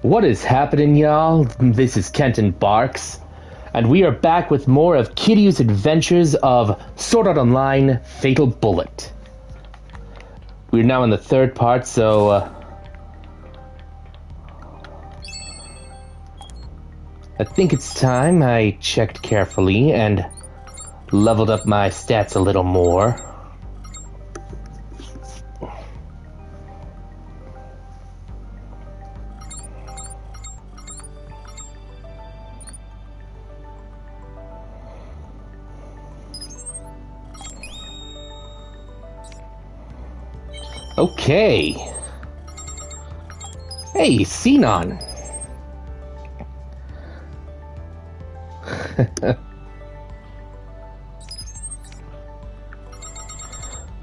What is happening, y'all? This is Kenton Barks, and we are back with more of Kiryu's adventures of Sword Art Online Fatal Bullet. We're now in the third part, so I think it's time I checked carefully and leveled up my stats a little more. Okay. Hey, Xenon.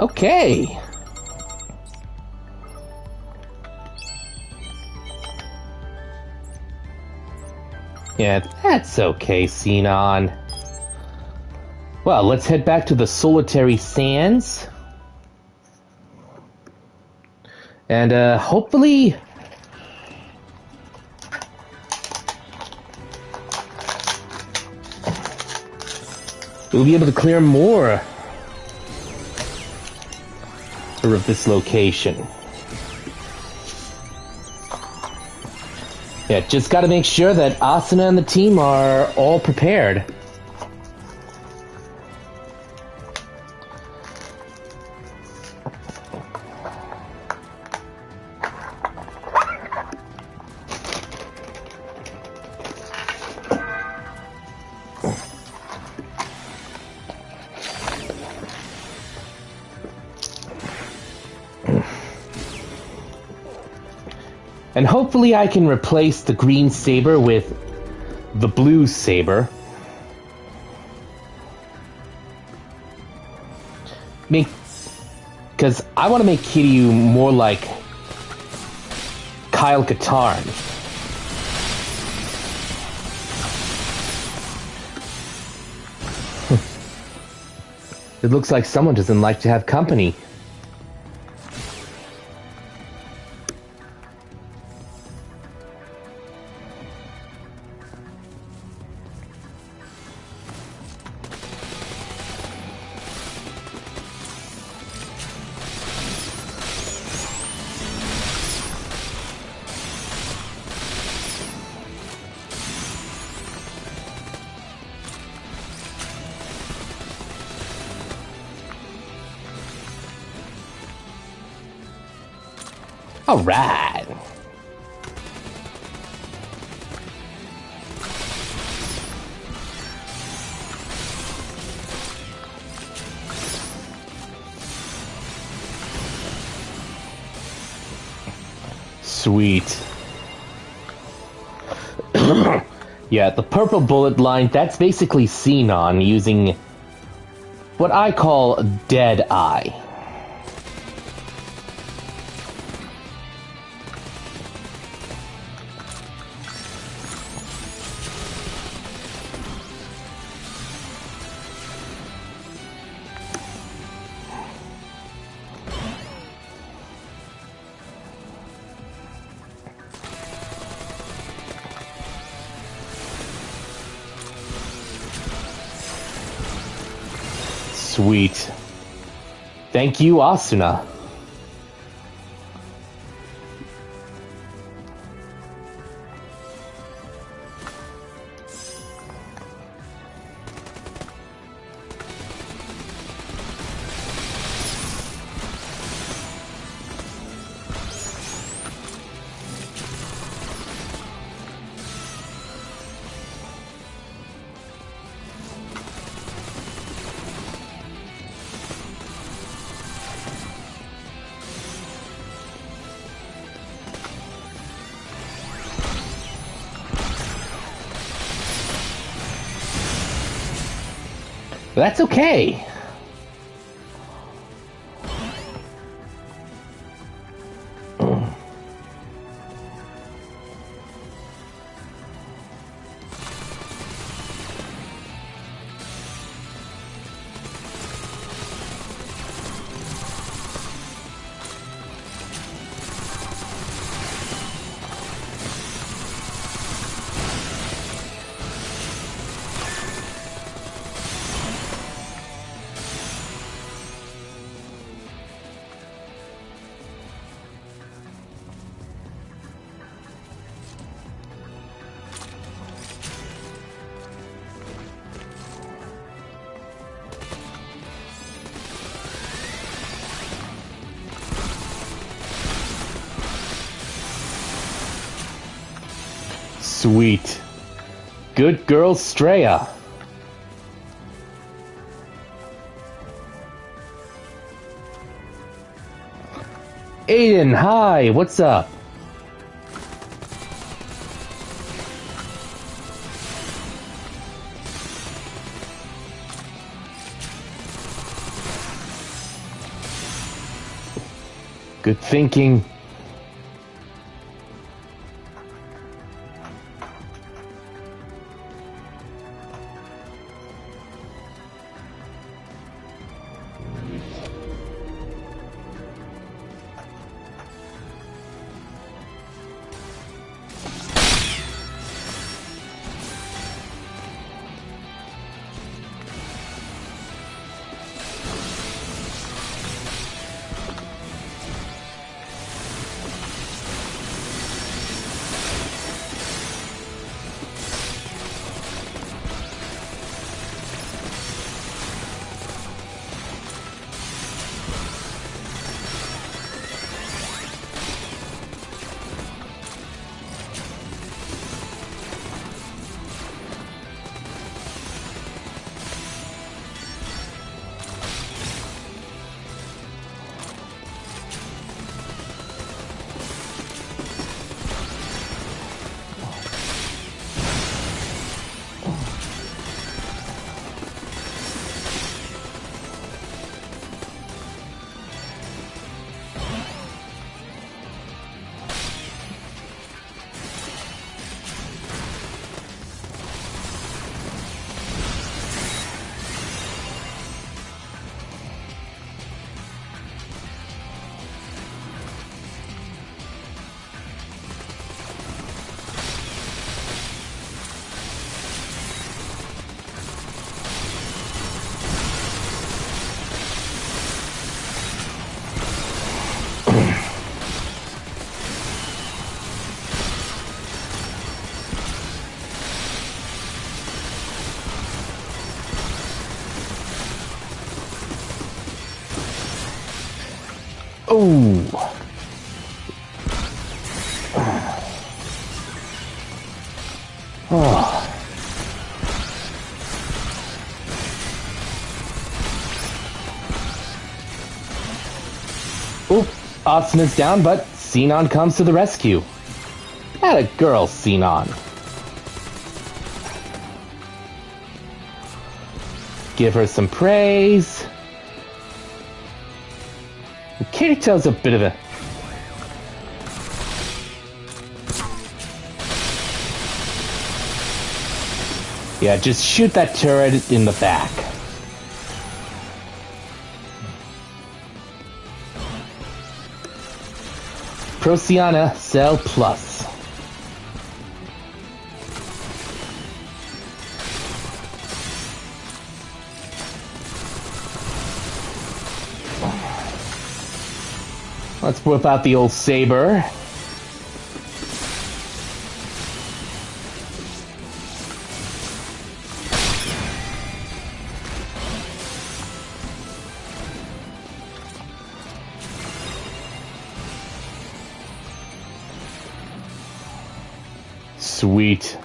Okay. Yeah, that's okay, Xenon. Well, let's head back to the Solitary Sands. And, hopefully... we'll be able to clear more of this location. Yeah, just gotta make sure that Asuna and the team are all prepared. And hopefully I can replace the green saber with the blue saber. Because I want to make Kiryu more like Kyle Katarn. It looks like someone doesn't like to have company. All right. Sweet. Yeah, the purple bullet line, that's basically Xenon using what I call Dead Eye. Sweet. Thank you, Asuna. That's okay. Sweet. Good girl, Straya. Aiden, hi, what's up? Good thinking. Oh. Oh. Oop, Austin is down, but Xenon comes to the rescue. Atta girl, Xenon. Give her some praise. Kirito's a bit of a... Yeah, just shoot that turret in the back. Prociana, Cell Plus. Let's whip out the old saber. Sweet.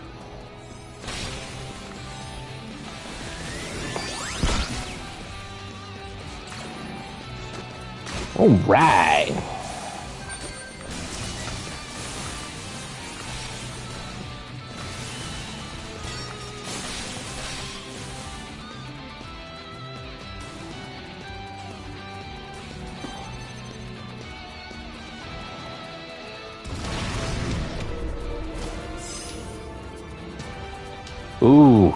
All right. Ooh.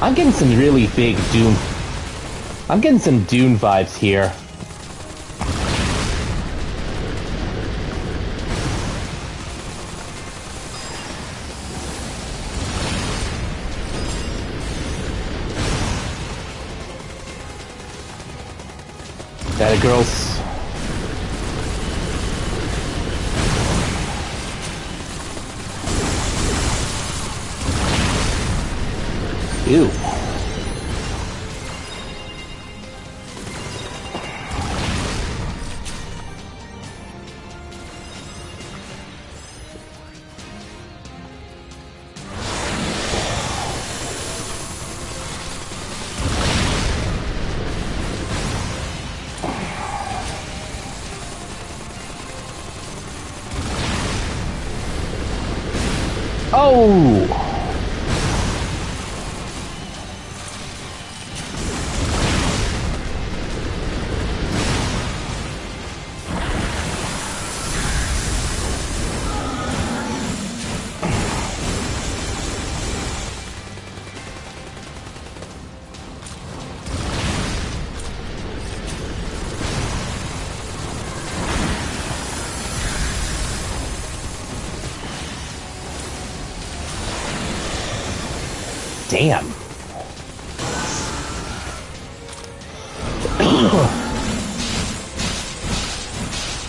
I'm getting some really big Doom. I'm getting some Dune vibes here. That girl's... Ew. Oh! Damn.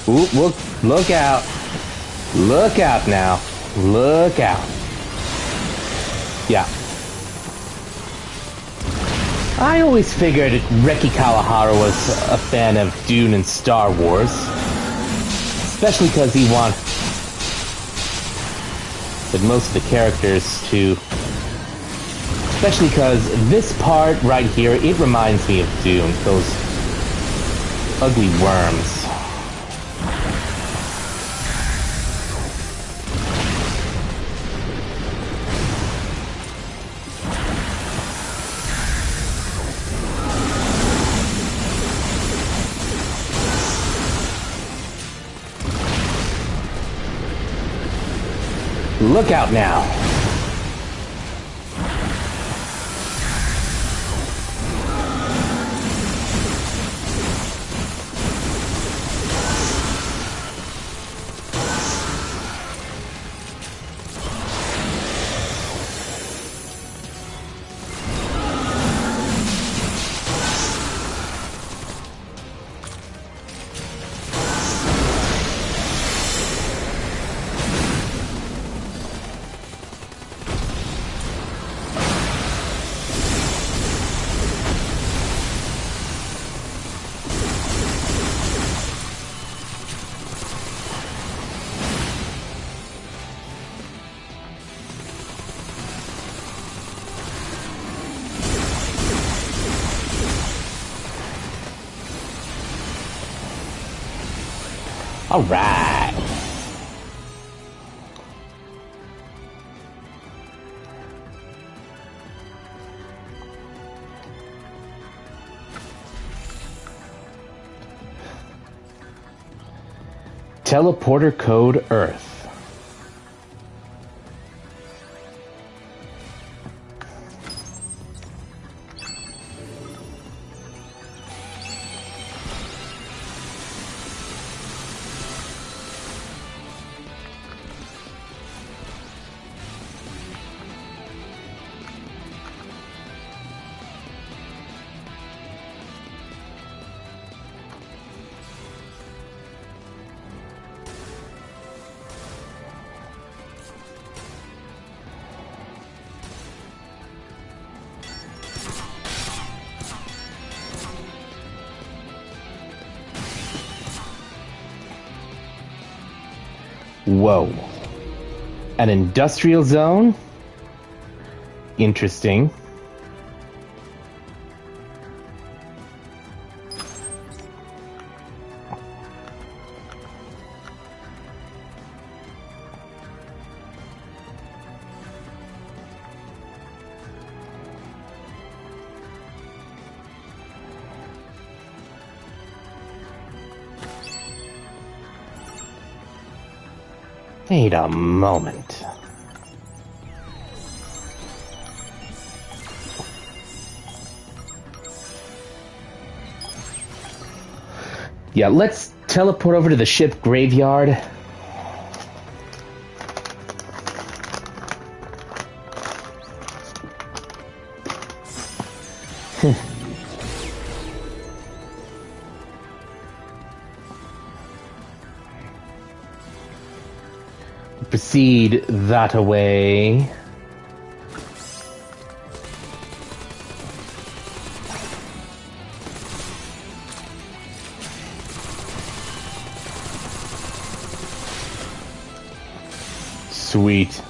Ooh, look out. Look out now. Look out. Yeah. I always figured Reki Kawahara was a fan of Dune and Star Wars. Especially because he wanted most of the characters to... Especially because this part right here, it reminds me of Dune. Those ugly worms. Look out now. All right. Teleporter code Earth. Whoa. An industrial zone? Interesting. Wait a moment. Yeah, let's teleport over to the ship graveyard. Proceed that away. Sweet.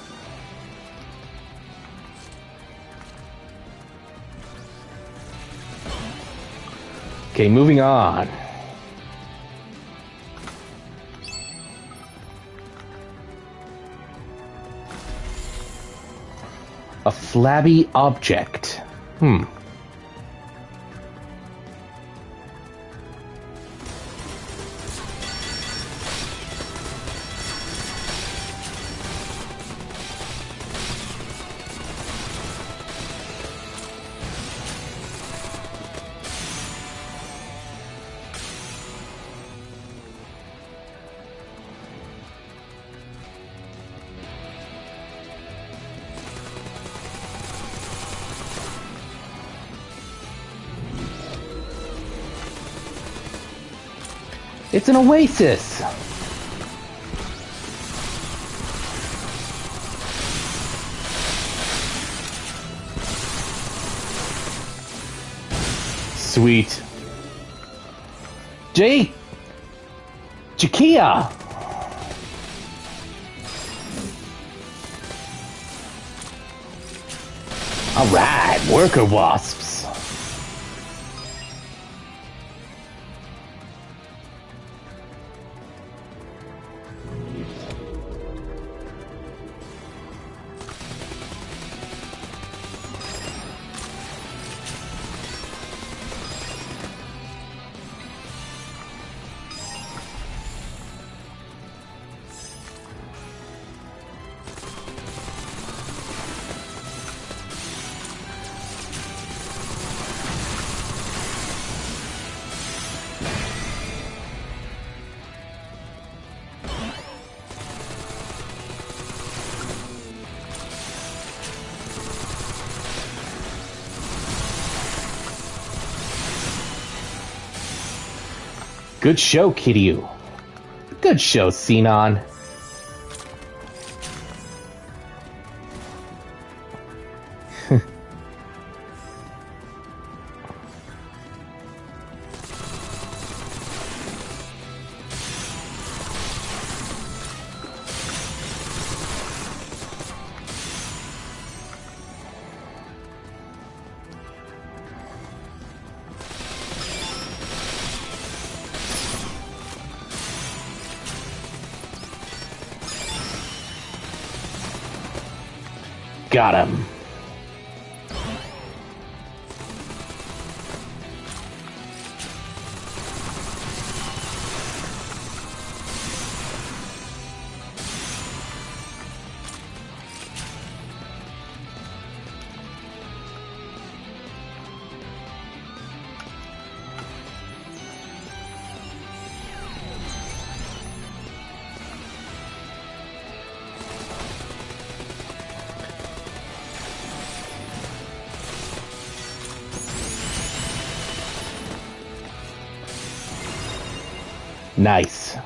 Okay, moving on. A flabby object. It's an oasis! Sweet. Jakia! Alright, worker wasps. Good show, Kiryu. Good show, Sinon. Got him. Nice.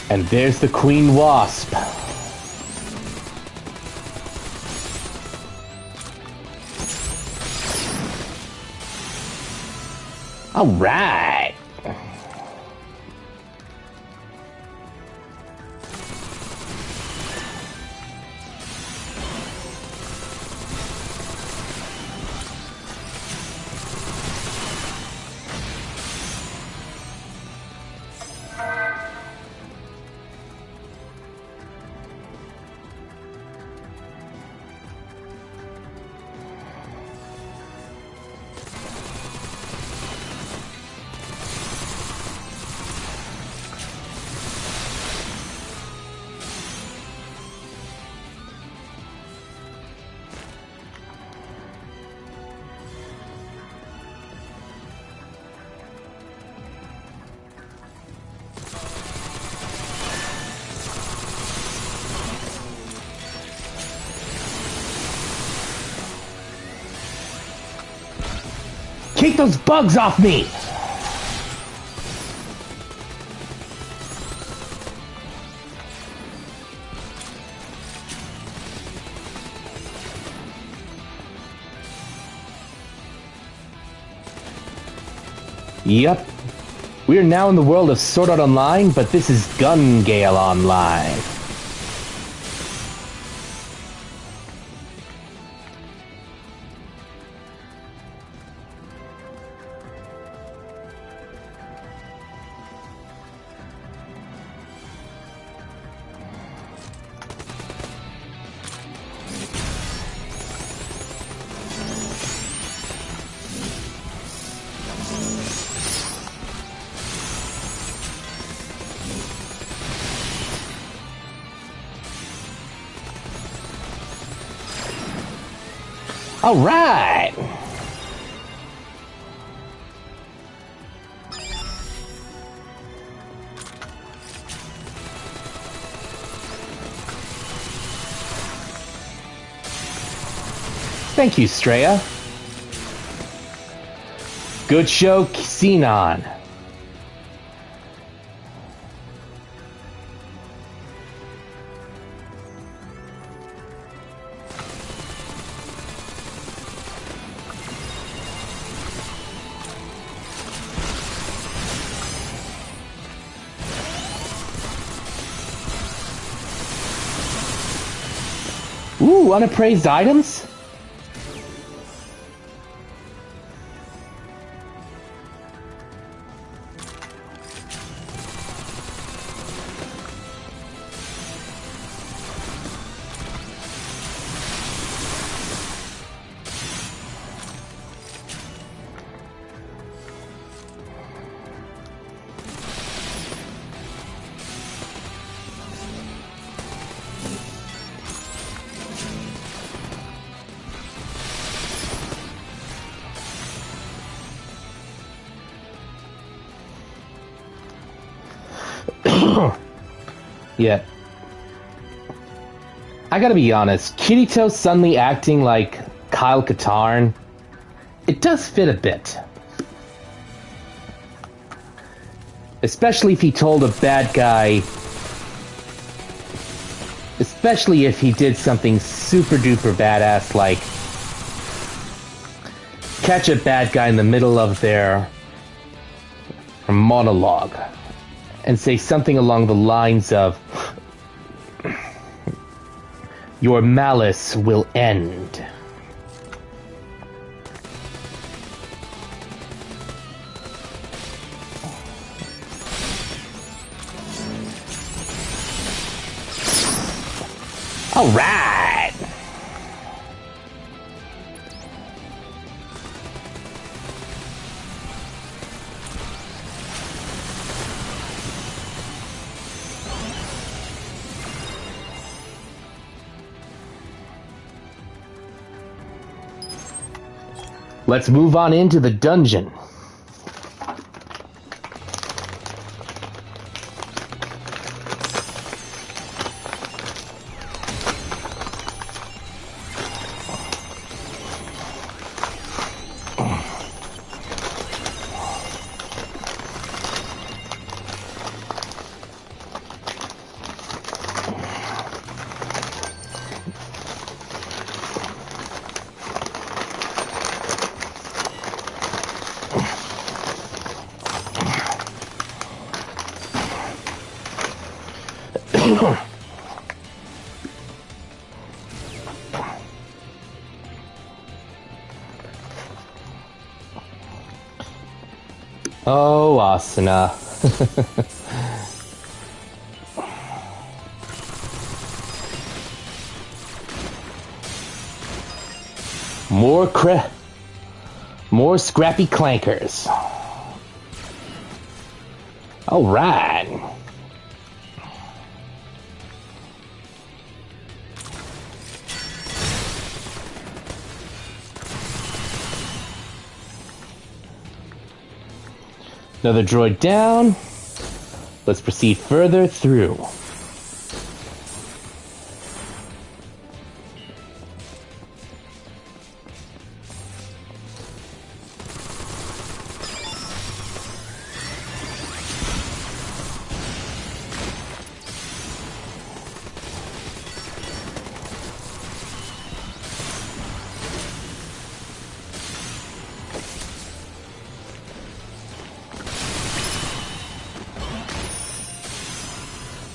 And there's the Queen Wasp. All right. Take those bugs off me! Yep. We are now in the world of Sword Art Online, but this is Gun Gale Online. All right. Thank you, Straya. Good show, Xenon. Ooh, unappraised items? Yeah. I gotta be honest, Kirito suddenly acting like Kyle Katarn, it does fit a bit. Especially if he told a bad guy... Especially if he did something super duper badass like... catch a bad guy in the middle of their monologue and say something along the lines of, "Your malice will end." All right. Let's move on into the dungeon. Oh, Asuna. More scrappy clankers. All right. Another droid down. Let's proceed further through.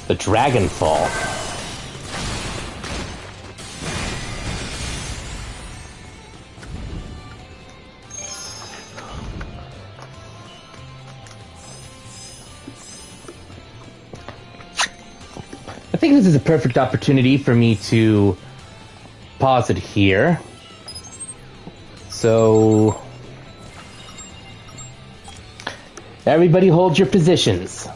The Dragonfall. I think this is a perfect opportunity for me to pause it here. So, everybody hold your positions.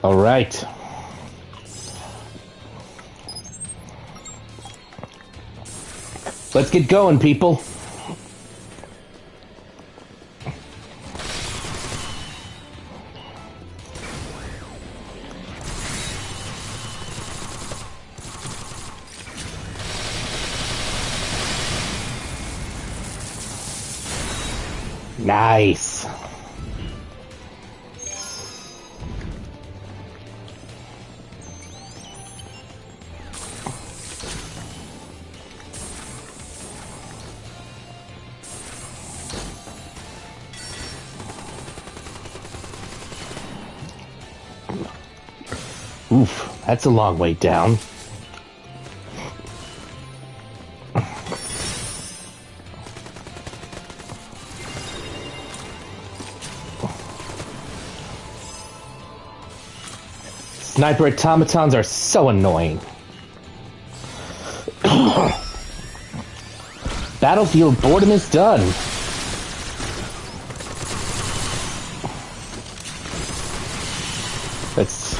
All right. Let's get going, people. Nice. Oof, that's a long way down. Sniper automatons are so annoying. Battlefield boredom is done. Let's...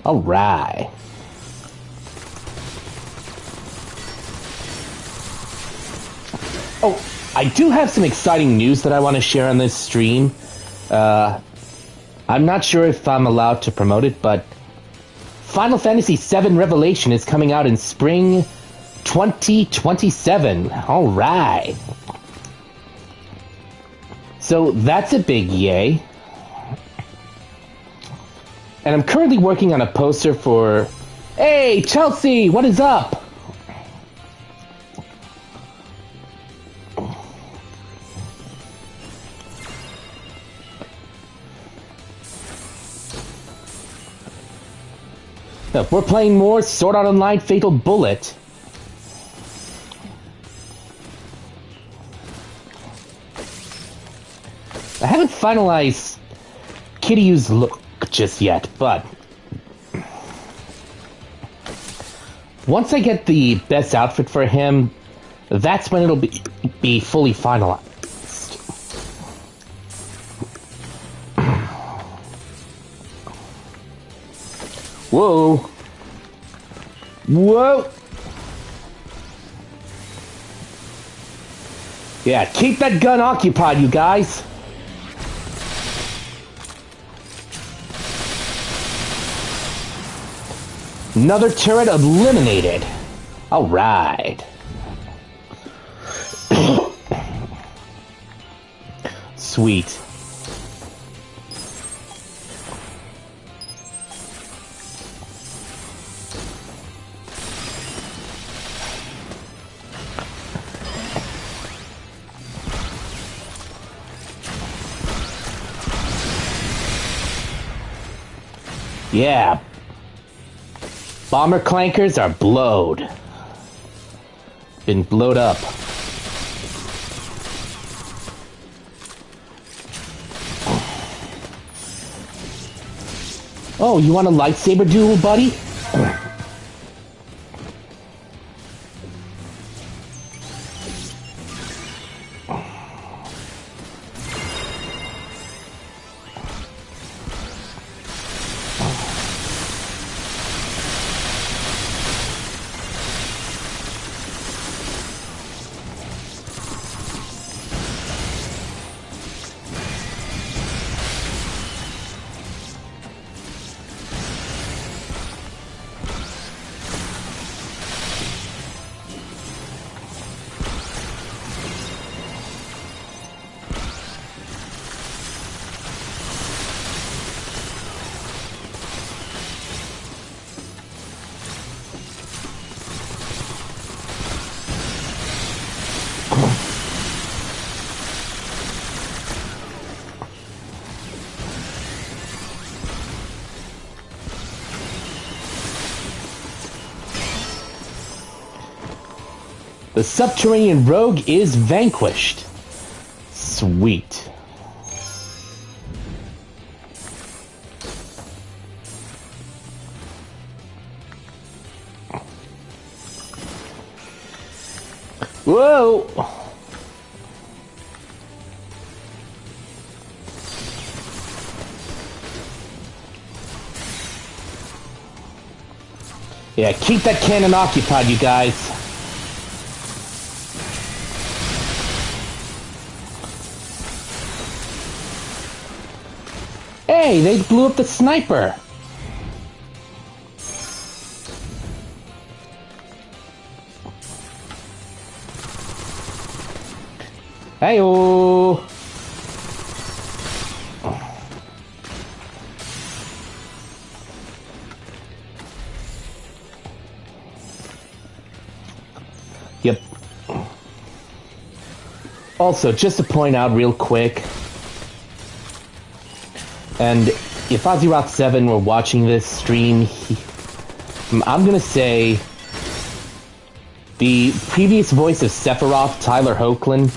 All right. Oh, I do have some exciting news that I want to share on this stream. I'm not sure if I'm allowed to promote it, but Final Fantasy VII Revelation is coming out in spring 2027. All right. So that's a big yay. And I'm currently working on a poster for... Hey, Chelsea, what is up? We're playing more Sword Art Online Fatal Bullet. I haven't finalized Kiryu's look just yet, but once I get the best outfit for him, that's when it'll be fully finalized. Whoa. Whoa. Yeah, keep that gun occupied, you guys. Another turret eliminated. All right. Sweet. Yeah. Bomber clankers are blowed. Been blowed up. Oh, you want a lightsaber duel, buddy? The subterranean rogue is vanquished. Sweet. Whoa! Yeah, keep that cannon occupied, you guys. Hey, they blew up the sniper. Hey-oh. Yep. Also, just to point out real quick, and if Azeroth7 were watching this stream, I'm gonna say the previous voice of Sephiroth, Tyler Hoechlin,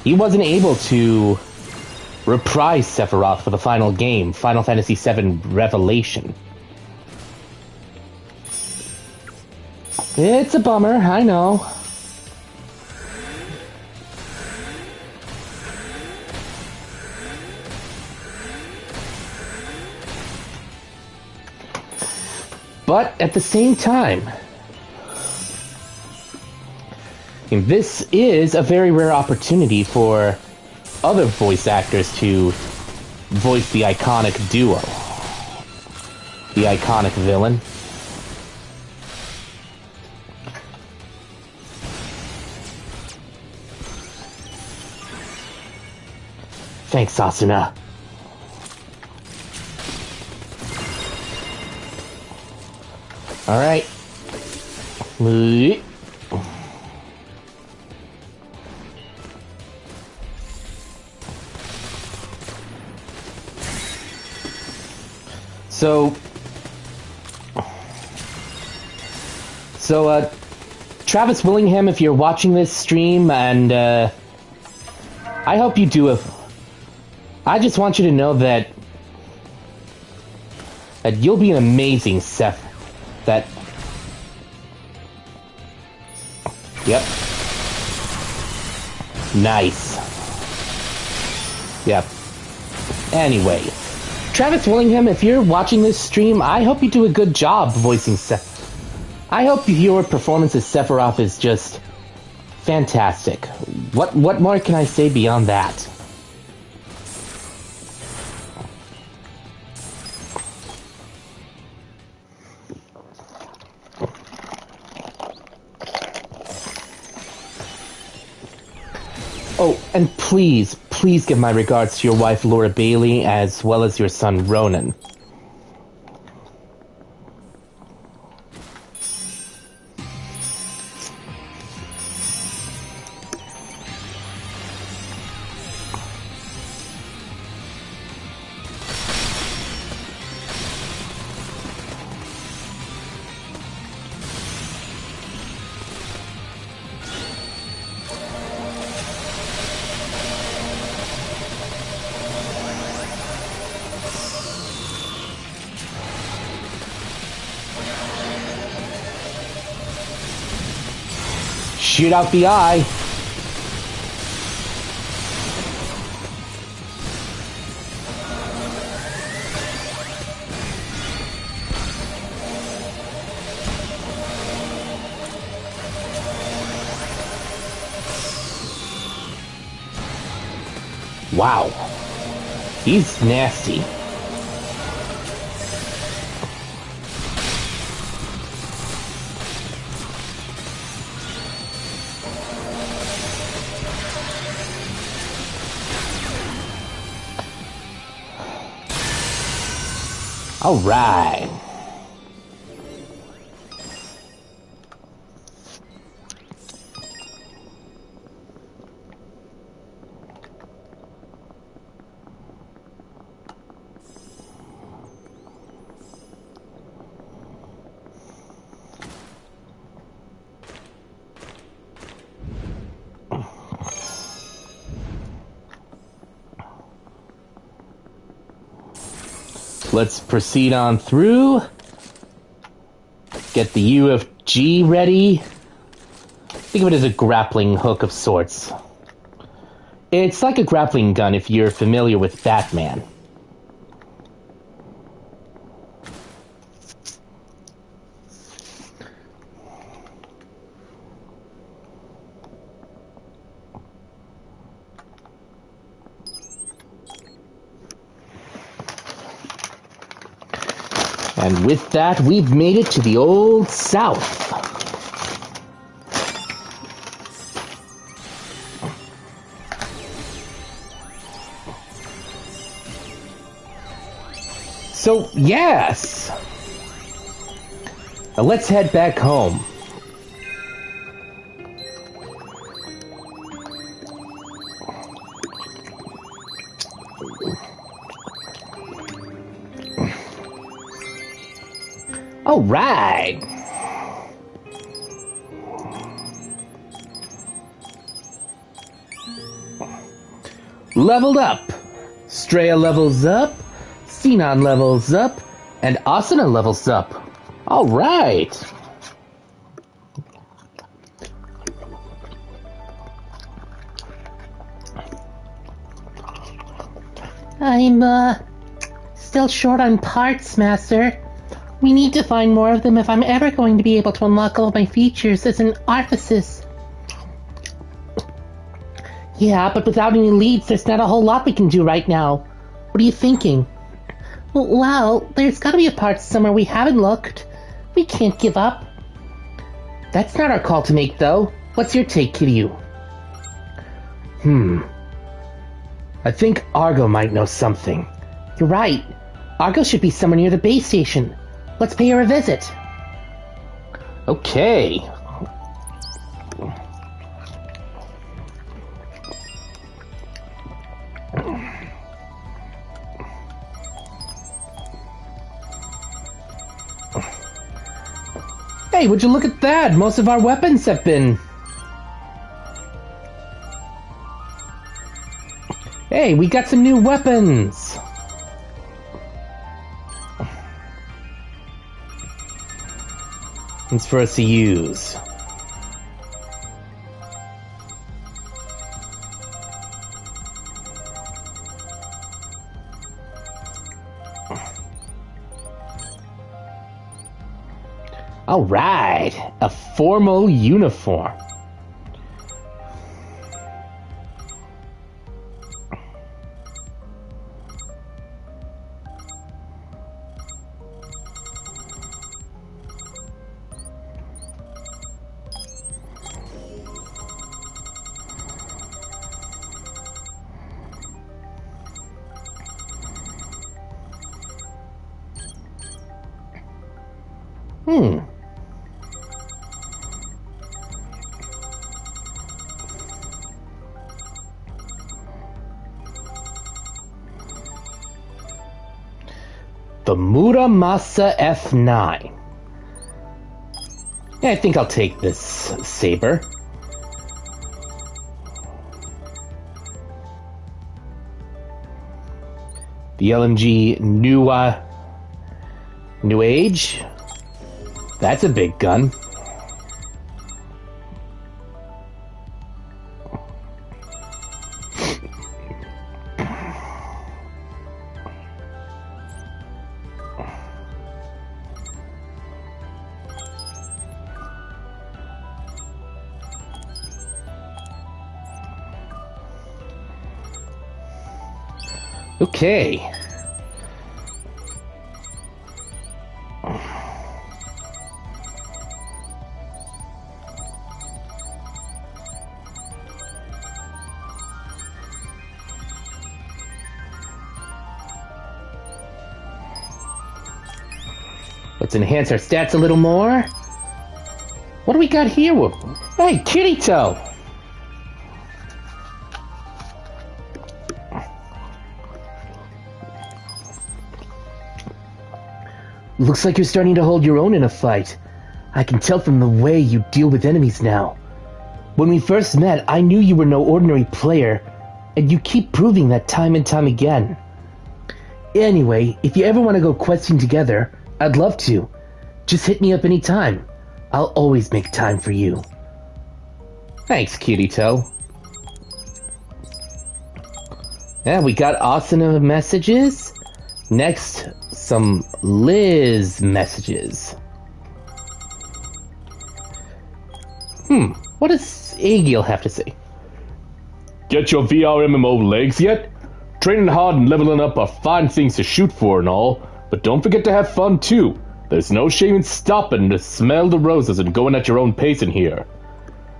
he wasn't able to reprise Sephiroth for the final game, Final Fantasy VII Revelation. It's a bummer, I know. But at the same time, this is a very rare opportunity for other voice actors to voice the iconic duo. The iconic villain. Thanks, Asuna. Alright. So, Travis Willingham, if you're watching this stream, and, I hope you do I just want you to know that you'll be an amazing Seth. Yep. Nice. Yep. Anyway, Travis Willingham, if you're watching this stream, I hope you do a good job voicing Seth. I hope your performance as Sephiroth is just fantastic. What more can I say beyond that? Oh, and please give my regards to your wife Laura Bailey, as well as your son Ronan. Shoot out the eye. Wow. He's nasty. All right. Let's proceed on through. Get the UFG ready. Think of it as a grappling hook of sorts. It's like a grappling gun if you're familiar with Batman. And with that, we've made it to the Old South. So, yes! Now let's head back home. All right. Leveled up. Straya levels up. Xenon levels up. And Asuna levels up. All right. I'm, still short on parts, Master. We need to find more of them if I'm ever going to be able to unlock all of my features as an artificer. Yeah, but without any leads, there's not a whole lot we can do right now. What are you thinking? Well, there's gotta be a part somewhere we haven't looked. We can't give up. That's not our call to make, though. What's your take, Kiryu? I think Argo might know something. You're right. Argo should be somewhere near the base station. Let's pay her a visit. Okay. Hey, would you look at that? Most of our weapons have been... Hey, we got some new weapons! It's for us to use. All right, a formal uniform. The Muramasa F9. Yeah, I think I'll take this saber. The LMG New Age. That's a big gun. Okay. Let's enhance our stats a little more. What do we got here? Hey, Kirito! Looks like you're starting to hold your own in a fight. I can tell from the way you deal with enemies now. When we first met, I knew you were no ordinary player, and you keep proving that time and time again. Anyway, if you ever want to go questing together, I'd love to. Just hit me up anytime. I'll always make time for you. Thanks, Kirito. Yeah, we got Asuna messages. Next, some Liz messages. What does Agil have to say? Get your VR MMO legs yet? Training hard and leveling up are fine things to shoot for and all, but don't forget to have fun too. There's no shame in stopping to smell the roses and going at your own pace in here.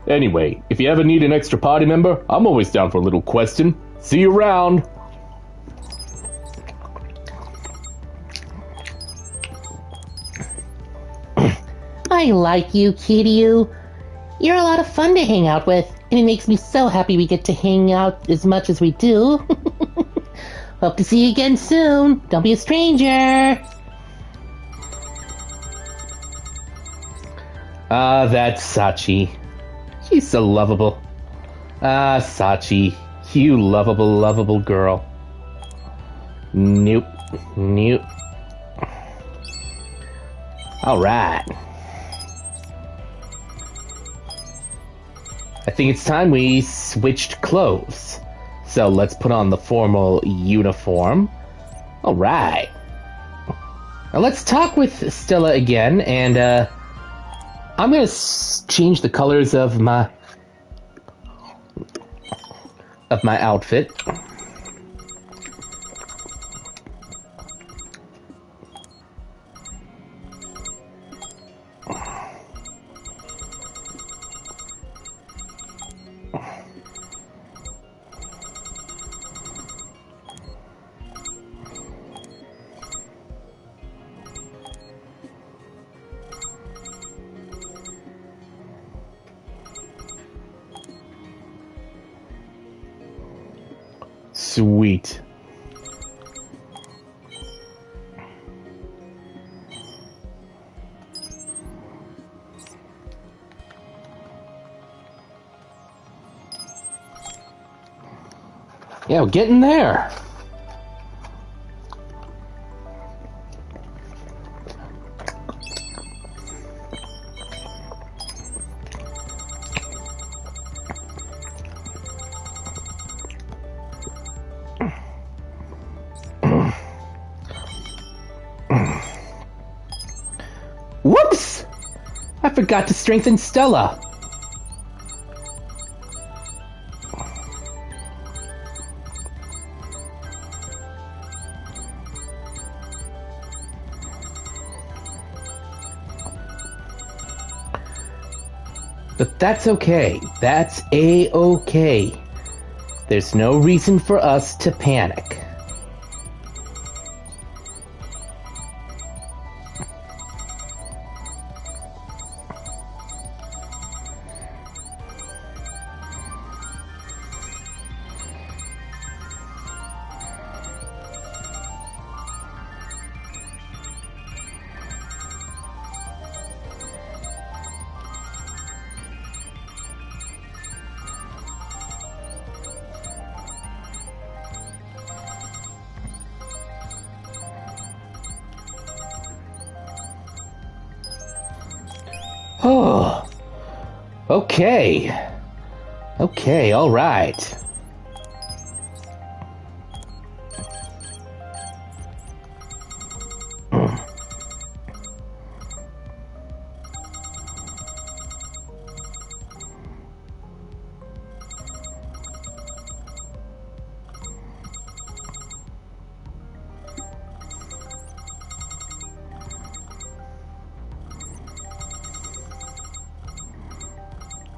Anyway, if you ever need an extra party member, I'm always down for a little questing. See you around! I like you, Kiryu. You're a lot of fun to hang out with, and it makes me so happy we get to hang out as much as we do. Hope to see you again soon. Don't be a stranger. That's Sachi. She's so lovable. Sachi. You lovable, lovable girl. Nope. Alright. I think it's time we switched clothes. So let's put on the formal uniform. Alright. Now let's talk with Stella again, and I'm gonna change the colors of my outfit. Sweet. Yeah, we're getting there. Whoops! I forgot to strengthen Stella. But that's okay. That's A-okay. There's no reason for us to panic. Oh, okay. Okay, all right.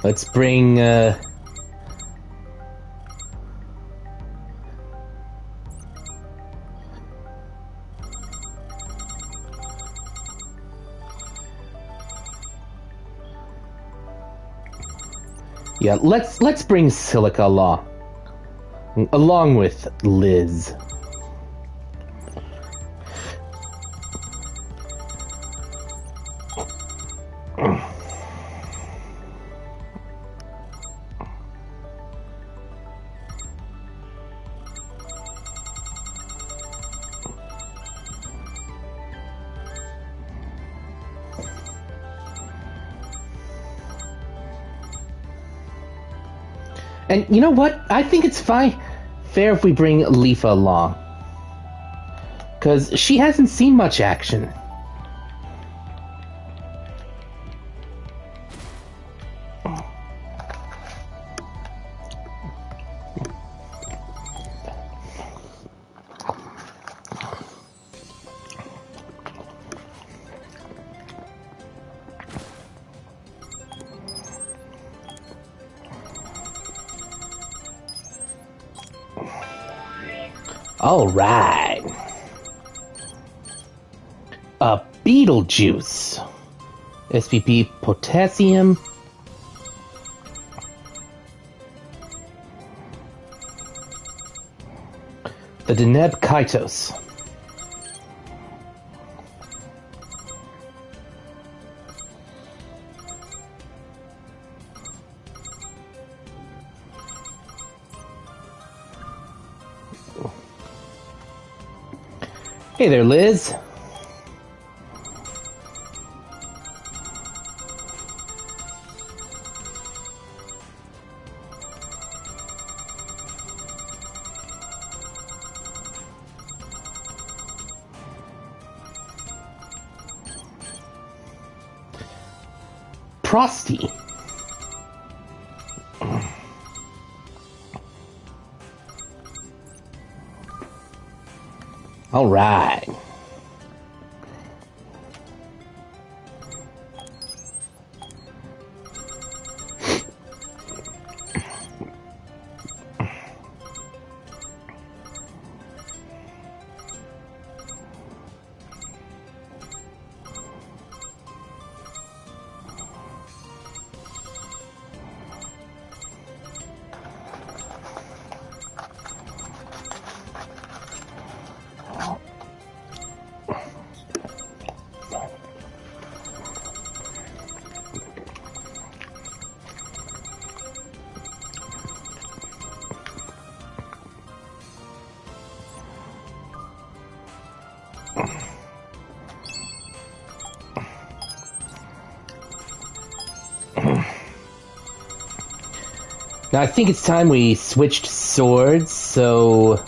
Let's bring, yeah, let's bring Silica along with Liz. And you know what? I think it's fair if we bring Leafa along. Because she hasn't seen much action. All right. Beetlejuice. SPP potassium. The Deneb Kaitos. Hey there, Liz. Prosty. All right. Now I think it's time we switched swords, so...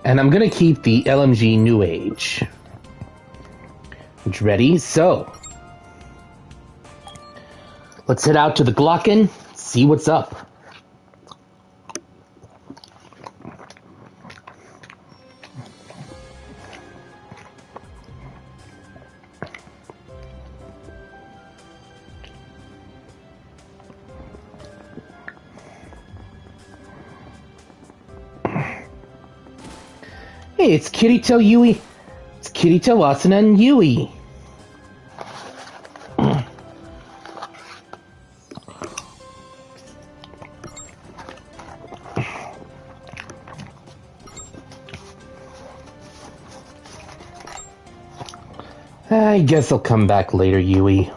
And I'm gonna keep the LMG New Age. Ready? So, let's head out to the Glocken, see what's up. Hey, it's Kirito Yui. It's Kirito Asuna and Yui. I guess I'll come back later, Yui.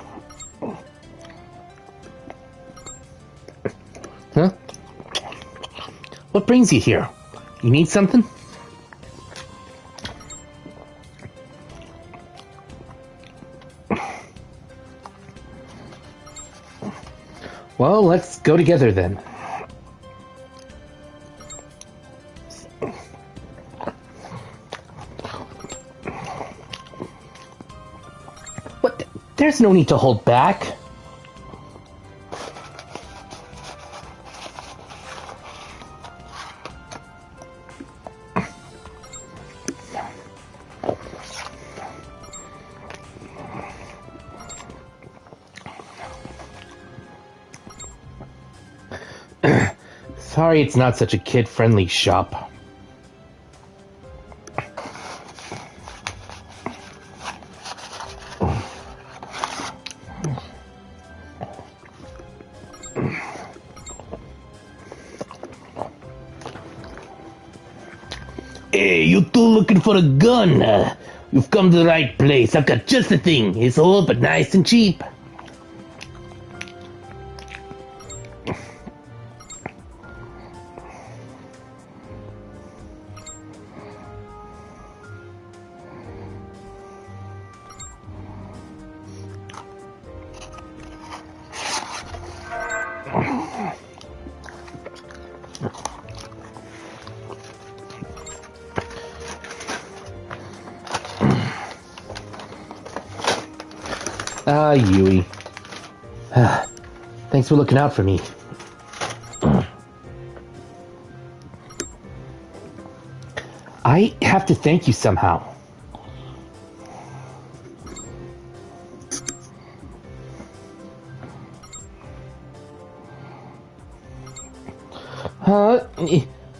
Huh? What brings you here? You need something? Well, let's go together then. There's no need to hold back. Sorry it's not such a kid-friendly shop. Hey, you two looking for a gun? You've come to the right place. I've got just the thing. It's old but nice and cheap. Ah, Yui. Thanks for looking out for me. I have to thank you somehow.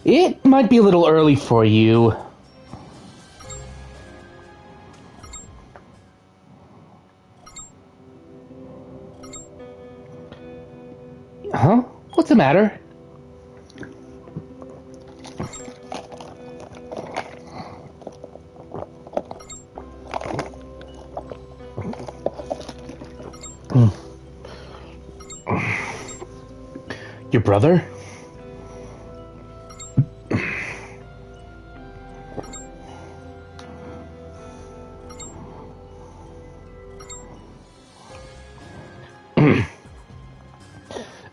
It might be a little early for you. Huh? What's the matter? Your brother?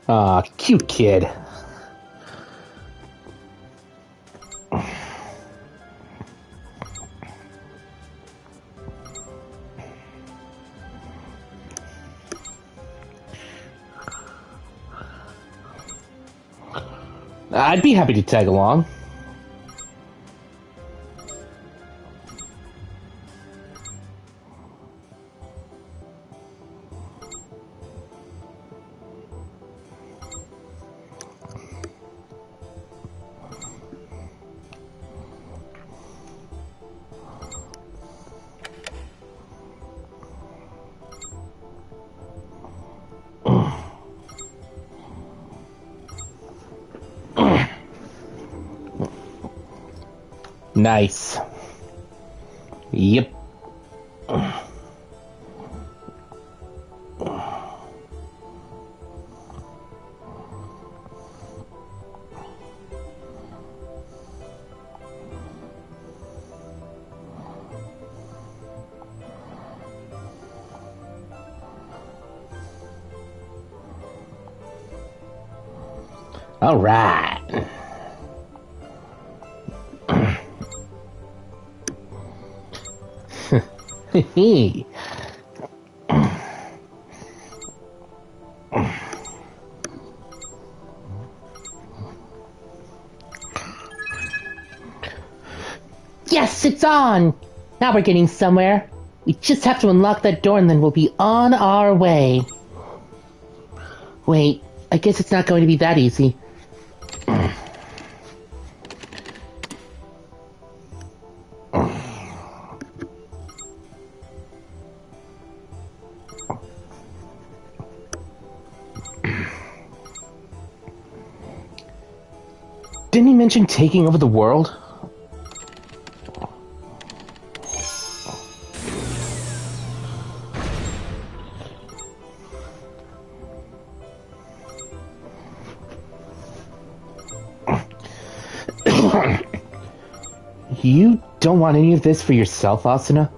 Aw, cute kid. I'd be happy to tag along. Nice. Yep. All right. Yes, it's on! Now we're getting somewhere. We just have to unlock that door and then we'll be on our way. Wait, I guess it's not going to be that easy. Didn't he mention taking over the world? You don't want any of this for yourself, Asuna?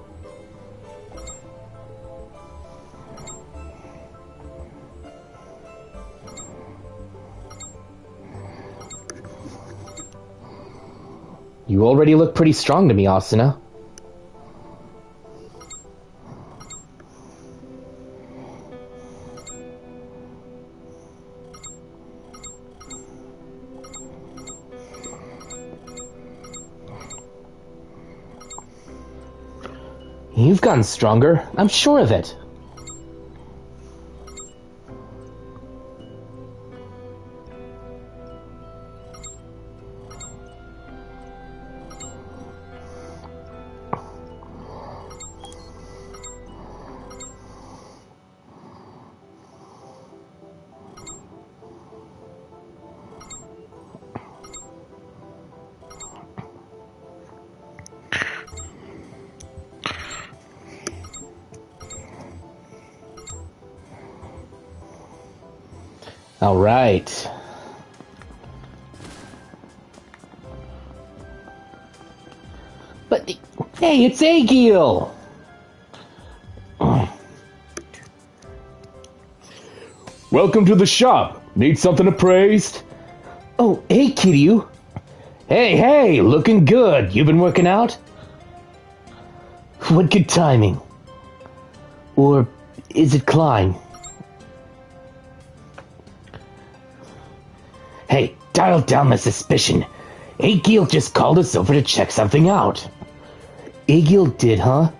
You already look pretty strong to me, Asuna. You've gotten stronger. I'm sure of it. All right. But, hey, it's Akihiko! Welcome to the shop. Need something appraised? Oh, hey, Kiryu. Hey, looking good. You been working out? What good timing. Or is it Klein? Hey, dial down my suspicion. Akihiko just called us over to check something out. Akihiko did, huh?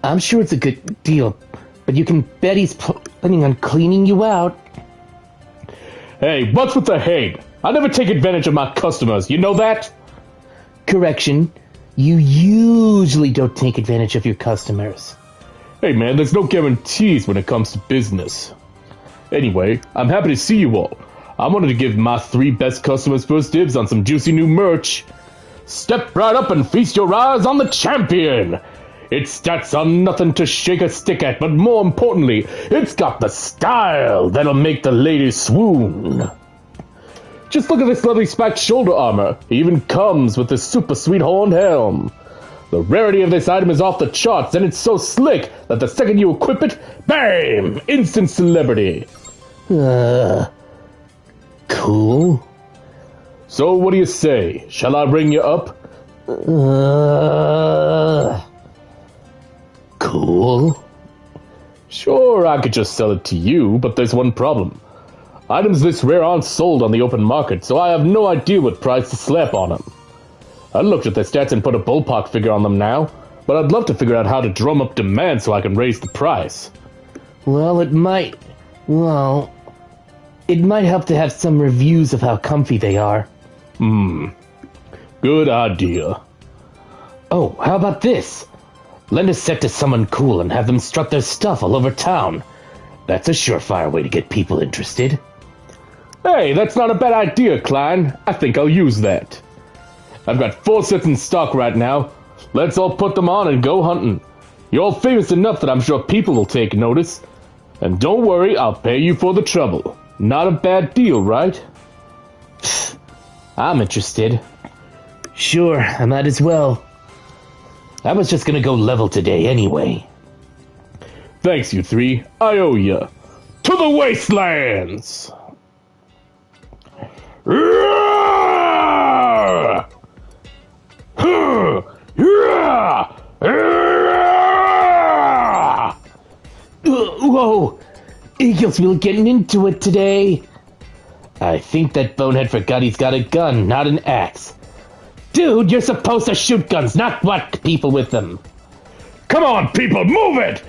I'm sure it's a good deal, but you can bet he's planning on cleaning you out. Hey, what's with the hate? I never take advantage of my customers, you know that? Correction, you usually don't take advantage of your customers. Hey man, there's no guarantees when it comes to business. Anyway, I'm happy to see you all. I wanted to give my 3 best customers first dibs on some juicy new merch. Step right up and feast your eyes on the champion! Its stats are nothing to shake a stick at, but more importantly, it's got the style that'll make the ladies swoon. Just look at this lovely spiked shoulder armor. It even comes with this super sweet horned helm. The rarity of this item is off the charts, and it's so slick that the second you equip it, bam! Instant celebrity. Cool. So what do you say? Shall I ring you up? Cool. Sure, I could just sell it to you, but there's one problem. Items this rare aren't sold on the open market, so I have no idea what price to slap on them. I looked at their stats and put a ballpark figure on them now, but I'd love to figure out how to drum up demand so I can raise the price. Well, it might help to have some reviews of how comfy they are. Good idea. Oh, how about this? Lend a set to someone cool and have them strut their stuff all over town. That's a surefire way to get people interested. Hey, that's not a bad idea, Klein. I think I'll use that. I've got 4 sets in stock right now. Let's all put them on and go hunting. You're all famous enough that I'm sure people will take notice. And don't worry, I'll pay you for the trouble. Not a bad deal, right? I'm interested. Sure, I might as well. I was just gonna go level today anyway. Thanks, you 3. I owe ya. To the wastelands! Whoa! Eagles really getting into it today. I think that bonehead forgot he's got a gun, not an axe. Dude, you're supposed to shoot guns, not whack people with them. Come on, people, move it!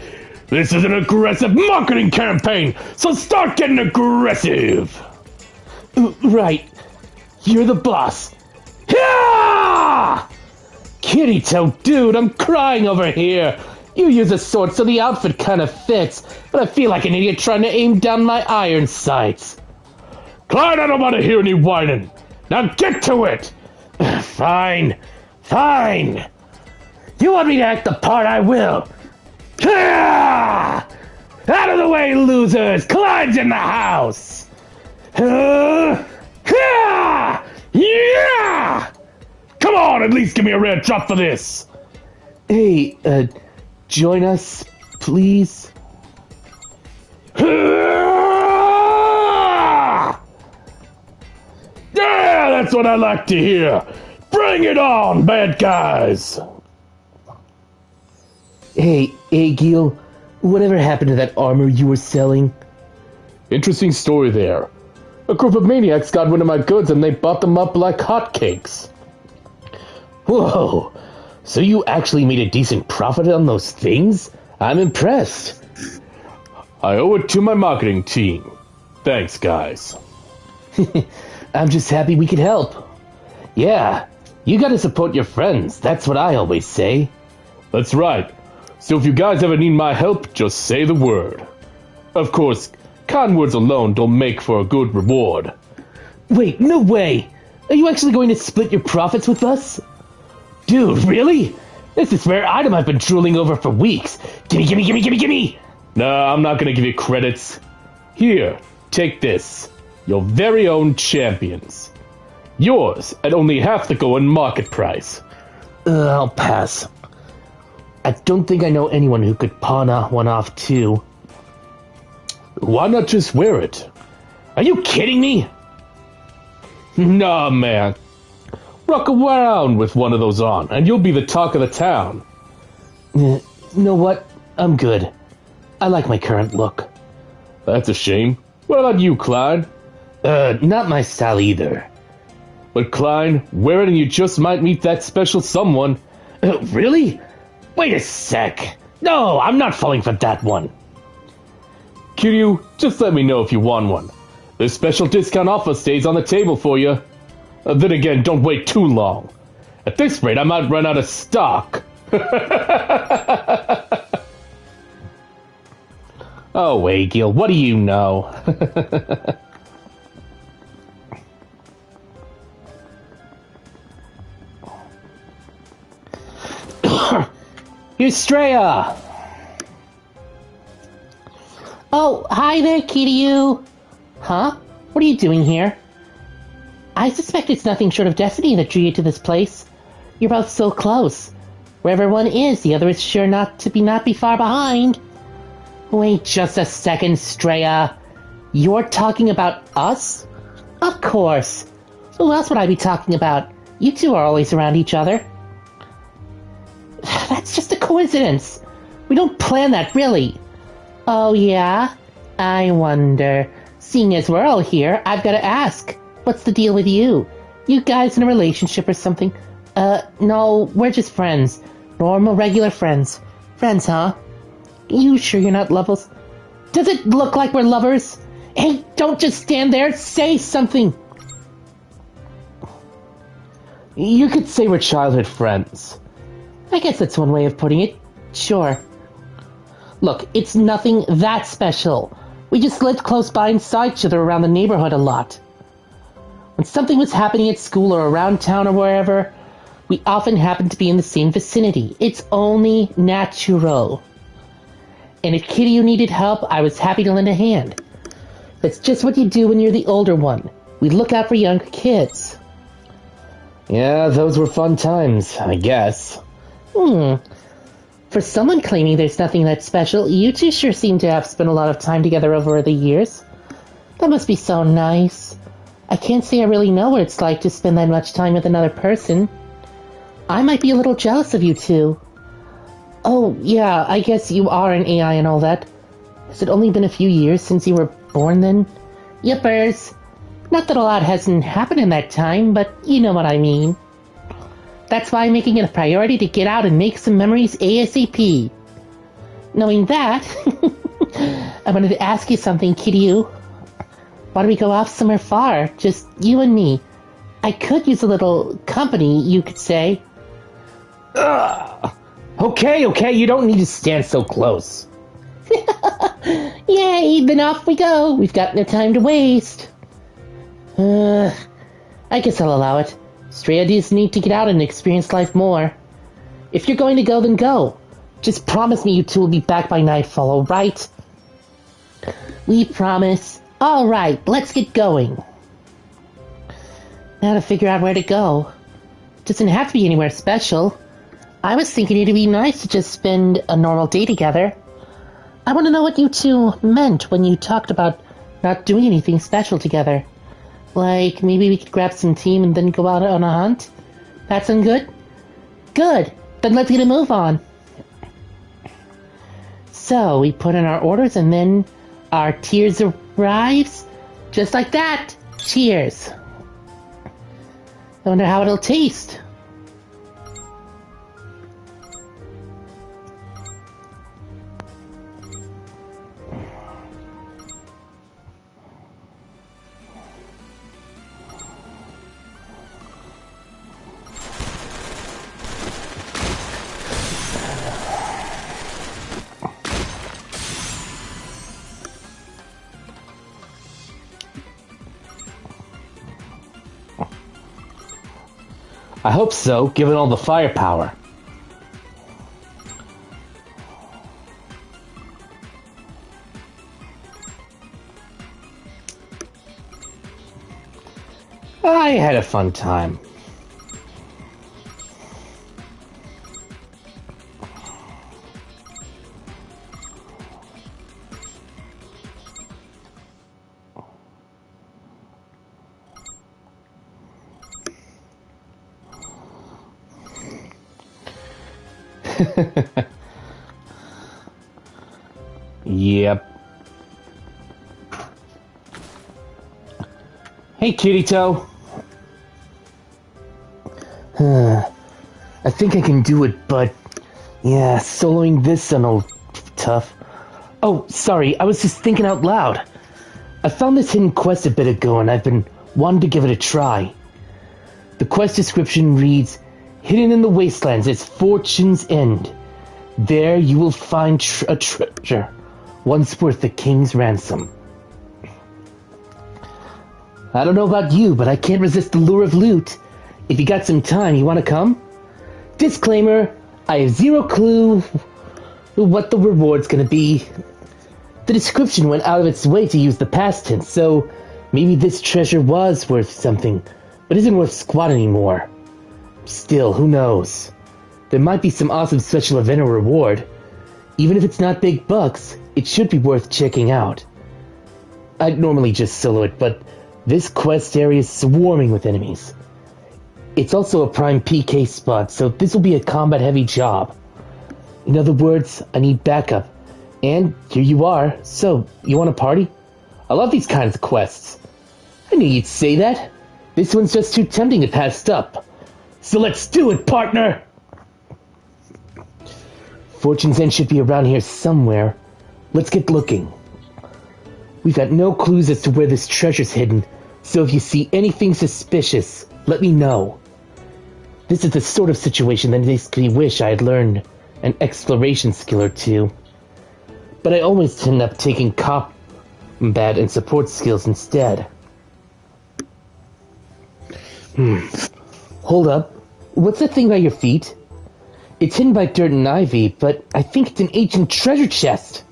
This is an aggressive marketing campaign, so start getting aggressive! Right. You're the boss. Yeah! Kirito, dude, I'm crying over here. You use a sword so the outfit kind of fits, but I feel like an idiot trying to aim down my iron sights. Clyde, I don't want to hear any whining. Now get to it! Fine. You want me to act the part, I will. Out of the way, losers! Clyde's in the house! Yeah! Come on, at least give me a rare drop for this! Hey, join us, please? Yeah, that's what I like to hear! Bring it on, bad guys! Hey, Gil, whatever happened to that armor you were selling? Interesting story there. A group of maniacs got wind of my goods and they bought them up like hotcakes. Whoa! So you actually made a decent profit on those things? I'm impressed. I owe it to my marketing team. Thanks, guys. I'm just happy we could help. Yeah, you gotta support your friends. That's what I always say. That's right. So if you guys ever need my help, just say the word. Of course, kind words alone don't make for a good reward. Wait, no way! Are you actually going to split your profits with us? Dude, really? This is rare item I've been drooling over for weeks. Gimme, gimme, gimme, gimme, gimme! Nah, I'm not gonna give you credits. Here, take this. Your very own champions. Yours at only half the going market price. I'll pass. I don't think I know anyone who could pawn one off too. Why not just wear it? Are you kidding me? Nah, man. Rock around with one of those on, and you'll be the talk of the town. You know what? I'm good. I like my current look. That's a shame. What about you, Klein? Not my style either. But Klein, wear it and you just might meet that special someone. Really? Wait a sec. No, I'm not falling for that one. Kiryu, just let me know if you want one. This special discount offer stays on the table for you. Then again, don't wait too long. At this rate, I might run out of stock. Oh, Agil, what do you know? Here's Straya! Oh, hi there, Kiryu. Huh? What are you doing here? I suspect it's nothing short of destiny that drew you to this place. You're both so close. Wherever one is, the other is sure not be far behind. Wait just a second, Straya. You're talking about us? Of course. Who else would I be talking about? You two are always around each other. That's just a coincidence. We don't plan that, really. Oh, yeah? I wonder. Seeing as we're all here, I've got to ask. What's the deal with you? You guys in a relationship or something? No, we're just friends. Normal, regular friends. Friends, huh? You sure you're not lovers? Does it look like we're lovers? Hey, don't just stand there. Say something. You could say we're childhood friends. I guess that's one way of putting it. Sure. Look, it's nothing that special. We just lived close by and saw each other around the neighborhood a lot. When something was happening at school or around town or wherever, we often happened to be in the same vicinity. It's only natural. And if Kiryu needed help, I was happy to lend a hand. That's just what you do when you're the older one. We look out for younger kids. Yeah, those were fun times, I guess. For someone claiming there's nothing that special, you two sure seem to have spent a lot of time together over the years. That must be so nice. I can't say I really know what it's like to spend that much time with another person. I might be a little jealous of you two. Oh, yeah, I guess you are an AI and all that. Has it only been a few years since you were born then? Yippers. Not that a lot hasn't happened in that time, but you know what I mean. That's why I'm making it a priority to get out and make some memories ASAP. Knowing that, I wanted to ask you something, Kiryu. Why don't we go off somewhere far? Just you and me. I could use a little company, you could say. Okay, you don't need to stand so close. Yay, then off we go. We've got no time to waste. I guess I'll allow it. Stray ideas need to get out and experience life more. If you're going to go, then go. Just promise me you two will be back by nightfall, alright? We promise. Alright, let's get going. Now to figure out where to go. Doesn't have to be anywhere special. I was thinking it'd be nice to just spend a normal day together. I want to know what you two meant when you talked about not doing anything special together. Like, maybe we could grab some team and then go out on a hunt? That sound good? Good. Then let's get a move on. So, we put in our orders and then our tiers arrives? Just like that. Cheers. I wonder how it'll taste. I hope so, given all the firepower. I had a fun time. Yep. Hey, Kitty Toe. I think I can do it, but yeah, soloing this is a tough. Oh, sorry, I was just thinking out loud. I found this hidden quest a bit ago, and I've been wanting to give it a try. The quest description reads, "Hidden in the wastelands is Fortune's End. There you will find a treasure, once worth the king's ransom." I don't know about you, but I can't resist the lure of loot. If you got some time, you want to come? Disclaimer, I have zero clue what the reward's gonna be. The description went out of its way to use the past tense, so maybe this treasure was worth something, but isn't worth squat anymore. Still, who knows? There might be some awesome special event or reward. Even if it's not big bucks, it should be worth checking out. I'd normally just solo it, but this quest area is swarming with enemies. It's also a prime PK spot, so this will be a combat-heavy job. In other words, I need backup. And here you are. So, you want to party? I love these kinds of quests. I knew you'd say that. This one's just too tempting to pass up. So let's do it, partner! Fortune's End should be around here somewhere. Let's get looking. We've got no clues as to where this treasure's hidden, so if you see anything suspicious, let me know. This is the sort of situation that makes me wish I had learned an exploration skill or two. But I always end up taking combat and support skills instead. Hold up. What's that thing by your feet? It's hidden by dirt and ivy, but I think it's an ancient treasure chest.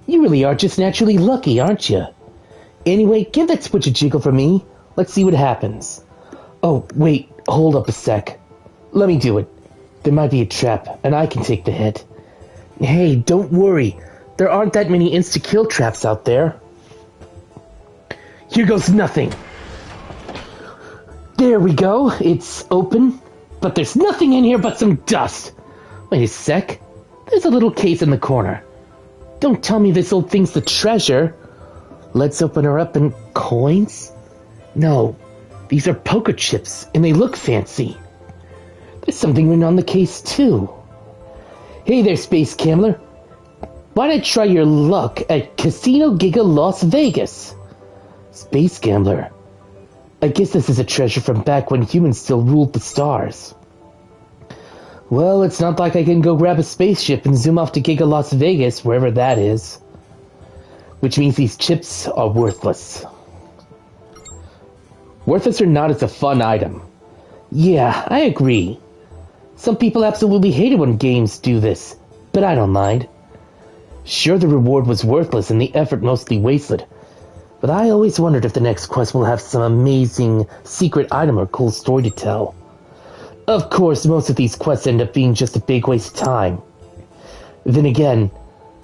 You really are just naturally lucky, aren't you? Anyway, give that switch a jiggle for me. Let's see what happens. Oh, wait, hold up a sec. Let me do it. There might be a trap, and I can take the hit. Hey, don't worry. There aren't that many insta-kill traps out there. Here goes nothing. There we go. It's open, but there's nothing in here but some dust. Wait a sec. There's a little case in the corner. Don't tell me this old thing's the treasure. Let's open her up and coins? No, these are poker chips, and they look fancy. There's something written on the case, too. Hey there, Space Gambler. Why'd I try your luck at Casino Giga Las Vegas? Space Gambler. I guess this is a treasure from back when humans still ruled the stars. Well, it's not like I can go grab a spaceship and zoom off to Giga Las Vegas, wherever that is. Which means these chips are worthless. Worthless or not, it's a fun item. Yeah, I agree. Some people absolutely hate it when games do this, but I don't mind. Sure, the reward was worthless and the effort mostly wasted, but I always wondered if the next quest will have some amazing secret item or cool story to tell. Of course, most of these quests end up being just a big waste of time. Then again,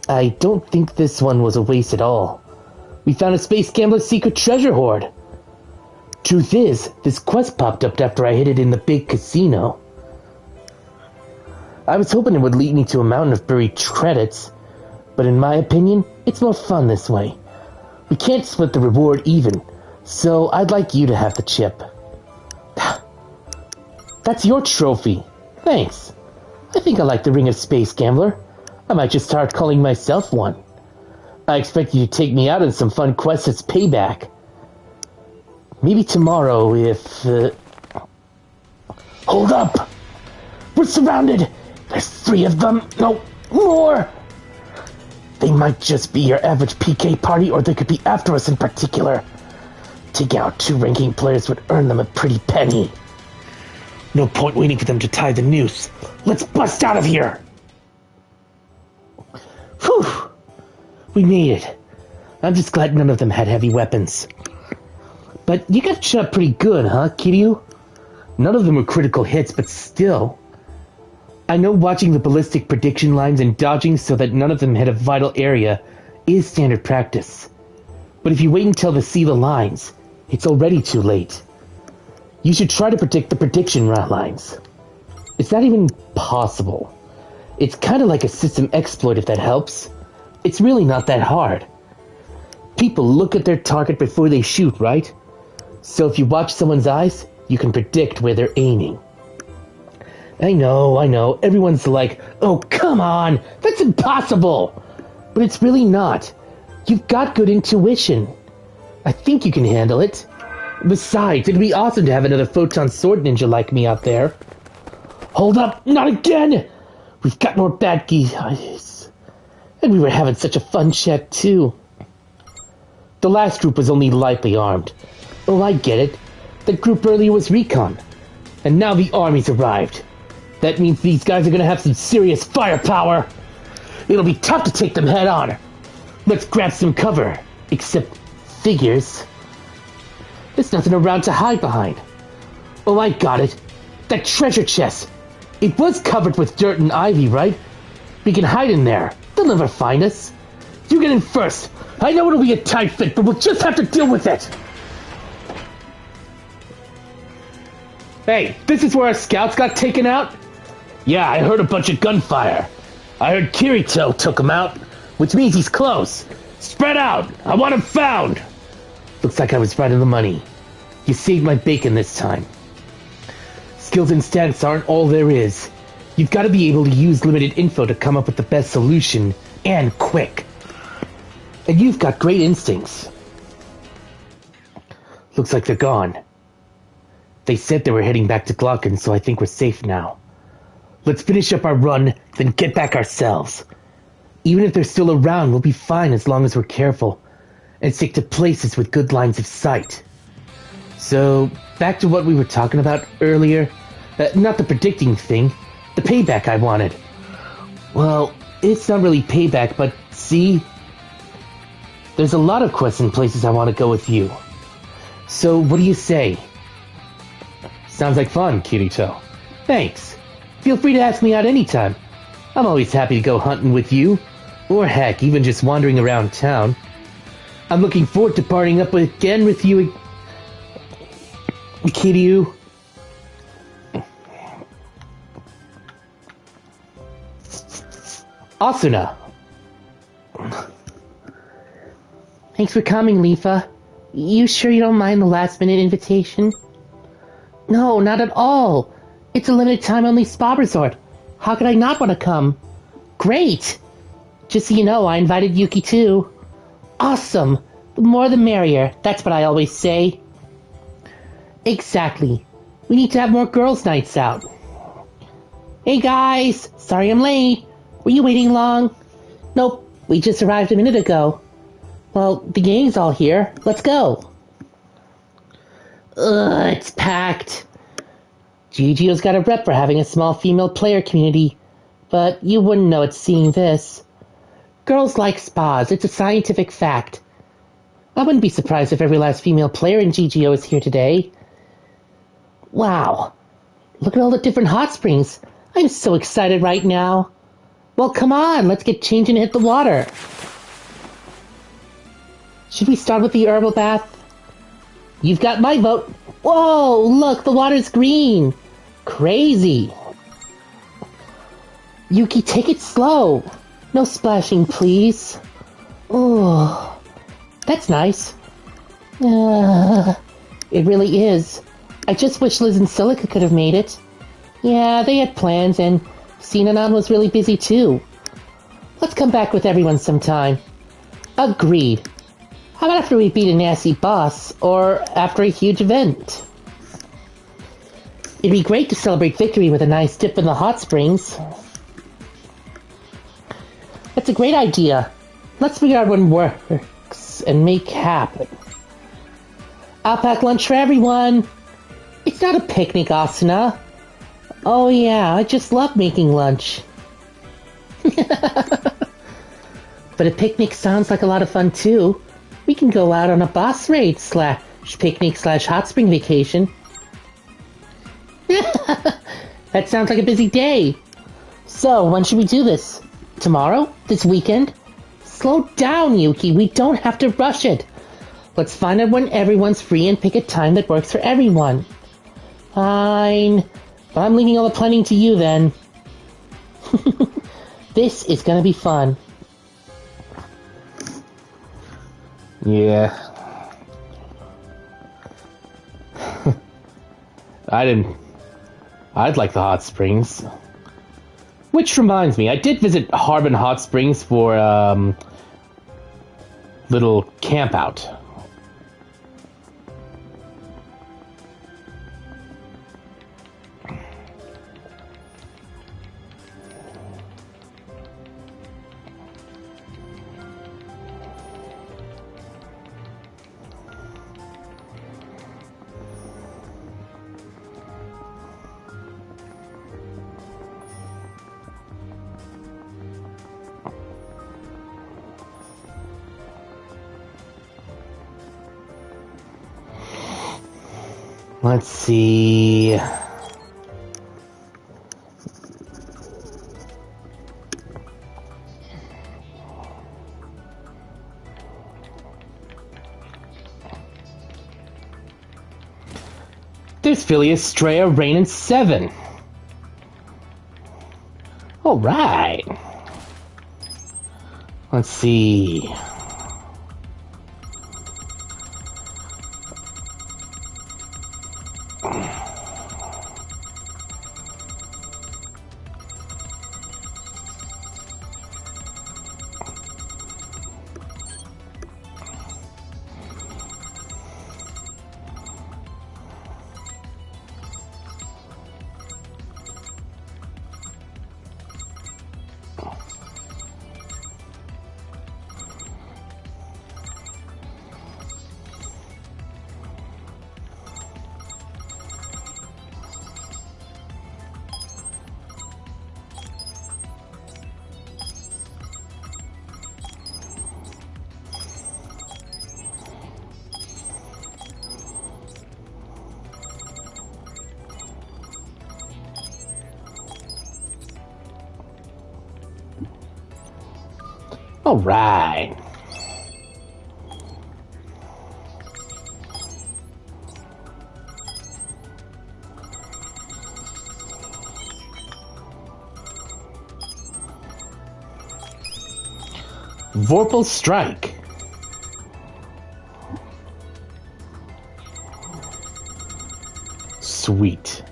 I don't think this one was a waste at all. We found a Space Gambler's secret treasure hoard. Truth is, this quest popped up after I hit it in the big casino. I was hoping it would lead me to a mountain of buried credits, but in my opinion, it's more fun this way. We can't split the reward even, so I'd like you to have the chip. That's your trophy. Thanks. I think I like the Ring of Space Gambler. I might just start calling myself one. I expect you to take me out on some fun quests as payback. Maybe tomorrow if... Hold up! We're surrounded! There's 3 of them! No, more! They might just be your average PK party, or they could be after us in particular. Taking out 2 ranking players would earn them a pretty penny. No point waiting for them to tie the noose. Let's bust out of here! Whew! We made it. I'm just glad none of them had heavy weapons. But you got shot pretty good, huh, Kiryu? None of them were critical hits, but still. I know watching the ballistic prediction lines and dodging so that none of them hit a vital area is standard practice. But if you wait until they see the lines, it's already too late. You should try to predict the prediction lines. It's not even possible. It's kind of like a system exploit if that helps. It's really not that hard. People look at their target before they shoot, right? So if you watch someone's eyes, you can predict where they're aiming. I know, everyone's like, oh come on, that's impossible! But it's really not. You've got good intuition. I think you can handle it. Besides, it'd be awesome to have another photon sword ninja like me out there. Hold up, not again! We've got more bad guys. And we were having such a fun chat too. The last group was only lightly armed. Oh, I get it. The group earlier was recon. And now the army's arrived. That means these guys are gonna have some serious firepower. It'll be tough to take them head on. Let's grab some cover. Except figures. There's nothing around to hide behind. Oh, I got it. That treasure chest. It was covered with dirt and ivy, right? We can hide in there. They'll never find us. You get in first. I know it'll be a tight fit, but we'll just have to deal with it. Hey, this is where our scouts got taken out? Yeah, I heard a bunch of gunfire. I heard Kiryu took him out, which means he's close. Spread out! I want him found! Looks like I was right on the money. You saved my bacon this time. Skills and stats aren't all there is. You've got to be able to use limited info to come up with the best solution, and quick. And you've got great instincts. Looks like they're gone. They said they were heading back to Glocken, so I think we're safe now. Let's finish up our run, then get back ourselves. Even if they're still around, we'll be fine as long as we're careful, and stick to places with good lines of sight. So, back to what we were talking about earlier. Not the predicting thing, the payback I wanted. Well, it's not really payback, but see? There's a lot of quests and places I want to go with you. So, what do you say? Sounds like fun, Kiryu. Thanks. Feel free to ask me out anytime. I'm always happy to go hunting with you. Or heck, even just wandering around town. I'm looking forward to partying up again with you, Kiryu. Asuna. Thanks for coming, Leafa. You sure you don't mind the last-minute invitation? No, not at all. It's a limited-time only spa resort. How could I not want to come? Great! Just so you know, I invited Yuki too. Awesome! The more the merrier. That's what I always say. Exactly. We need to have more girls' nights out. Hey guys! Sorry I'm late. Were you waiting long? Nope. We just arrived a minute ago. Well, the gang's all here. Let's go. Ugh, it's packed. GGO's got a rep for having a small female player community, but you wouldn't know it seeing this. Girls like spas, it's a scientific fact. I wouldn't be surprised if every last female player in GGO is here today. Wow, look at all the different hot springs. I'm so excited right now. Well, come on, let's get changed and hit the water. Should we start with the herbal bath? You've got my vote. Whoa, look, the water's green. Crazy. Yuki, take it slow. No splashing, please. Oh, that's nice. It really is. I just wish Liz and Silica could have made it. Yeah, they had plans, and Sinanon was really busy too. Let's come back with everyone sometime. Agreed. How about after we beat a nasty boss, or after a huge event? It'd be great to celebrate victory with a nice dip in the hot springs. That's a great idea. Let's figure out what works and make happen. I'll pack lunch for everyone. It's not a picnic, Asuna. Oh yeah, I just love making lunch. But a picnic sounds like a lot of fun too. We can go out on a boss raid slash picnic slash hot spring vacation. That sounds like a busy day. So, when should we do this? Tomorrow? This weekend? Slow down, Yuki. We don't have to rush it. Let's find out when everyone's free and pick a time that works for everyone. Fine. But I'm leaving all the planning to you then. This is gonna be fun. Yeah. I'd like the hot springs. Which reminds me, I did visit Harbin Hot Springs for little camp out. Let's see. There's Phileas, Straya, Rain, and Seven. All right. Let's see. All right. Vorpal Strike. Sweet.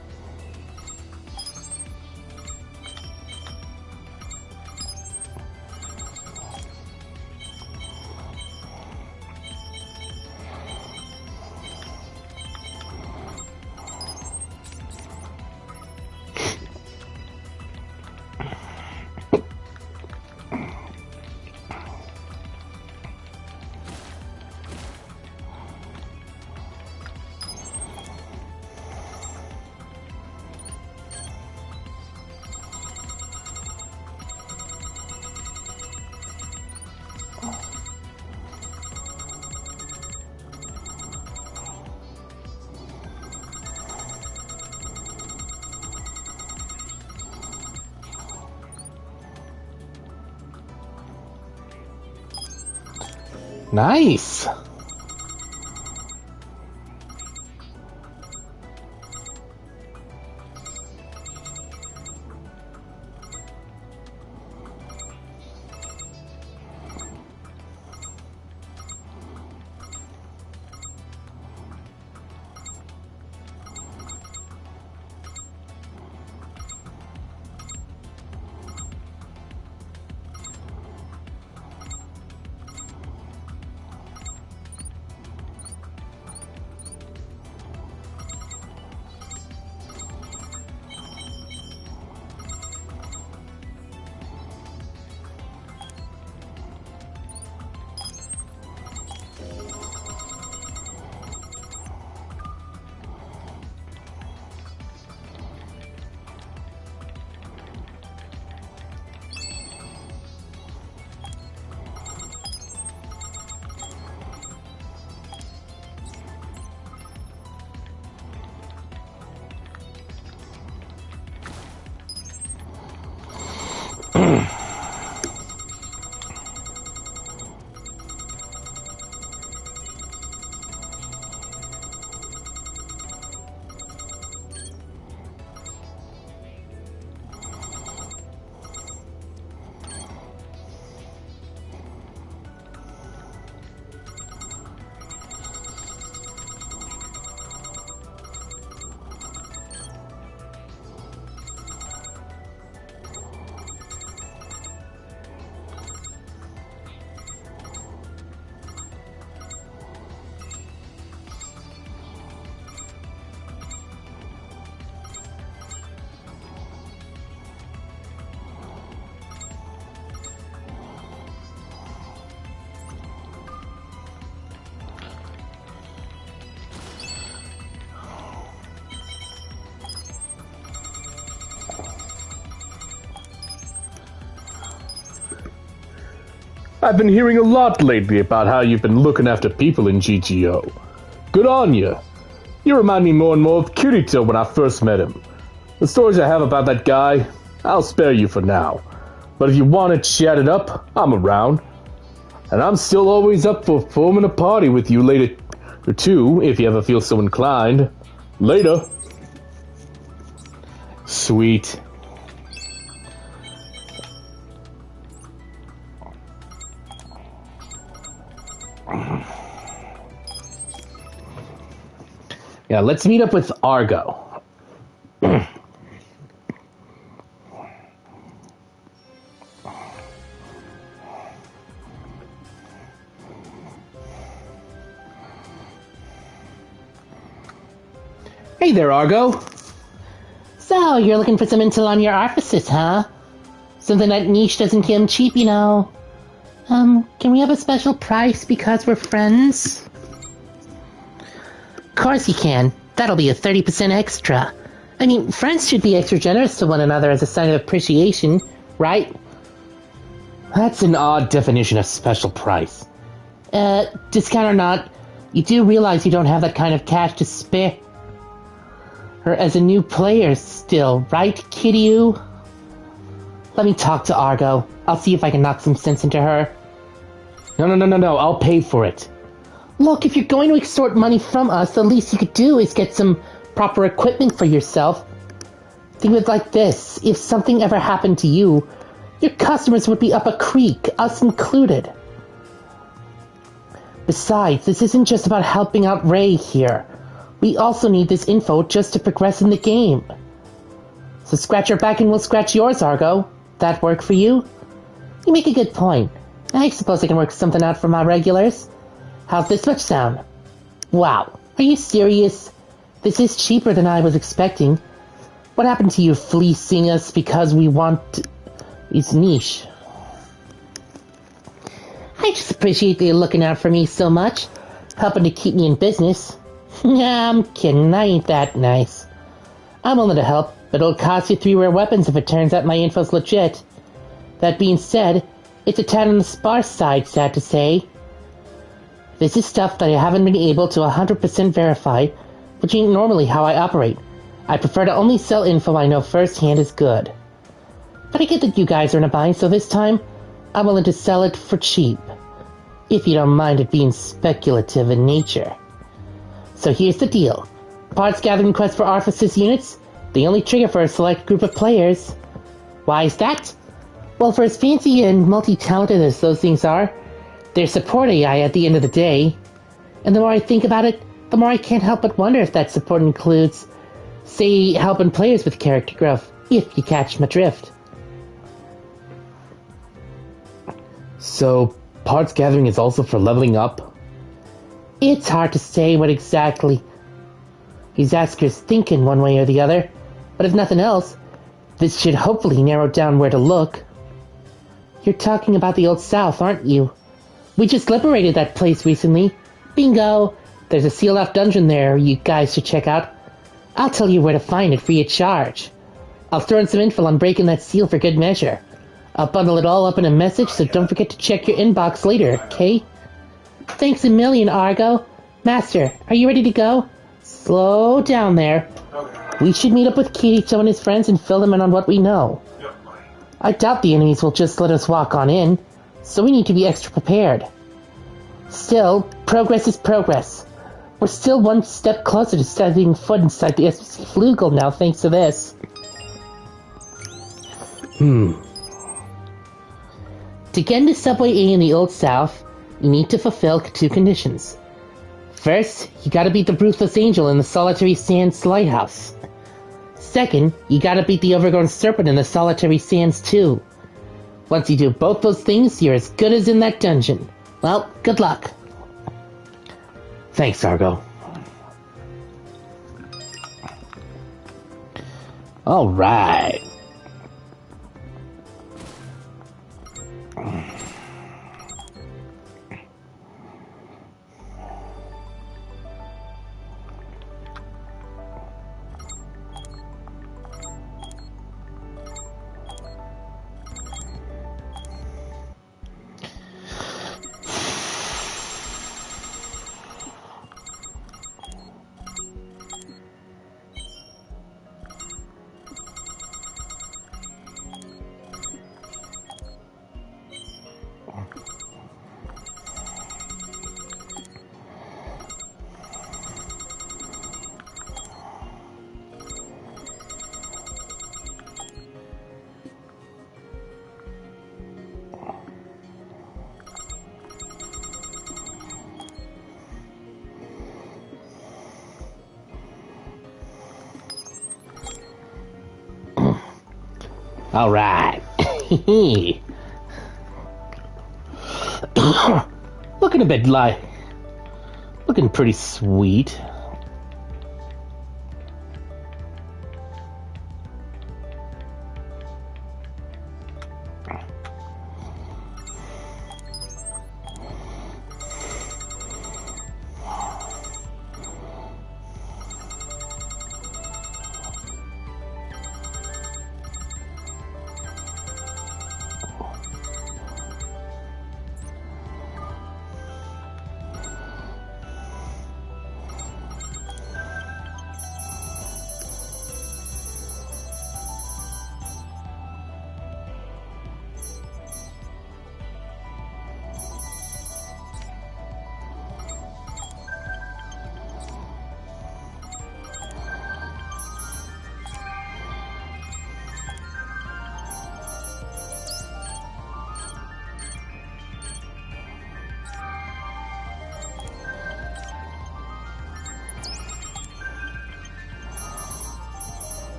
Nice. I've been hearing a lot lately about how you've been looking after people in GGO. Good on you. You remind me more and more of Kirito when I first met him. The stories I have about that guy, I'll spare you for now. But if you want to chat it up, I'm around. And I'm still always up for forming a party with you later, or two, if you ever feel so inclined. Later. Sweet. Yeah, let's meet up with Argo. Hey there, Argo. So, you're looking for some intel on your artifices, huh? Something that niche doesn't come cheap, you know. Can we have a special price because we're friends? Of course you can. That'll be a 30% extra. I mean, friends should be extra generous to one another as a sign of appreciation, right? That's an odd definition of special price. Discount or not, you do realize you don't have that kind of cash to spare. Or as a new player still, right, Kiryu? Let me talk to Argo. I'll see if I can knock some sense into her. No, I'll pay for it. Look, if you're going to extort money from us, the least you could do is get some proper equipment for yourself. Think of it like this. If something ever happened to you, your customers would be up a creek, us included. Besides, this isn't just about helping out Ray here. We also need this info just to progress in the game. So scratch our back and we'll scratch yours, Argo. That work for you? You make a good point. I suppose I can work something out for my regulars. How's this much sound? Wow, are you serious? This is cheaper than I was expecting. What happened to you fleecing us because we want... It's niche. I just appreciate that you're looking out for me so much. Helping to keep me in business. Nah, I'm kidding, I ain't that nice. I'm willing to help, but it'll cost you 3 rare weapons if it turns out my info's legit. That being said, it's a tad on the sparse side, sad to say. This is stuff that I haven't been able to 100% verify, which ain't normally how I operate. I prefer to only sell info I know firsthand is good. But I get that you guys are in a bind, so this time, I'm willing to sell it for cheap. If you don't mind it being speculative in nature. So here's the deal. Parts gathering quest for Arthasys units, they only trigger for a select group of players. Why is that? Well, for as fancy and multi-talented as those things are, they're support AI at the end of the day. And the more I think about it, the more I can't help but wonder if that support includes, say, helping players with character growth, if you catch my drift. So, parts gathering is also for leveling up? It's hard to say what exactly these askers thinking one way or the other, but if nothing else, this should hopefully narrow down where to look. You're talking about the Old South, aren't you? We just liberated that place recently. Bingo! There's a sealed-off dungeon there you guys should check out. I'll tell you where to find it free of charge. I'll throw in some info on breaking that seal for good measure. I'll bundle it all up in a message, so don't forget to check your inbox later, okay? Thanks a million, Argo. Master, are you ready to go? Slow down there. We should meet up with Kirito and his friends and fill them in on what we know. I doubt the enemies will just let us walk on in, so we need to be extra prepared. Still, progress is progress. We're still one step closer to setting foot inside the SBC Flugel now, thanks to this. To get into Subway A in the Old South, you need to fulfill 2 conditions. First, you gotta beat the Ruthless Angel in the Solitary Sands Lighthouse. Second, you gotta beat the Overgrown Serpent in the Solitary Sands too. Once you do both those things, you're as good as in that dungeon. Well, good luck. Thanks, Argo. Alright. All right. Looking a bit looking pretty sweet.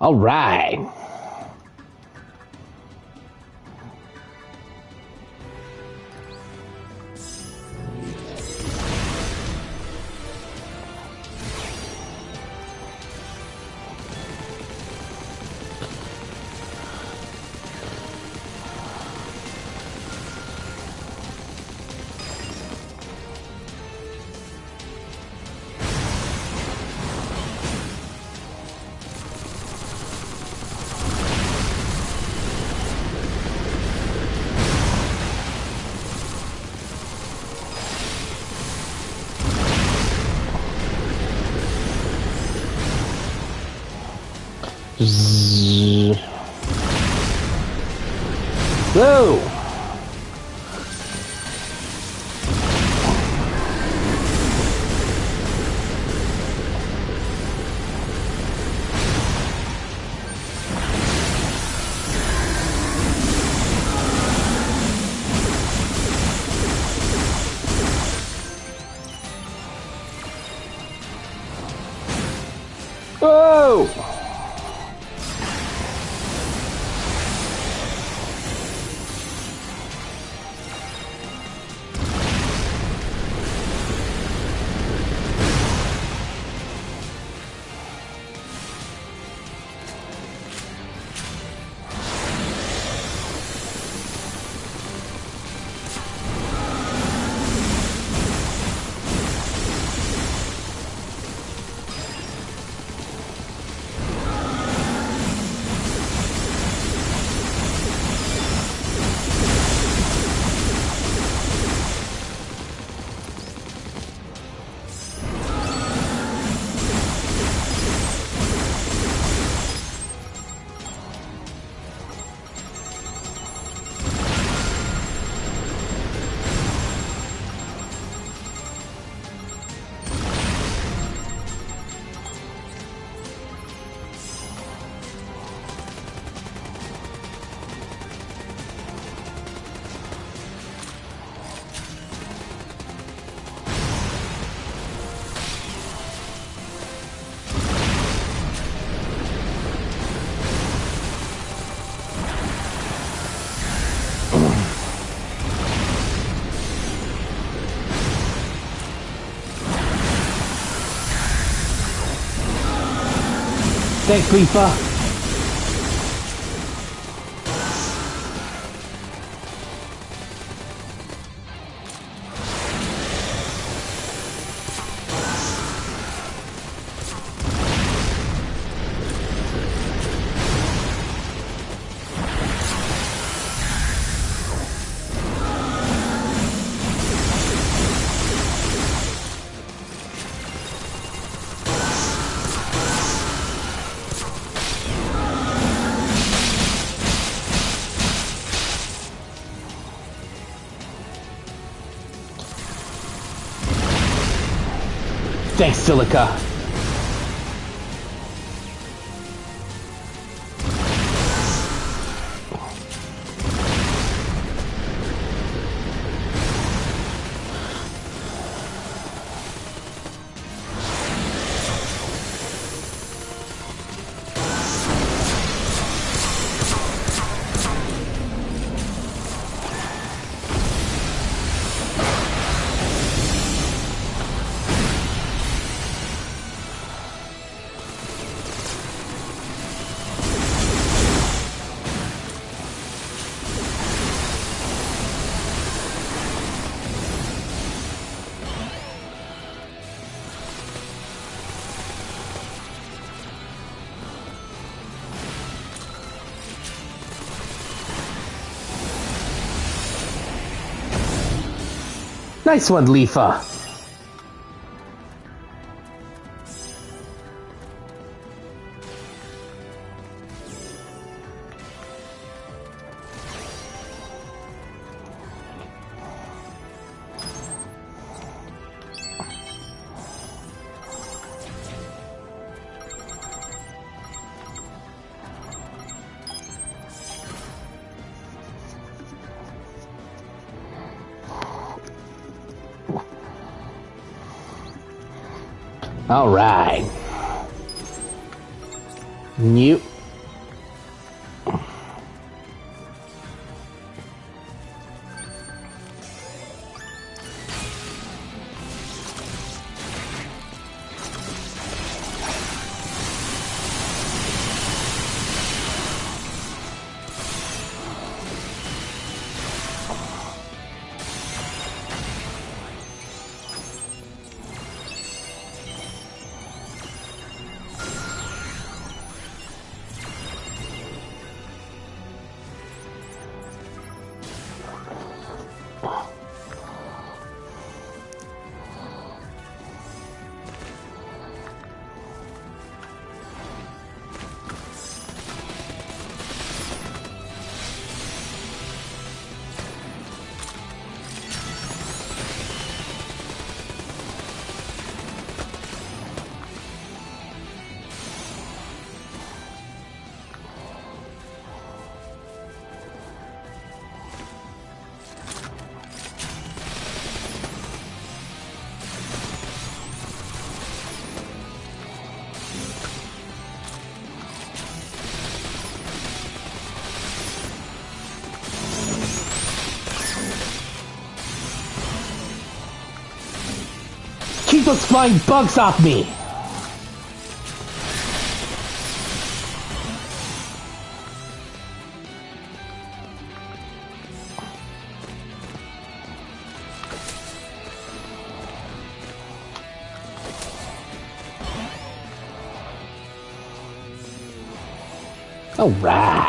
All right. Zzz. Whoa! Whoa! Thanks, Leafa. Thanks, Silica. Nice one, Leafa. All right. New. Keep those flying bugs off me! All right.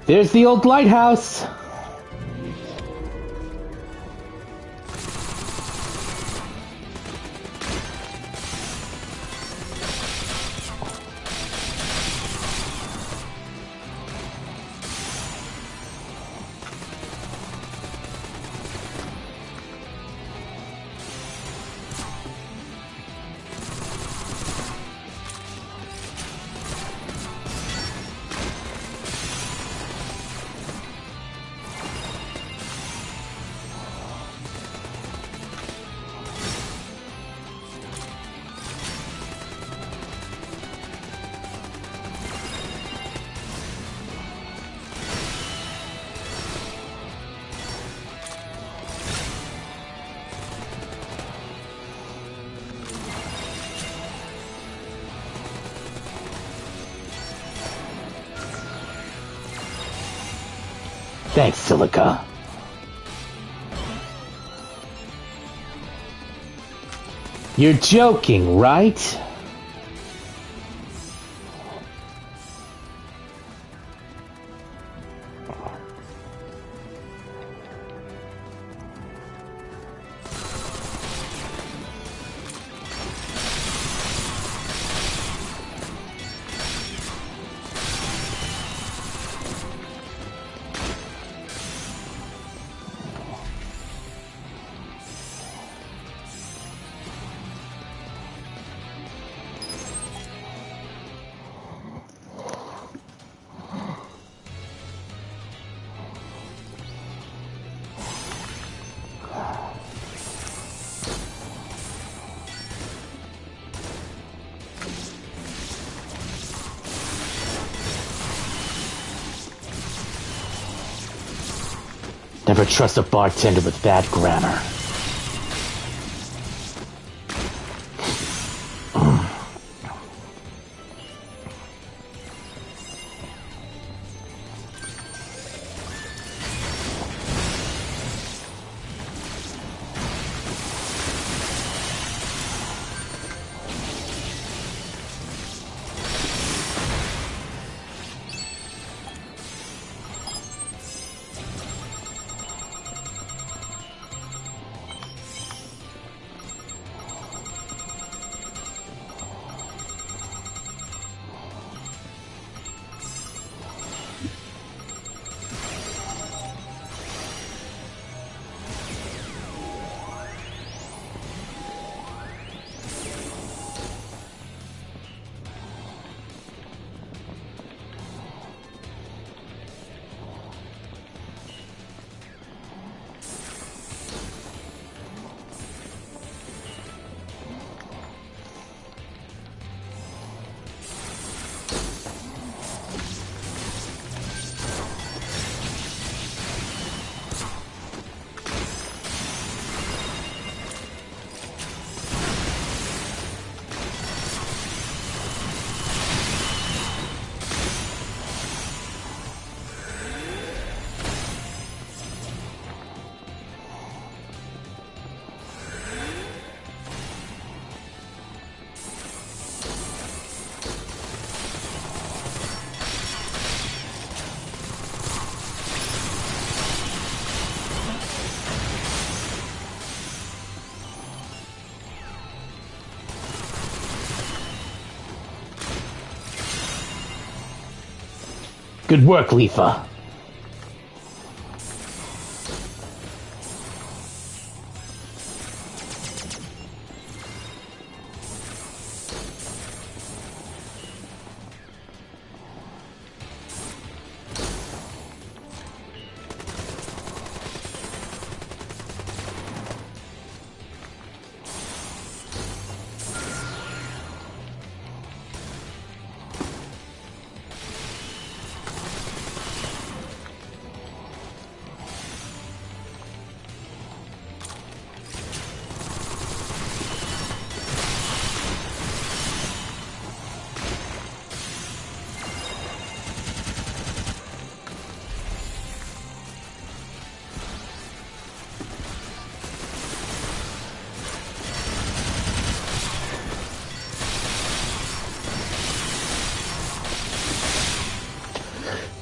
There's the old lighthouse. Thanks, Silica. You're joking, right? Never trust a bartender with bad grammar. Good work, Lifa.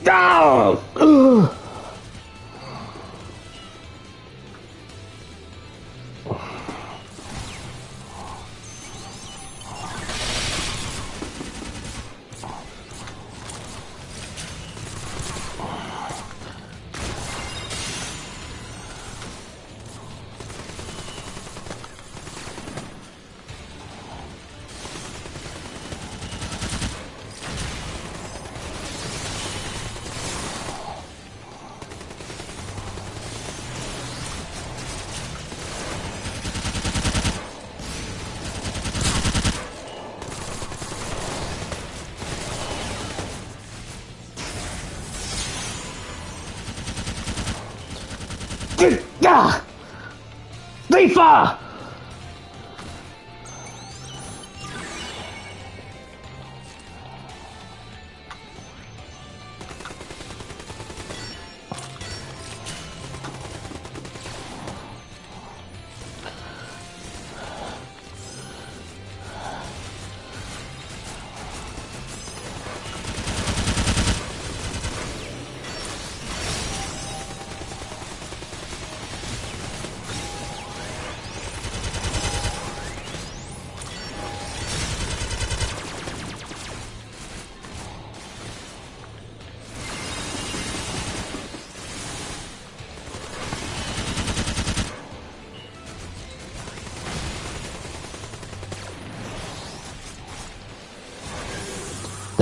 Oh! Leafa!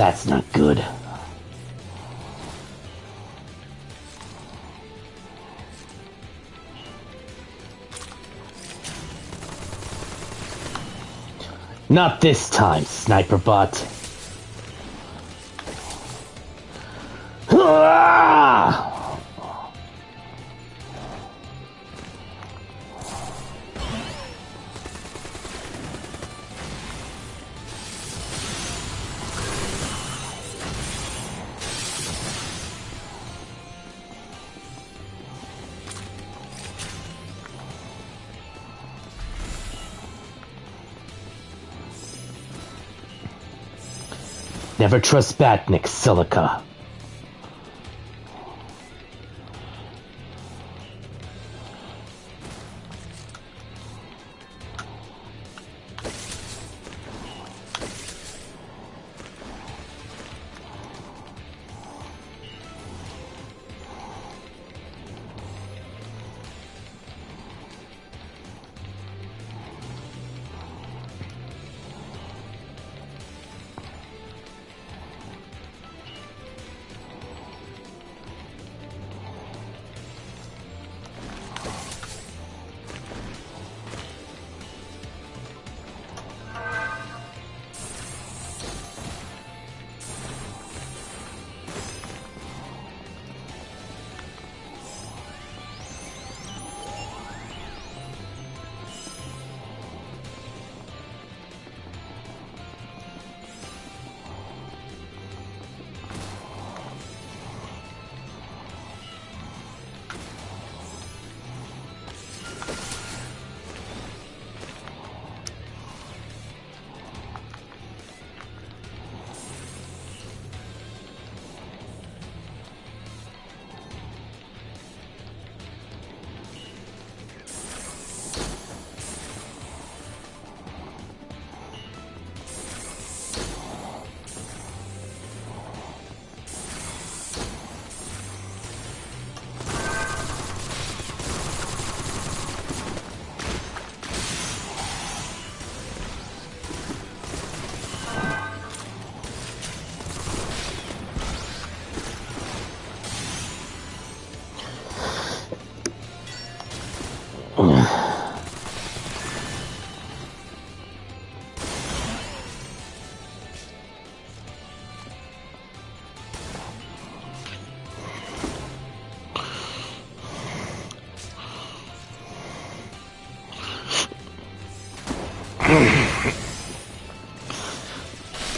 That's not good. Not this time, sniper bot. Never trust Batnik, Silica.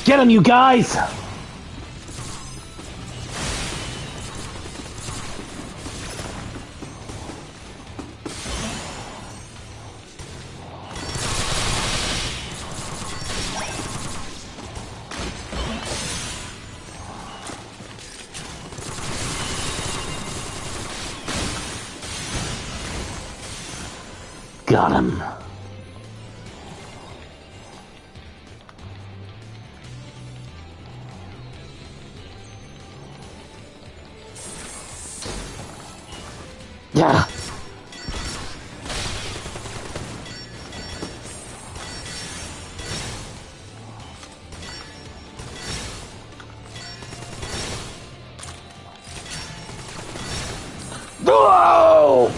Get him, you guys! got him. Yeah. Whoa!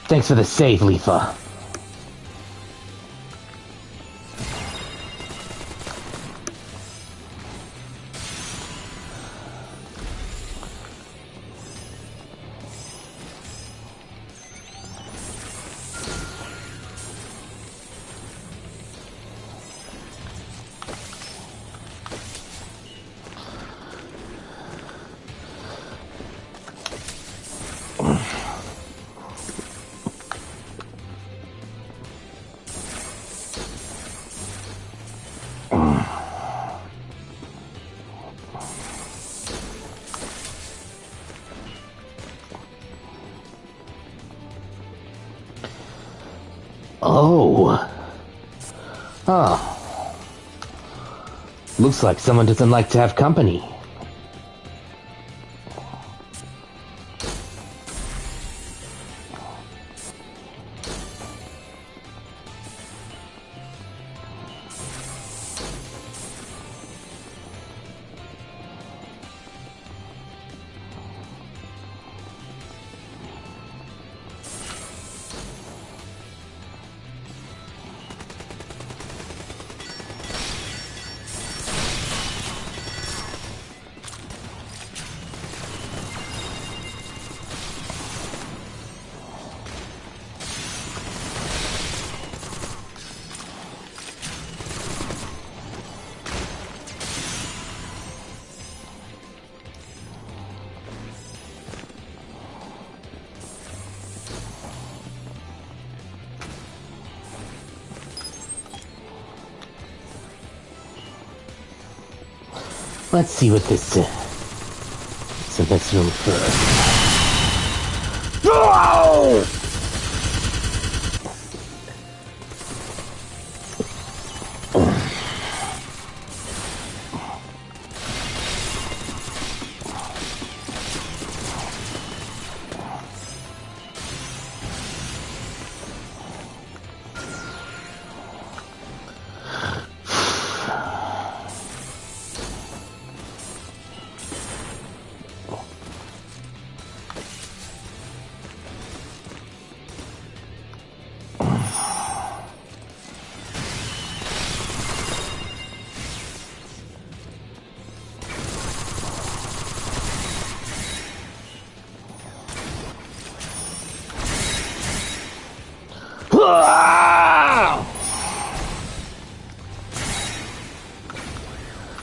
Thanks for the save, Leafa. Oh. Oh. Looks like someone doesn't like to have company. Let's see what this is. So let's room first. Oh!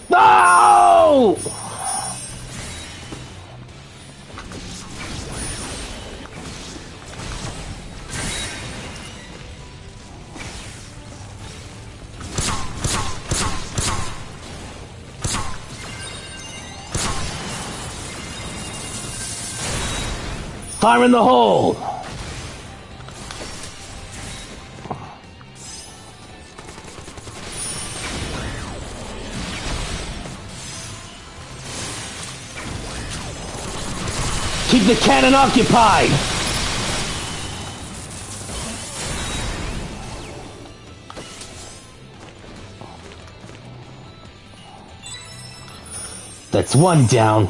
No! Fire in the hole! Keep the cannon occupied! That's one down.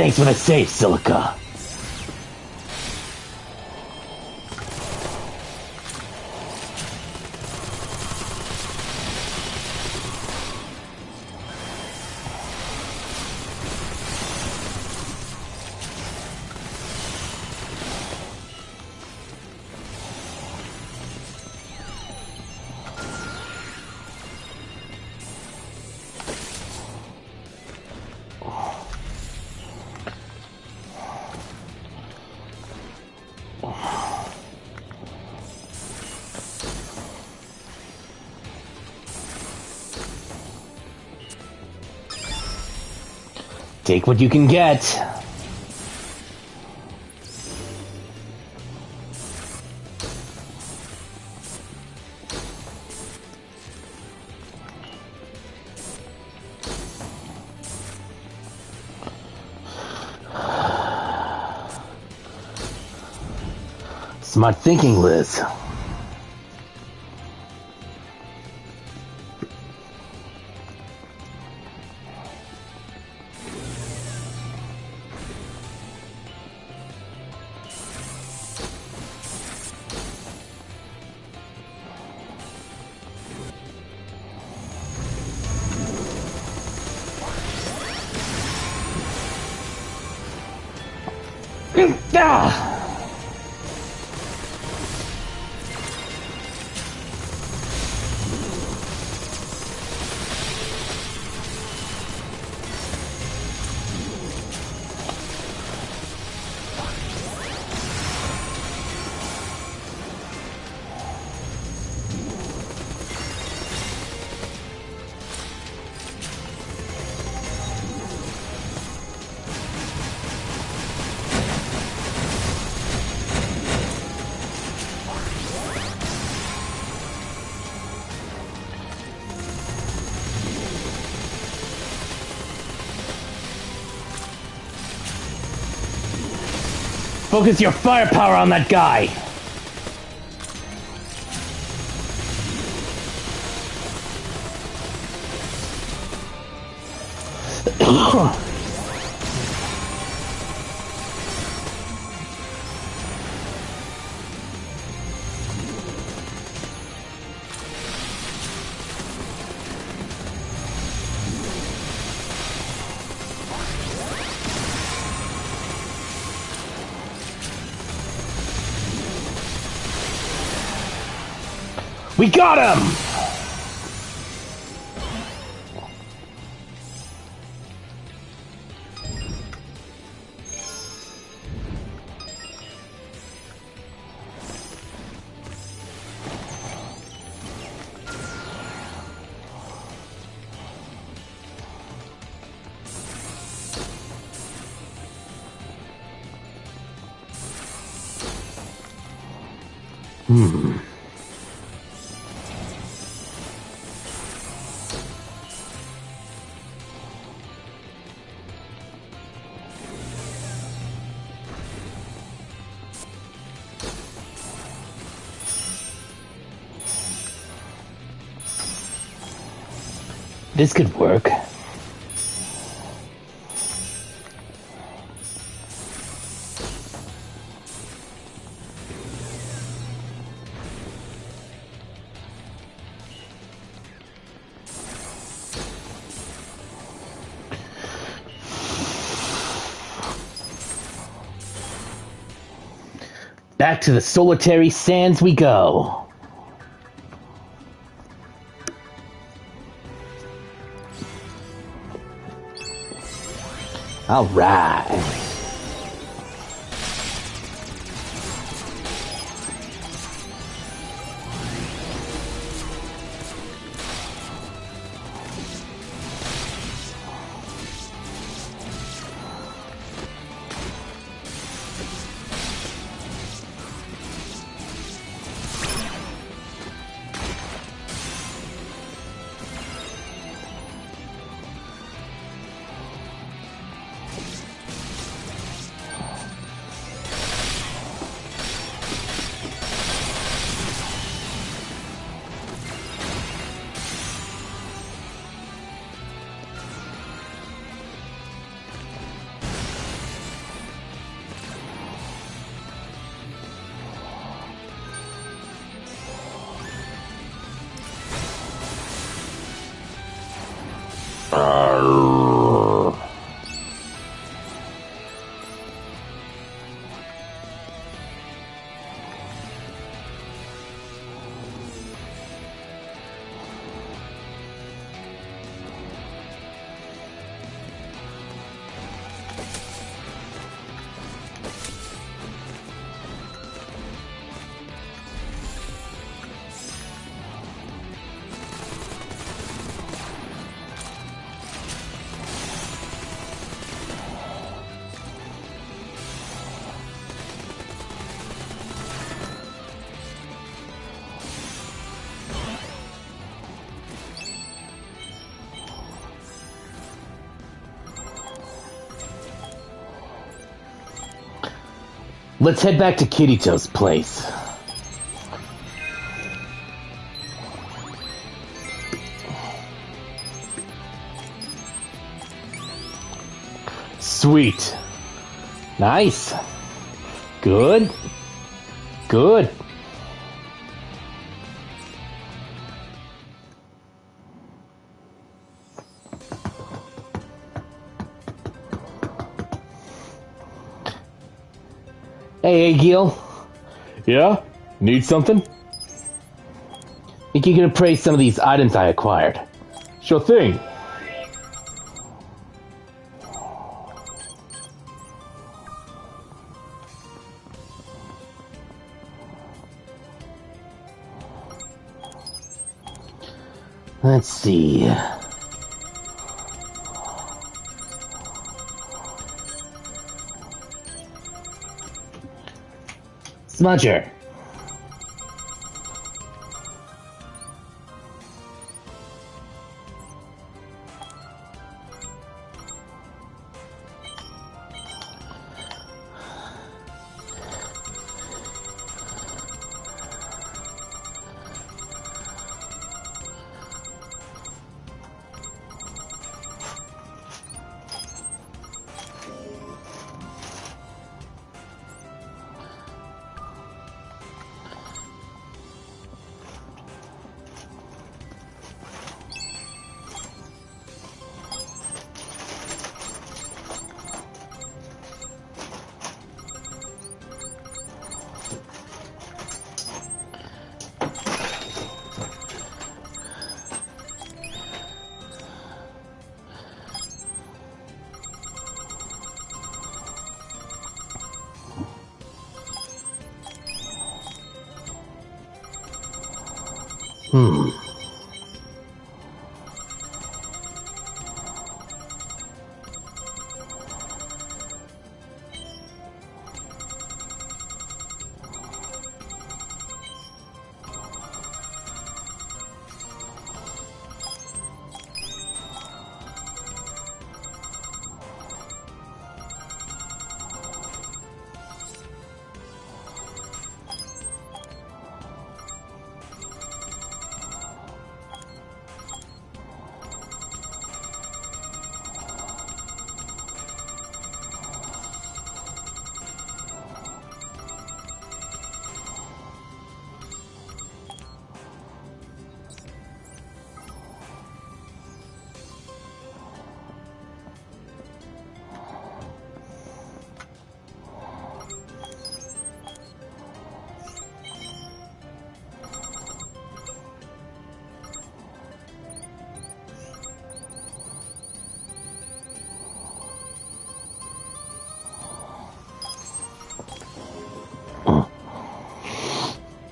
Thanks for the save, Silica. Take what you can get. Smart thinking, Liz. Ah! Focus your firepower on that guy! We got him! This could work. Back to the solitary sands we go. All right. Let's head back to Kirito's place. Sweet. Nice. Good. Good. Hey, Gil. Yeah? Need something? Think you can appraise some of these items I acquired? Sure thing. Let's see. Smudger.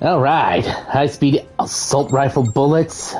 Alright, high-speed assault rifle bullets.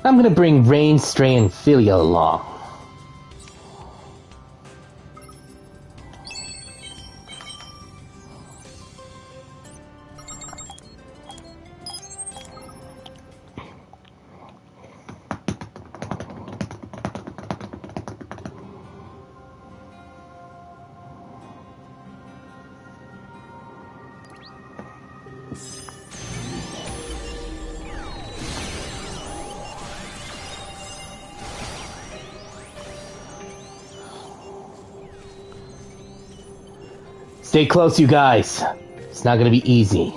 I'm gonna bring Rain, Stray, and Philia along. Stay close, you guys. It's not gonna be easy.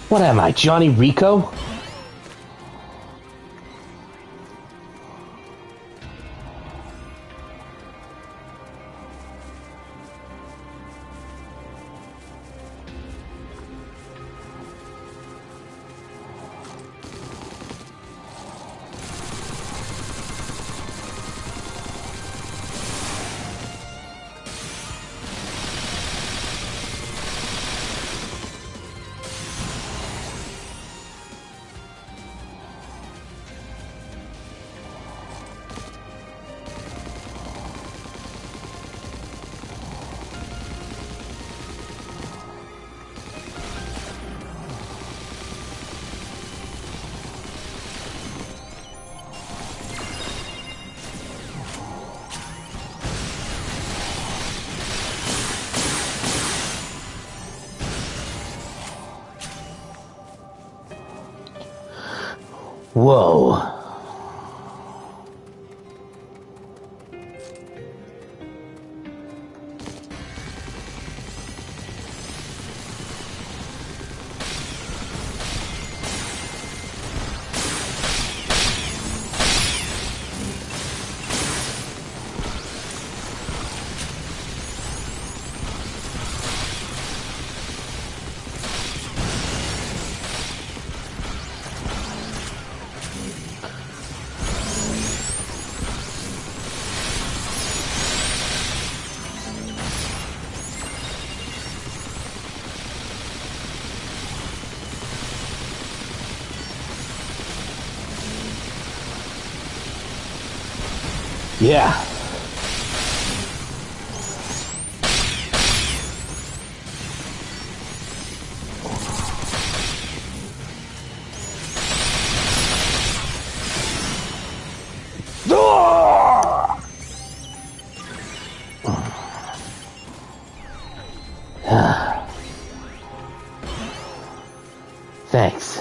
What am I, Johnny Rico? Whoa. Yeah. Thanks.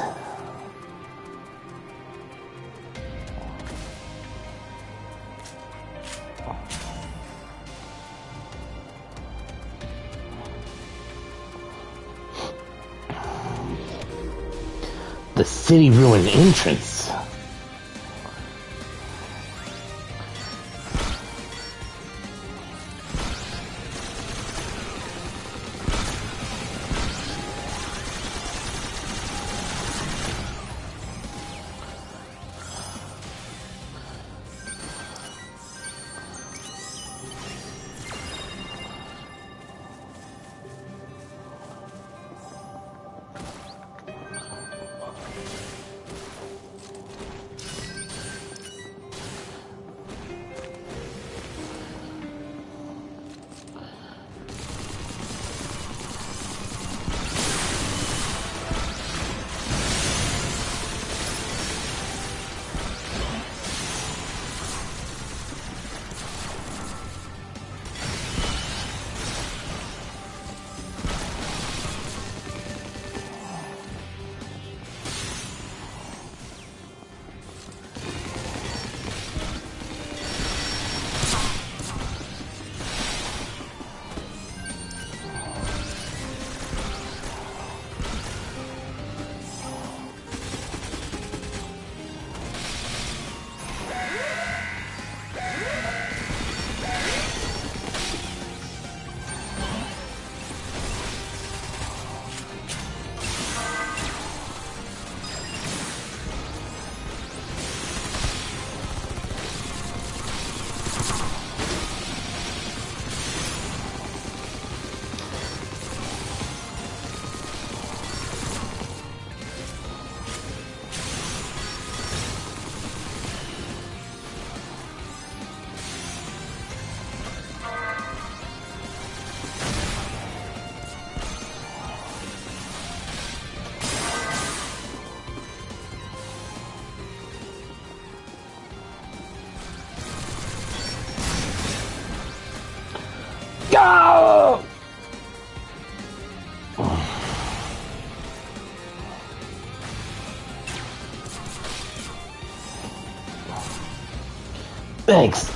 The city ruin entrance. Thanks.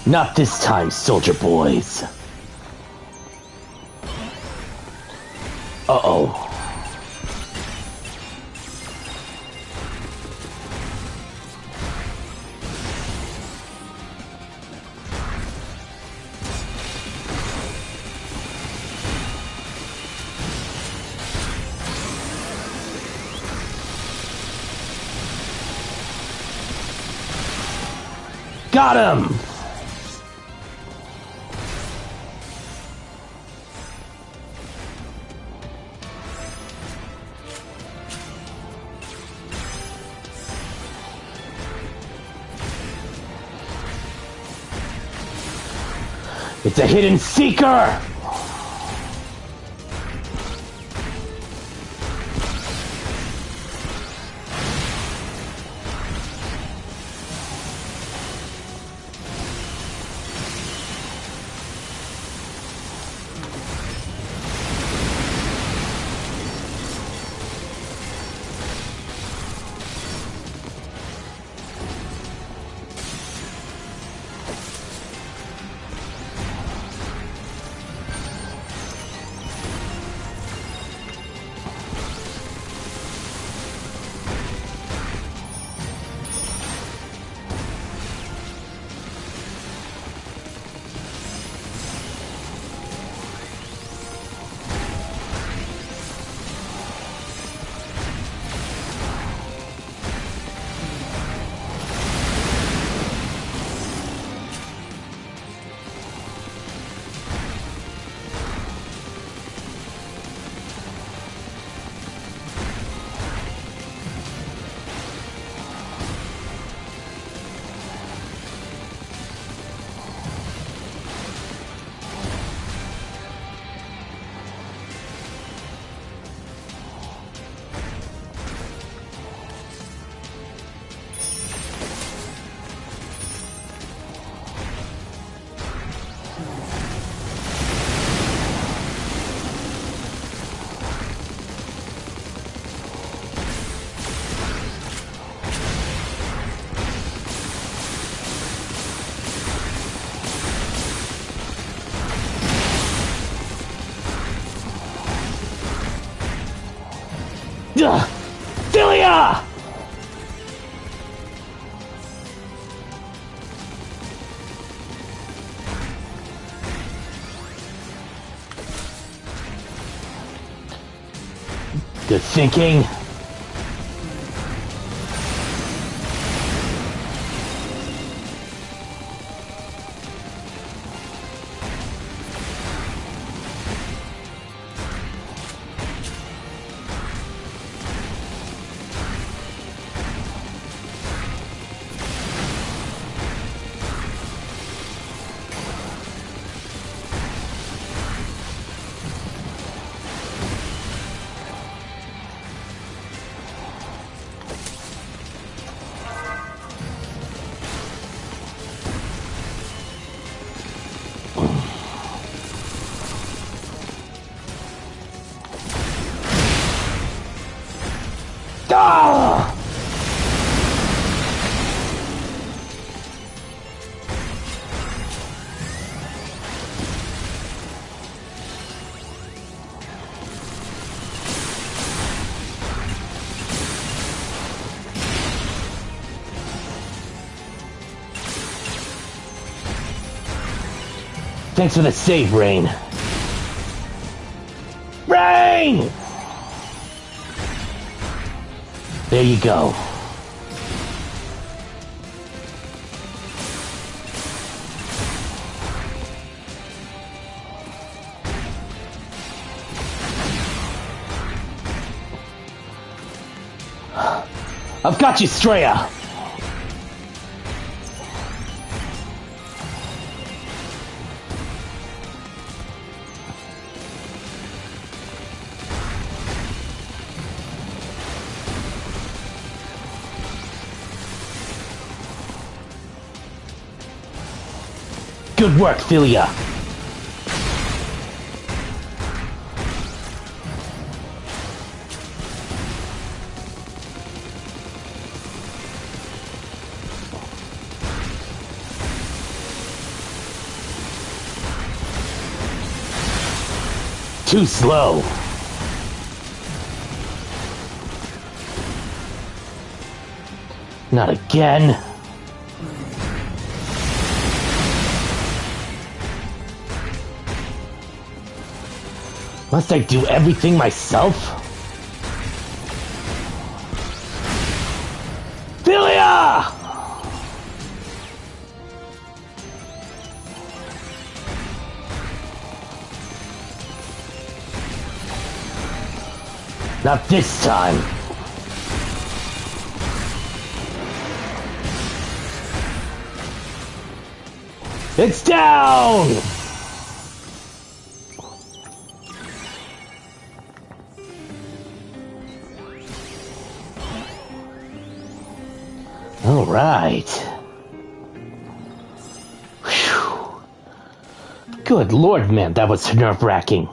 Not this time, soldier boys. Uh-oh. Got him! It's a hidden seeker! Delia! Good thinking. Ah! Thanks for the save, Rain. Rain! There you go. I've got you, Straya! Good work, Philia. Too slow. Not again. Must I do everything myself? Philia! Not this time. It's down! All right. Whew. Good Lord, man, that was nerve-wracking.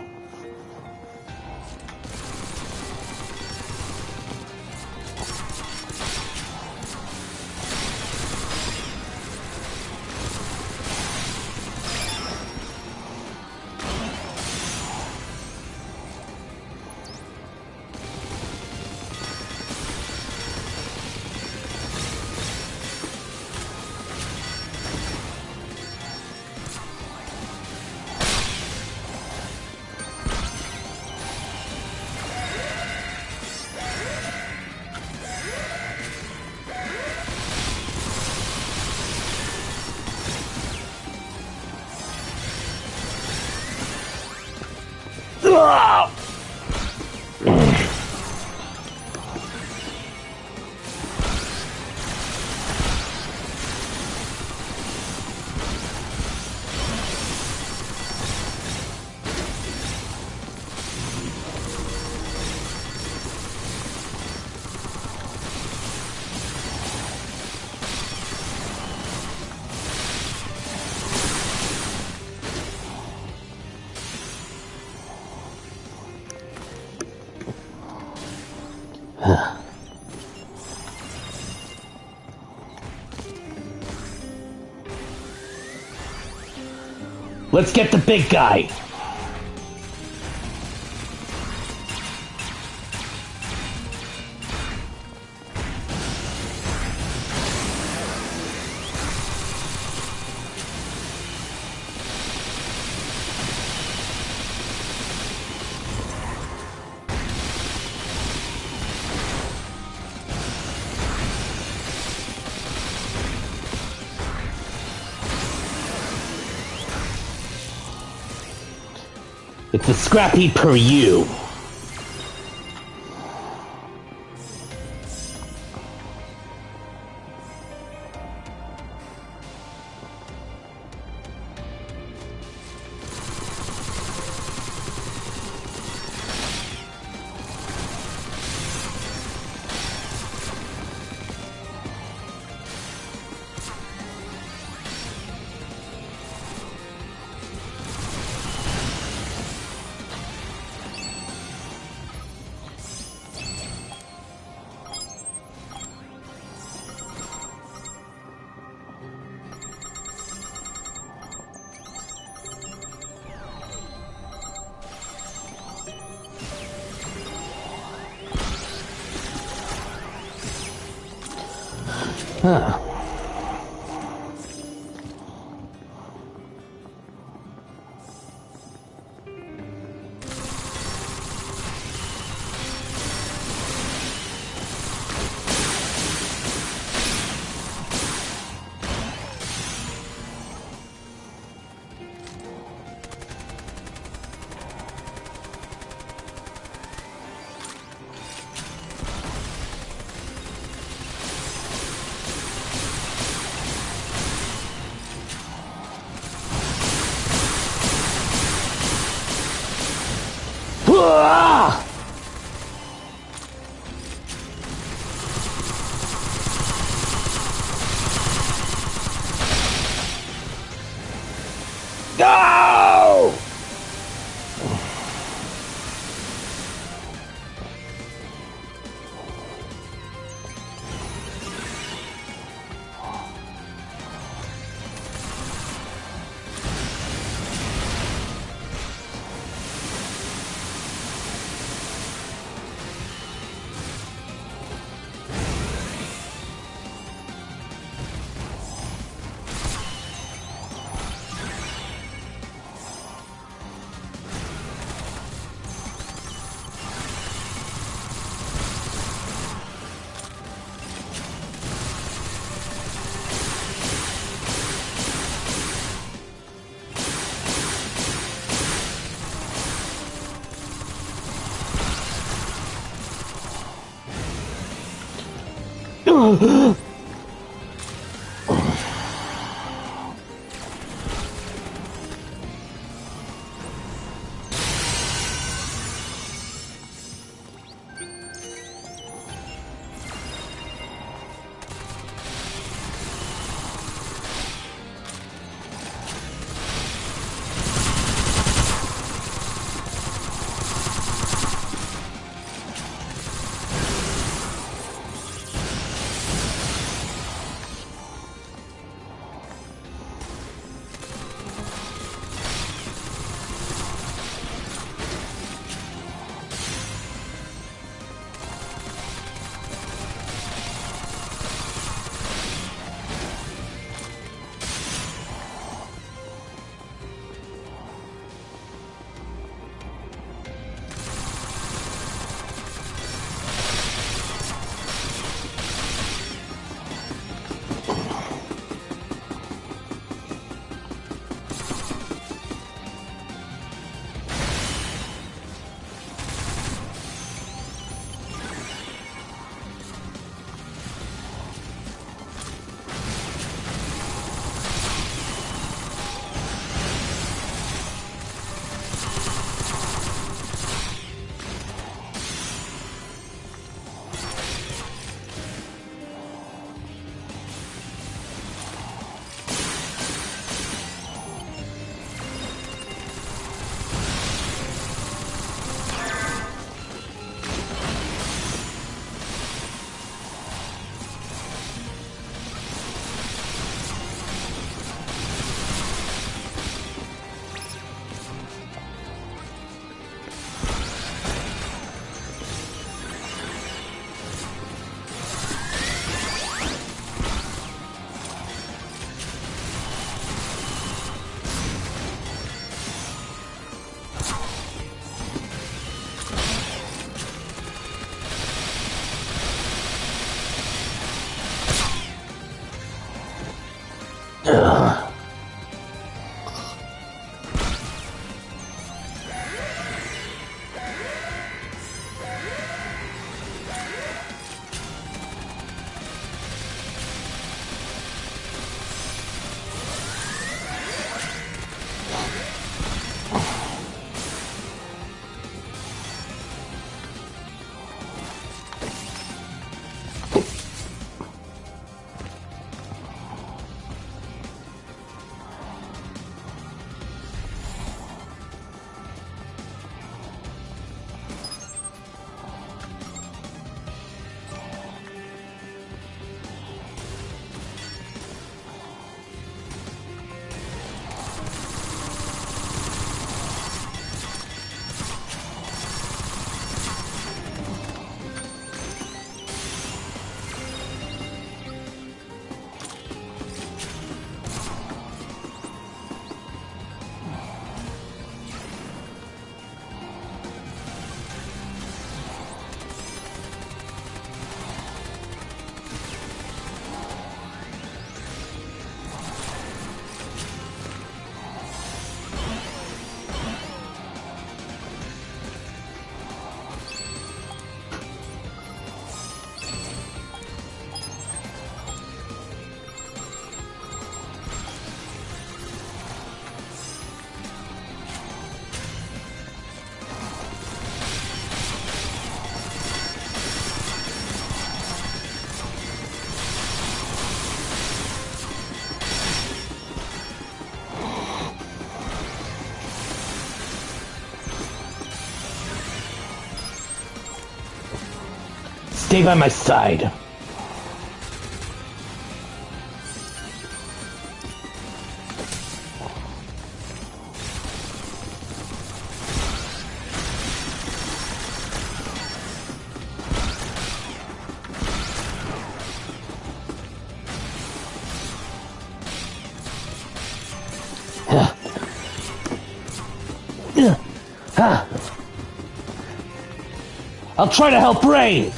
Let's get the big guy. It's a scrappy per you. Huh. No! Stay by my side. I'll try to help Rain.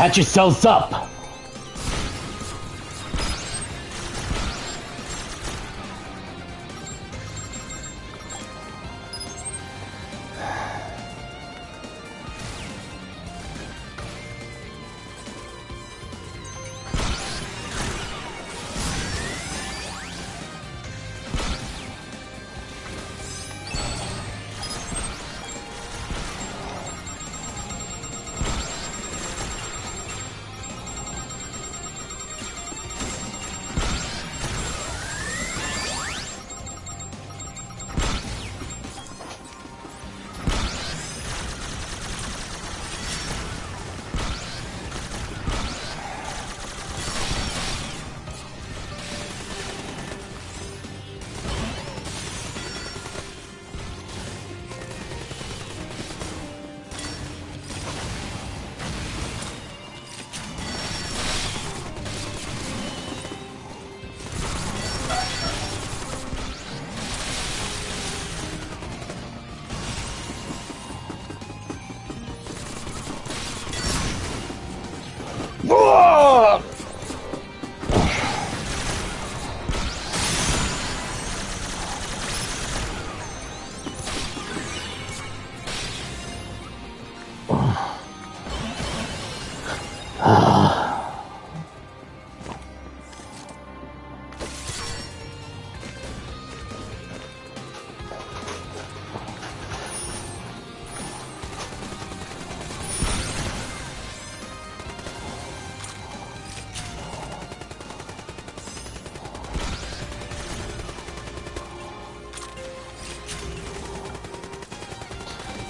Patch yourselves up!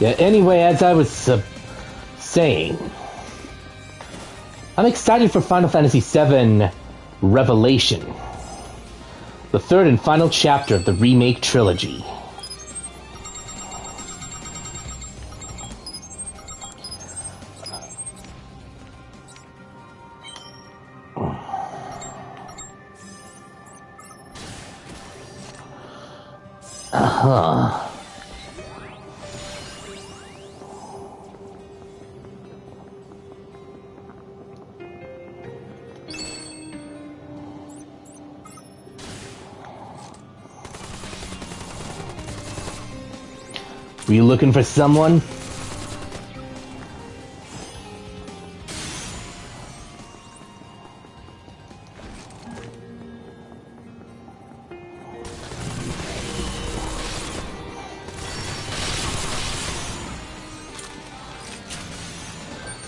Yeah, anyway, as I was saying, I'm excited for Final Fantasy VII Revelation, the third and final chapter of the remake trilogy. Uh-huh. Were you looking for someone?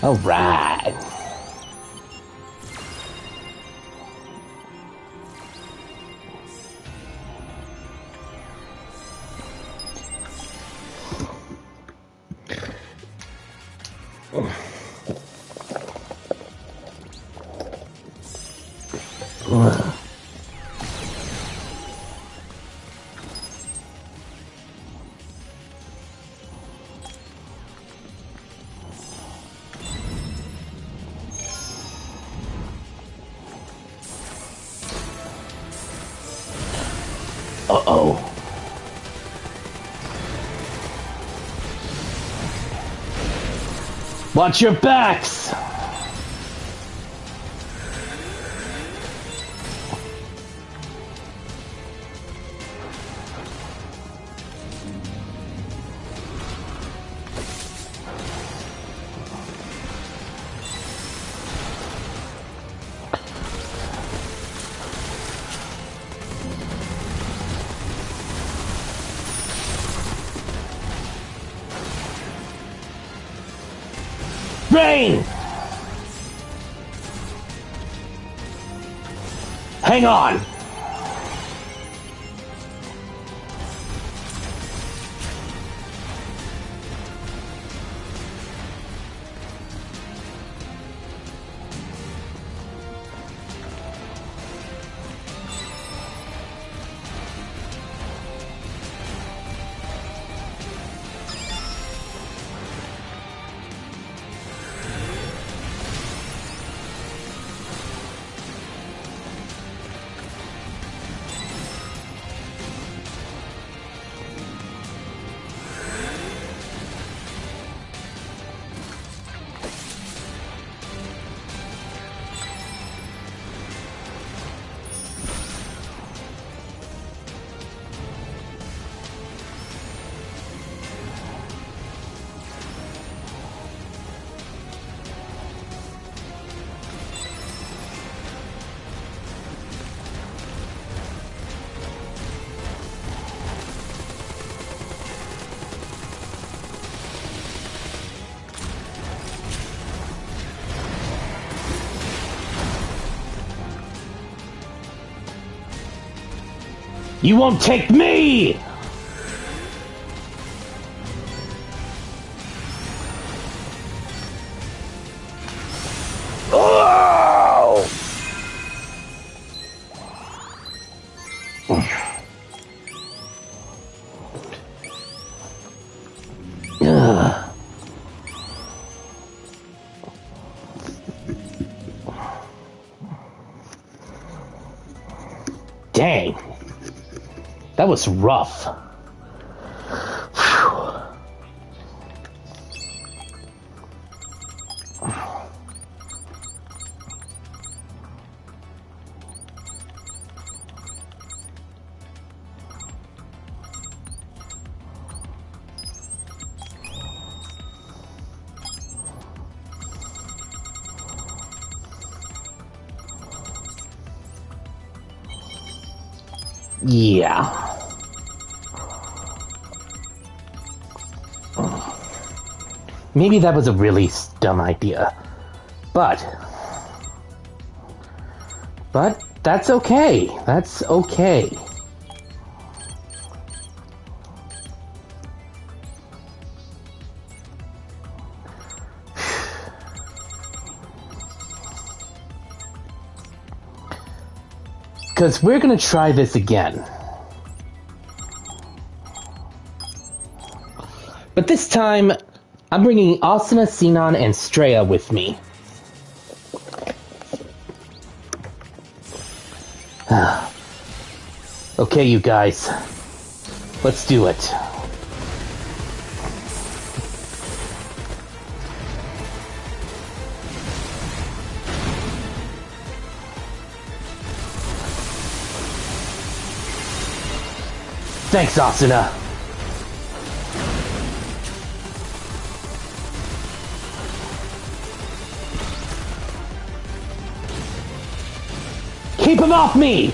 All right. Uh-oh. Watch your backs! Rain! Hang on! You won't take me! Oh! Dang. That was rough. Whew. Yeah. Maybe that was a really dumb idea. But that's okay. That's okay. Because we're going to try this again. But this time, I'm bringing Asuna, Sinon, and Straya with me. Okay, you guys. Let's do it. Thanks, Asuna. Keep him off me!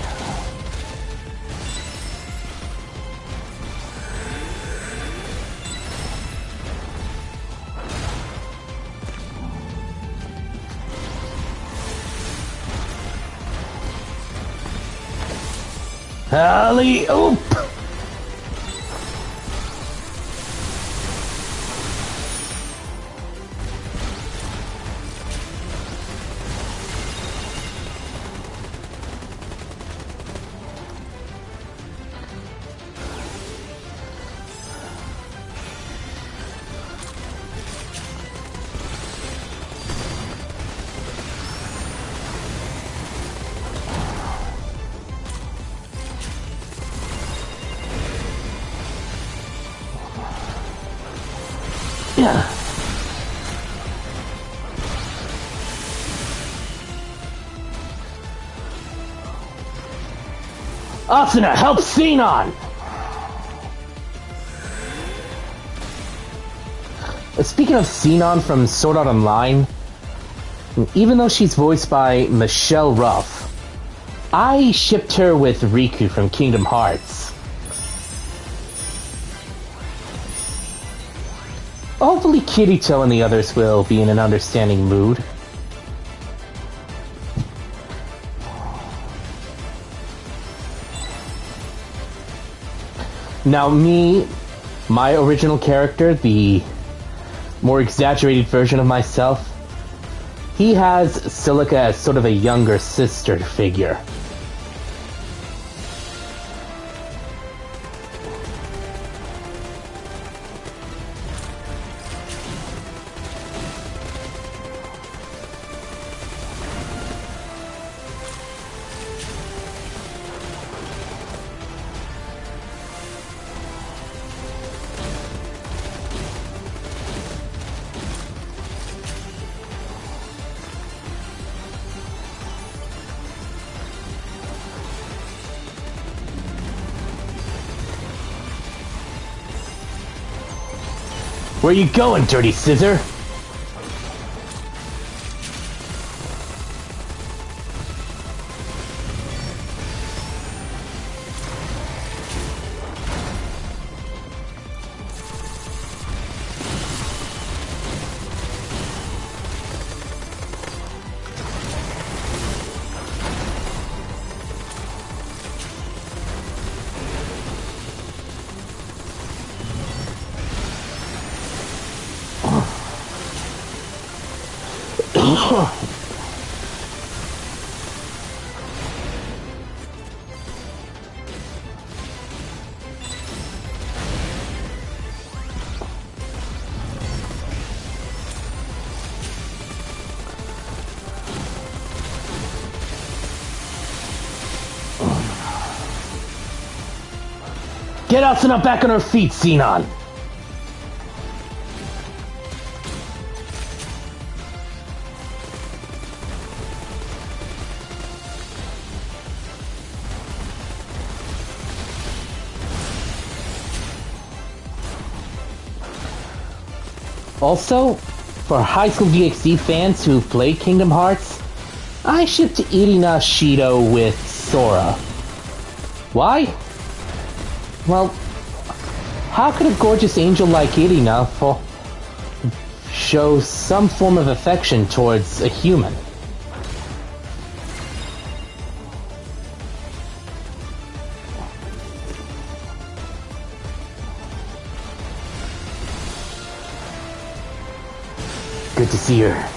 Alley-oop! Asuna, help Sinon! Speaking of Sinon from Sword Art Online, even though she's voiced by Michelle Ruff, I shipped her with Riku from Kingdom Hearts. Hopefully Kirito and the others will be in an understanding mood. Now my original character, the more exaggerated version of myself, he has Silica as sort of a younger sister figure. Where you going, Dirty Scissor? Get us and back on our feet, Xenon! Also, for High School DxD fans who play Kingdom Hearts, I shipped Irina Shido with Sora. Why? Well, how could a gorgeous angel like Irina show some form of affection towards a human? Good to see her.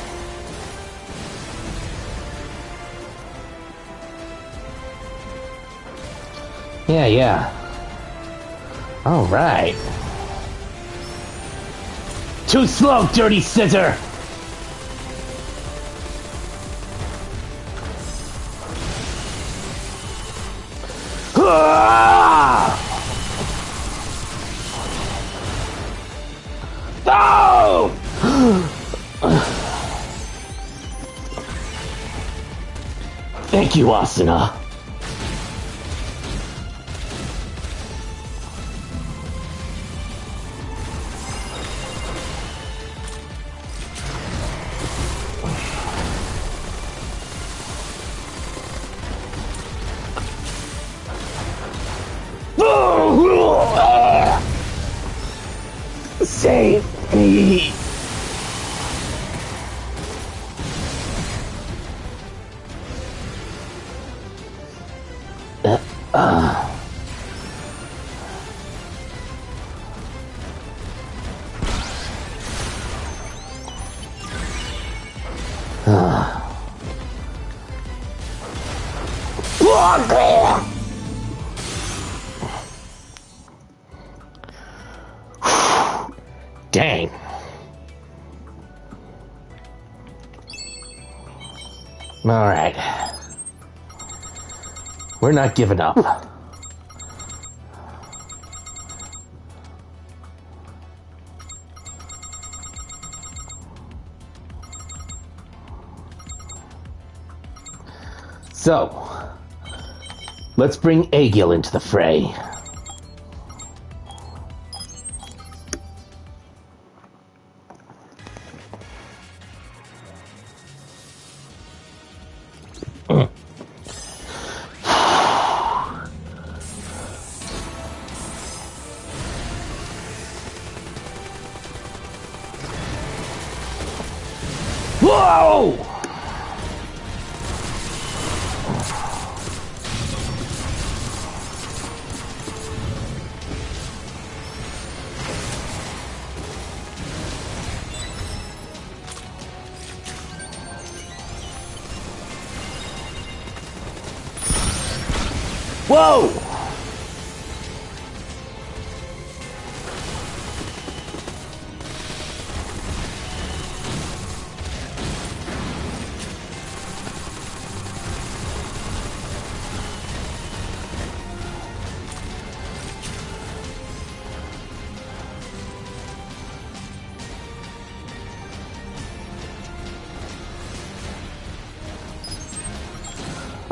Yeah. All right. Too slow, Dirty Scissor! No! Thank you, Asuna. Save me! Dang. All right. We're not giving up. So, let's bring Egil into the fray. Whoa! Whoa!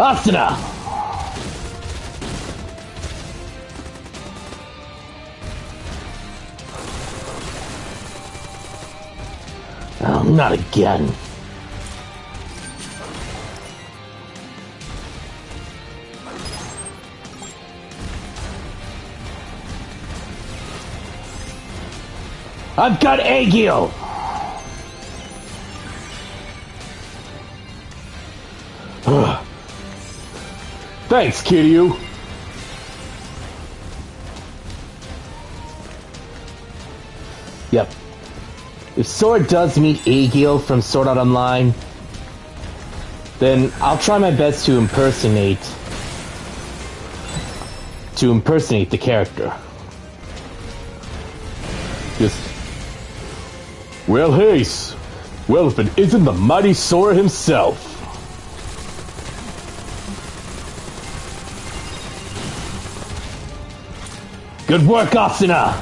Asuna! Oh, not again. I've got Agio! Thanks, Kiryu. Yep. If Sora does meet Agio from Sword Art Online, then I'll try my best to impersonate the character. Just, well, hey, well, if it isn't the mighty Sora himself. Good work, Asuna!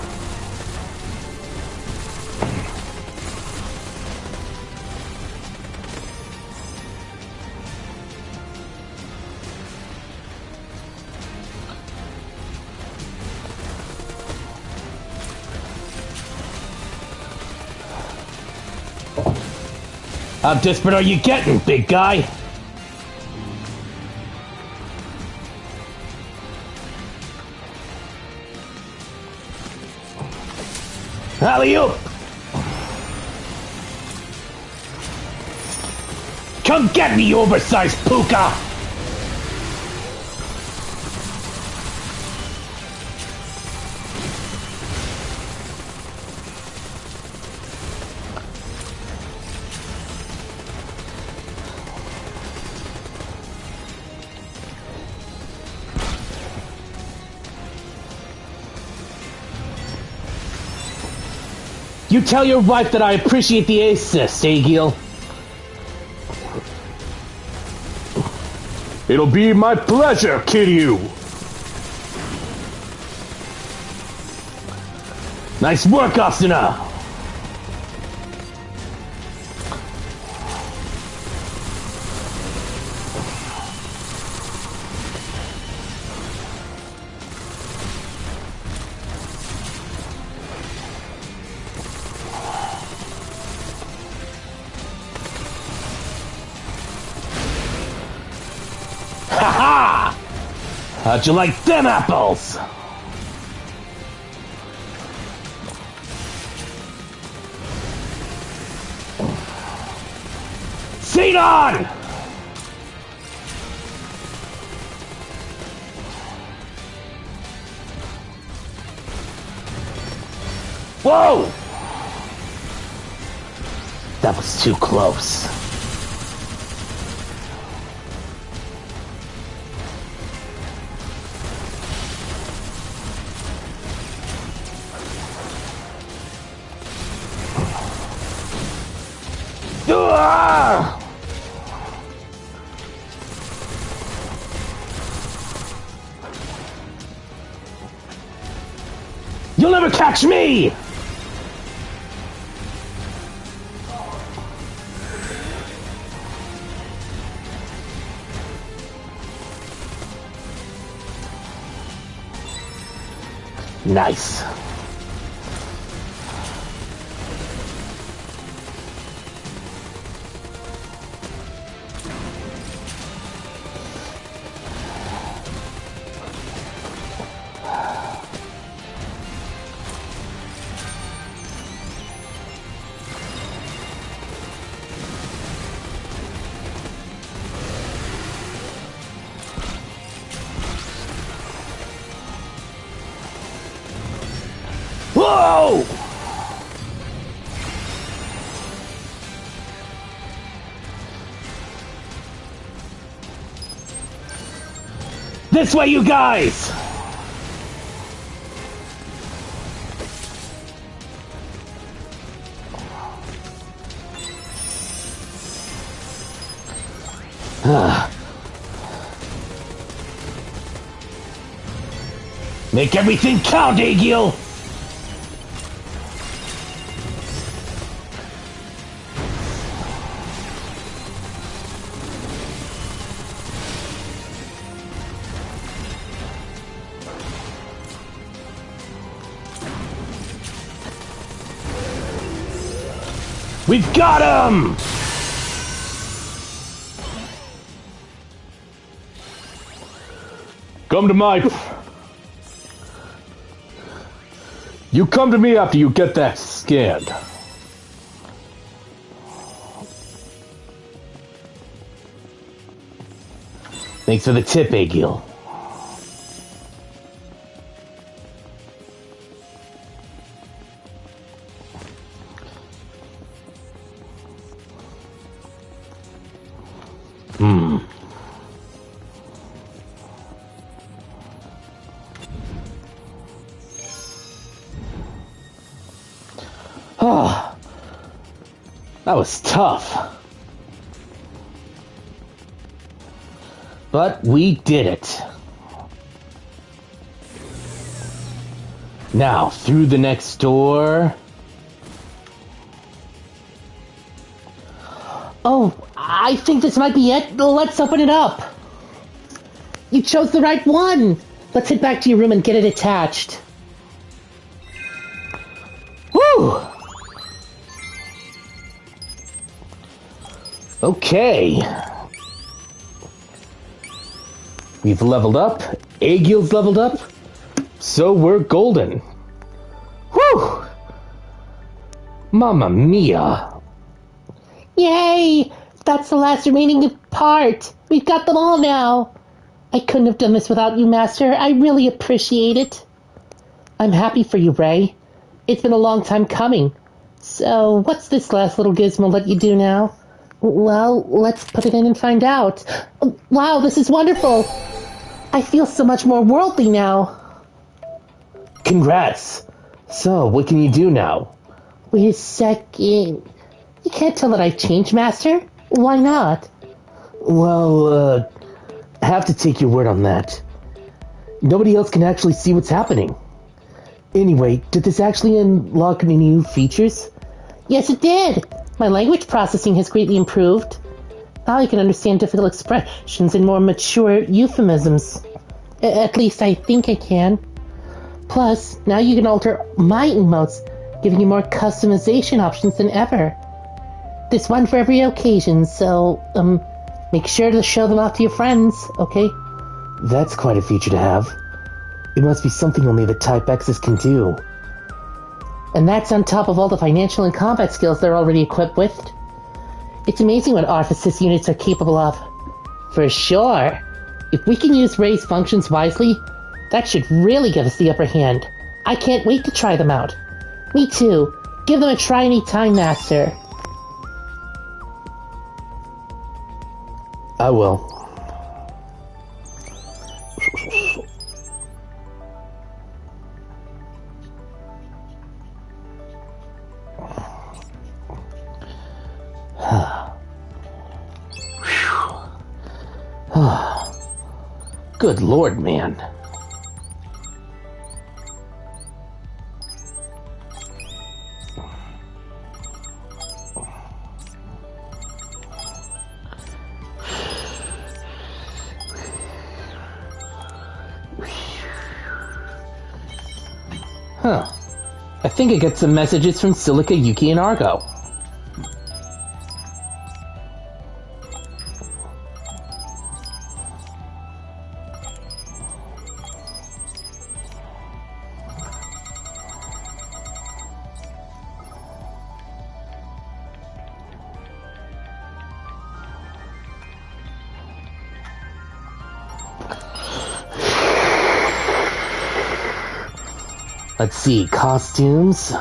How desperate are you getting, big guy? Alley-oop! Come get me, you oversized puka! You tell your wife that I appreciate the assist, Agil. It'll be my pleasure, Kiryu. Nice work, Asuna. Ha-ha! How'd you like them apples? Xenon! Whoa! That was too close. You'll never catch me! Nice. go! This way, you guys! Make everything count, Akihiko! We've got him! Come to my... You come to me after you get that scanned. Thanks for the tip, Akihiko. Oh, that was tough. But we did it. Now, through the next door. Oh, I think this might be it. Let's open it up. You chose the right one. Let's head back to your room and get it attached. Woo! Okay. We've leveled up. Akihiko's leveled up. So we're golden. Whew! Mamma mia. Yay! That's the last remaining part. We've got them all now. I couldn't have done this without you, Master. I really appreciate it. I'm happy for you, Ray. It's been a long time coming. So, what's this last little gizmo let you do now? Well, let's put it in and find out. Wow, this is wonderful. I feel so much more worldly now. Congrats. So, what can you do now? Wait a second. You can't tell that I've changed, Master? Why not? Well, I have to take your word on that. Nobody else can actually see what's happening. Anyway, did this actually unlock any new features? Yes, it did. My language processing has greatly improved. Now I can understand difficult expressions and more mature euphemisms. At least I think I can. Plus, now you can alter my emotes, giving you more customization options than ever. There's one for every occasion, so, make sure to show them off to your friends, okay? That's quite a feature to have. It must be something only the Type X's can do. And that's on top of all the financial and combat skills they're already equipped with. It's amazing what Arthasys units are capable of. For sure. If we can use Ray's functions wisely, that should really give us the upper hand. I can't wait to try them out. Me too. Give them a try any time, Master. I will. Good Lord, man. Huh. I think I got some messages from Silica, Yuki, and Argo. Let's see, costumes.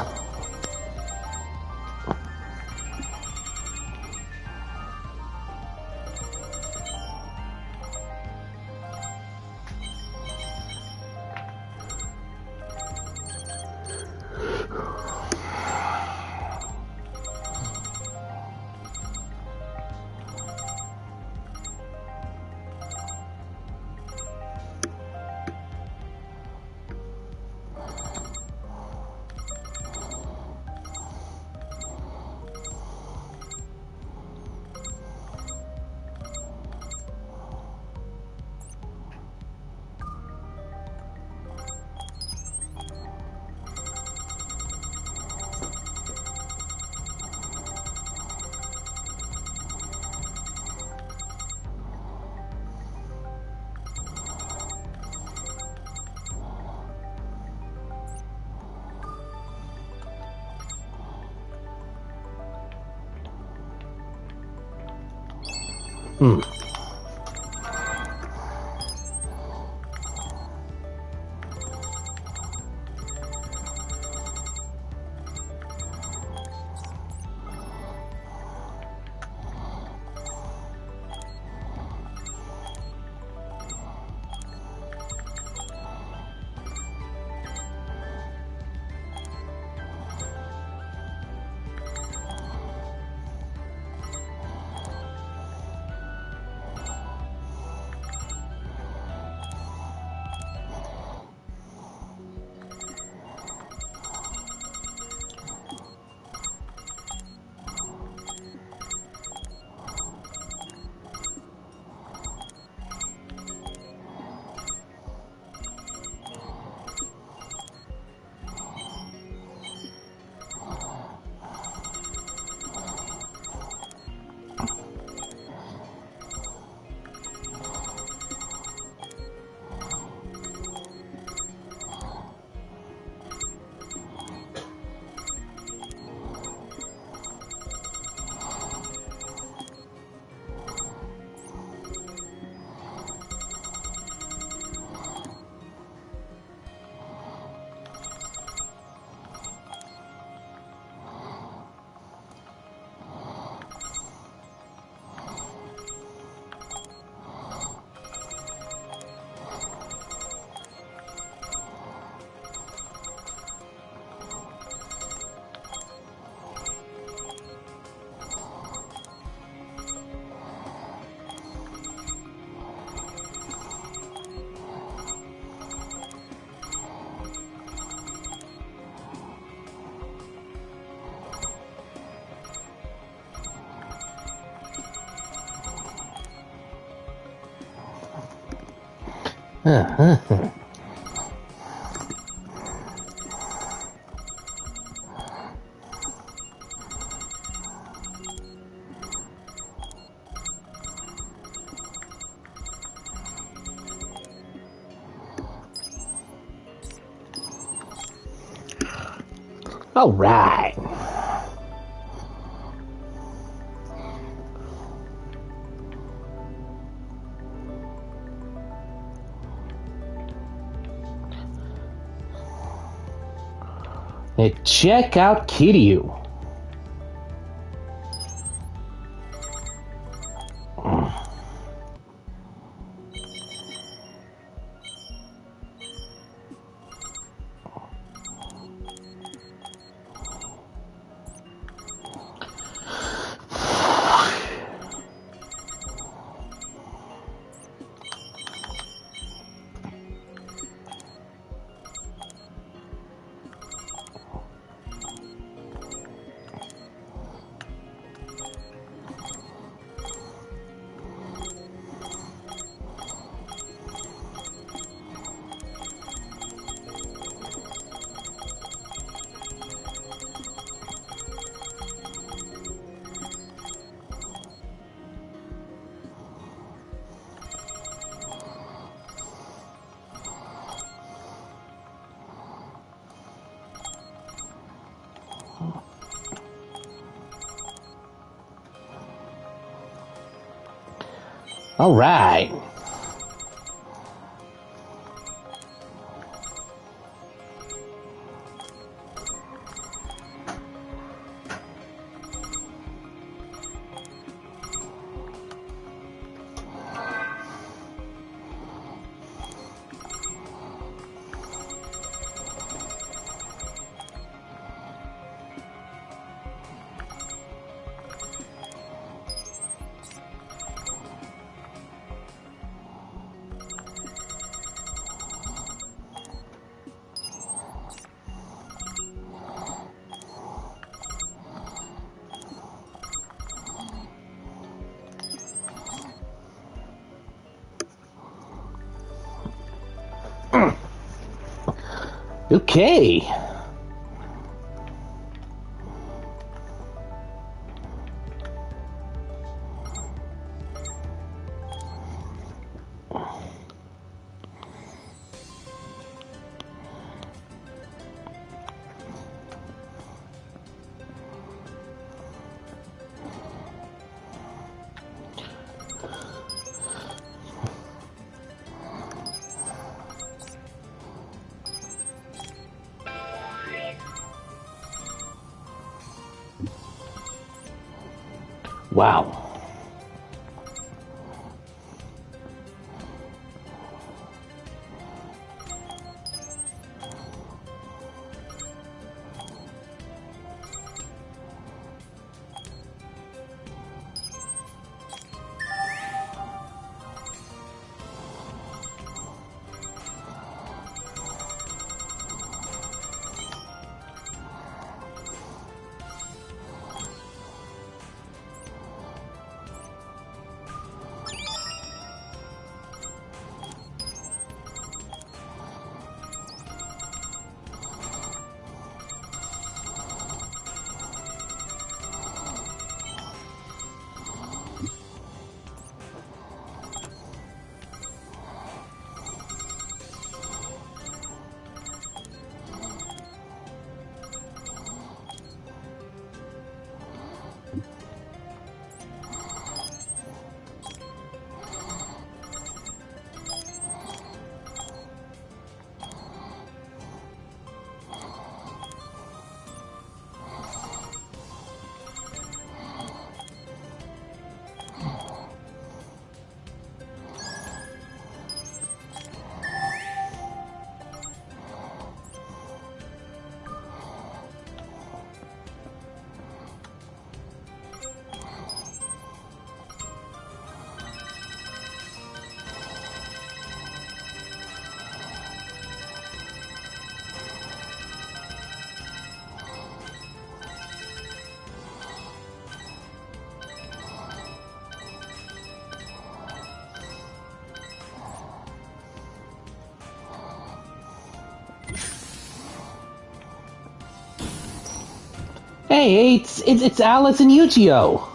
All right. Hey, check out Kiryu. All right. Okay. Wow. Hey, it's Alice and Yujio.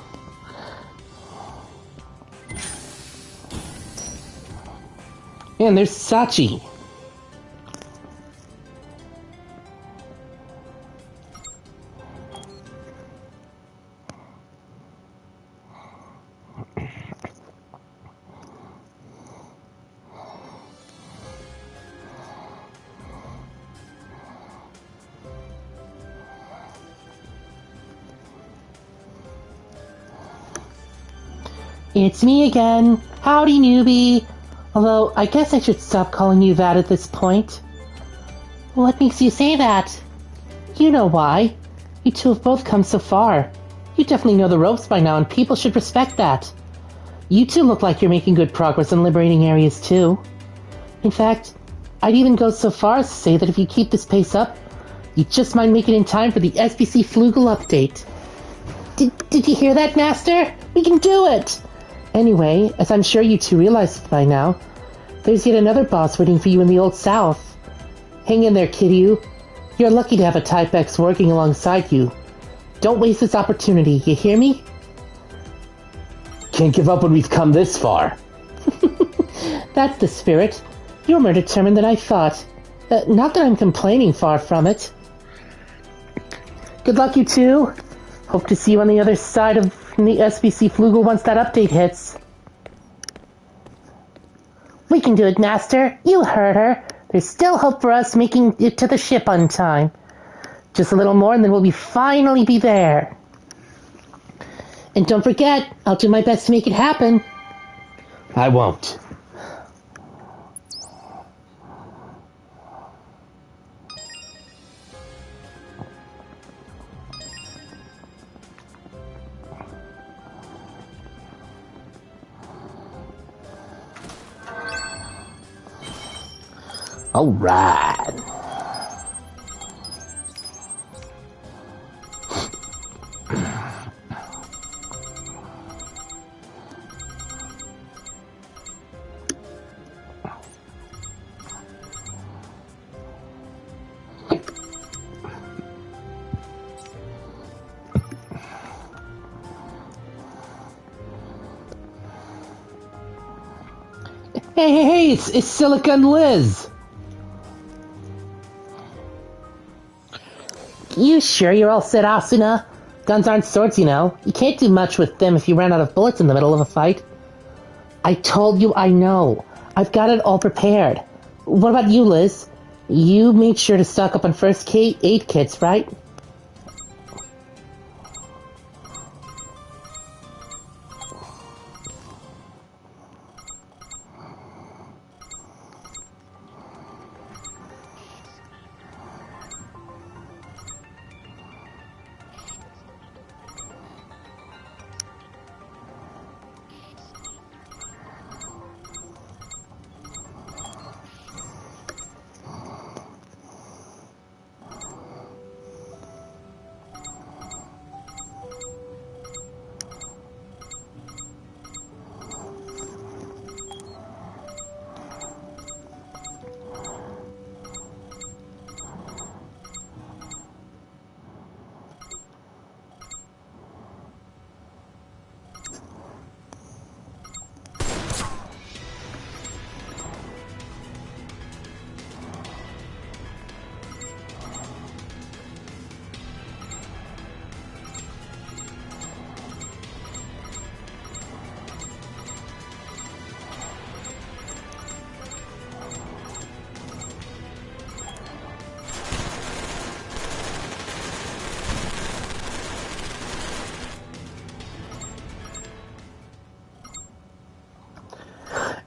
And there's Sachi. It's me again. Howdy, newbie. Although, I guess I should stop calling you that at this point. What makes you say that? You know why. You two have both come so far. You definitely know the ropes by now, and people should respect that. You two look like you're making good progress in liberating areas, too. In fact, I'd even go so far as to say that if you keep this pace up, you just might make it in time for the SBC Flugel update. Did you hear that, Master? We can do it! Anyway, as I'm sure you two realized by now, there's yet another boss waiting for you in the Old South. Hang in there, Kiryu. You're lucky to have a Type X working alongside you. Don't waste this opportunity, you hear me? Can't give up when we've come this far. That's the spirit. You're more determined than I thought. Not that I'm complaining, far from it. Good luck, you two. Hope to see you on the other side of the SBC Flugel once that update hits. We can do it, Master. You heard her. There's still hope for us making it to the ship on time. Just a little more and then we'll finally be there. And don't forget, I'll do my best to make it happen. I won't. All right. Hey, it's Silica and Liz! You sure you're all set, Asuna? Guns aren't swords, you know. You can't do much with them if you ran out of bullets in the middle of a fight. I told you I know. I've got it all prepared. What about you, Liz? You made sure to stock up on first aid kits, right?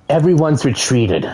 Everyone's retreated.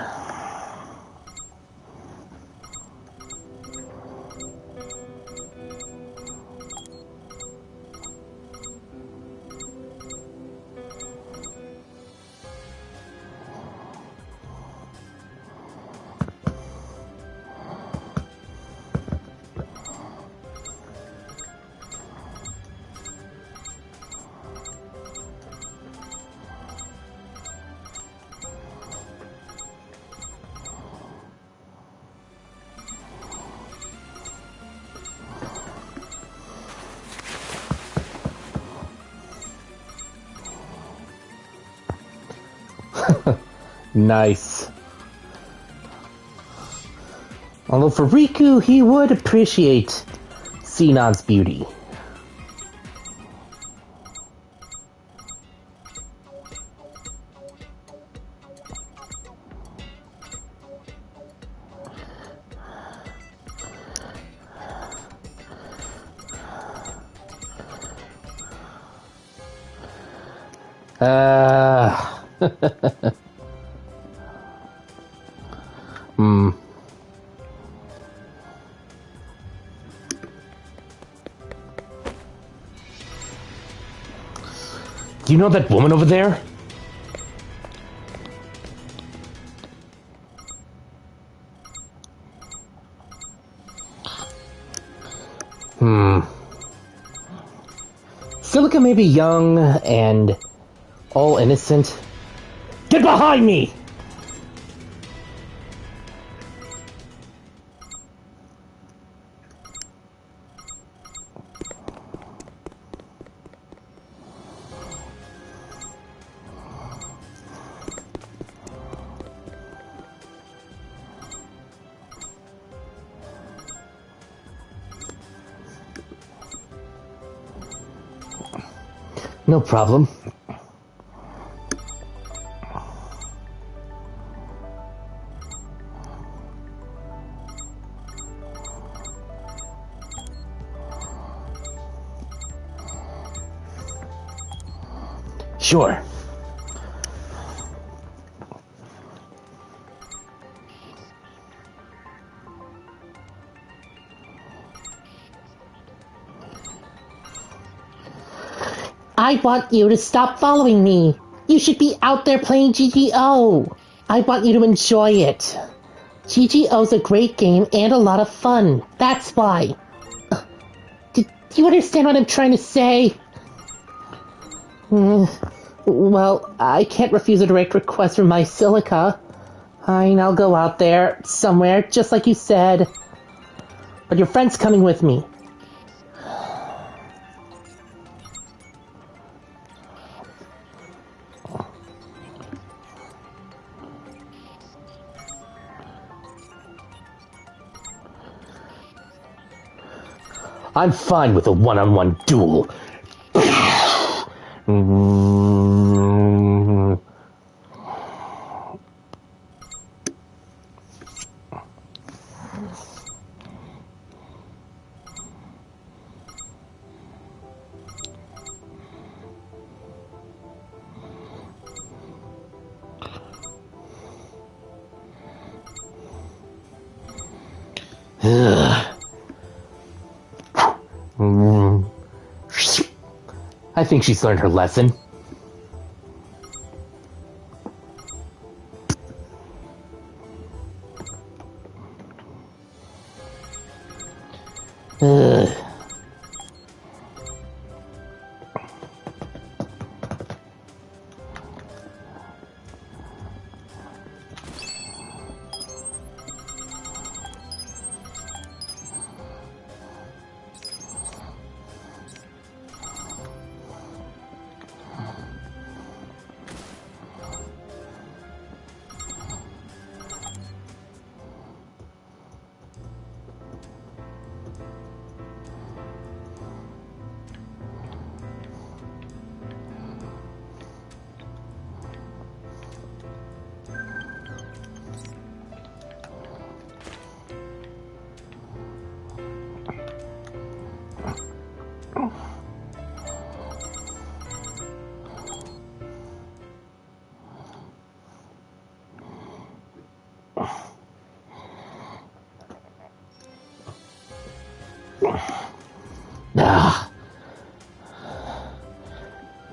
Nice. Although for Riku, he would appreciate Sinon's beauty. Hmm. Do you know that woman over there? Silica may be young and all innocent. Get behind me! No problem. Sure. I want you to stop following me. You should be out there playing GGO. I want you to enjoy it. GGO's a great game and a lot of fun. That's why. Do you understand what I'm trying to say? Well, I can't refuse a direct request from my Silica. Fine, I'll go out there, somewhere, just like you said. But your friend's coming with me. I'm fine with a one-on-one duel. I think she's learned her lesson.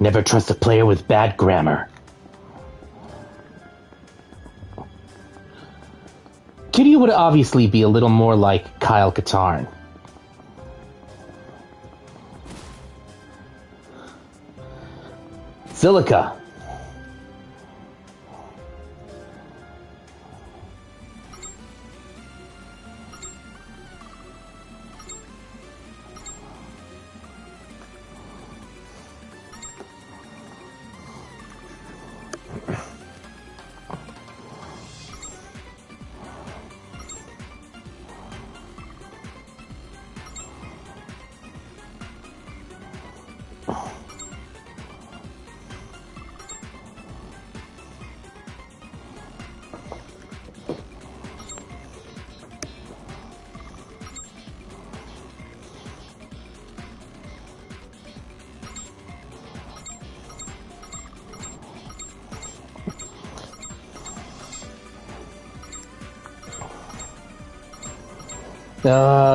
Never trust a player with bad grammar. Kiryu would obviously be a little more like Kyle Katarn. Silica.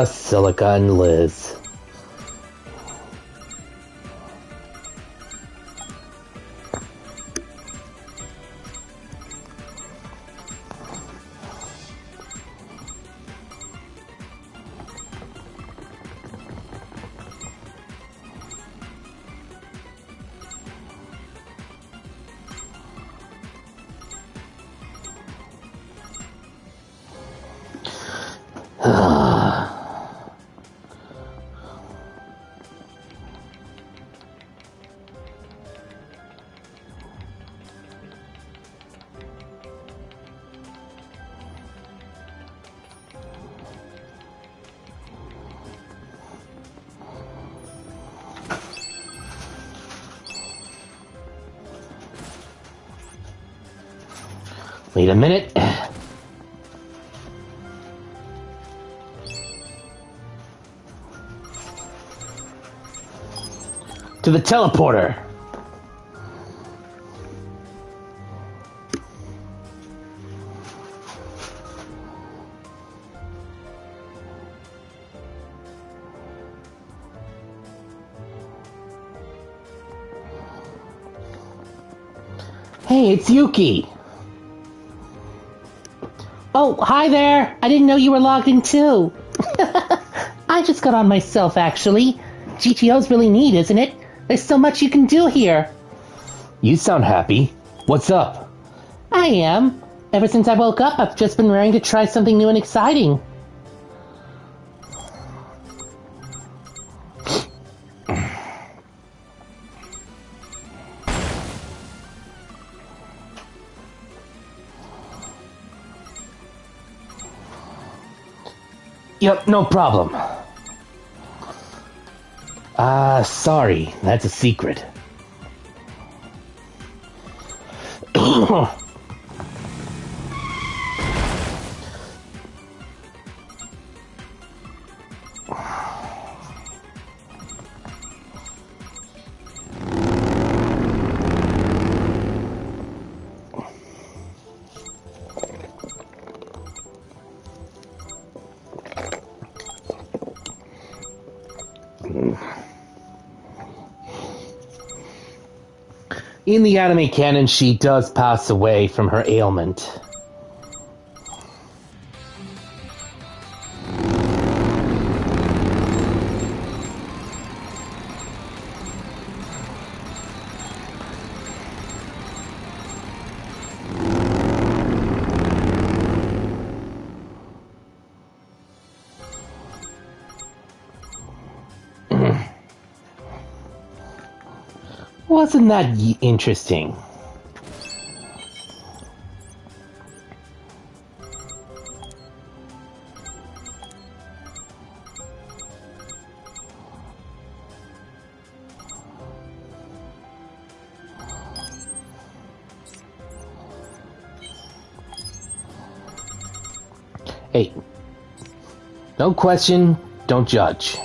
Silica and Liz. Wait a minute. To the teleporter. Hey, it's Yuki. Oh, hi there. I didn't know you were logged in too. I just got on myself, actually. GTO's really neat, isn't it? There's so much you can do here. You sound happy. What's up? I am. Ever since I woke up, I've just been raring to try something new and exciting. Yep, no problem. Sorry, that's a secret. In the anime canon, she does pass away from her ailment. Wasn't that interesting? Hey, no question, don't judge.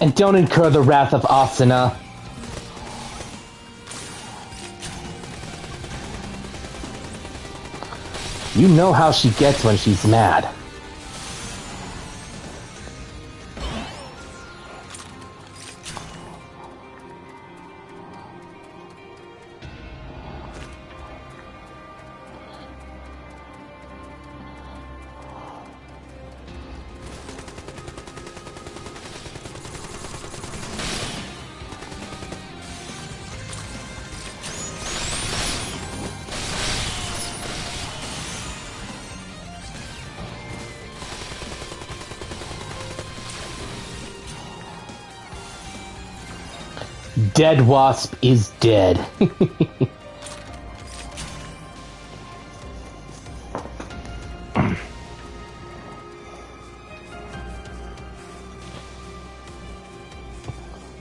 And don't incur the wrath of Asuna. You know how she gets when she's mad. Dead Wasp is dead.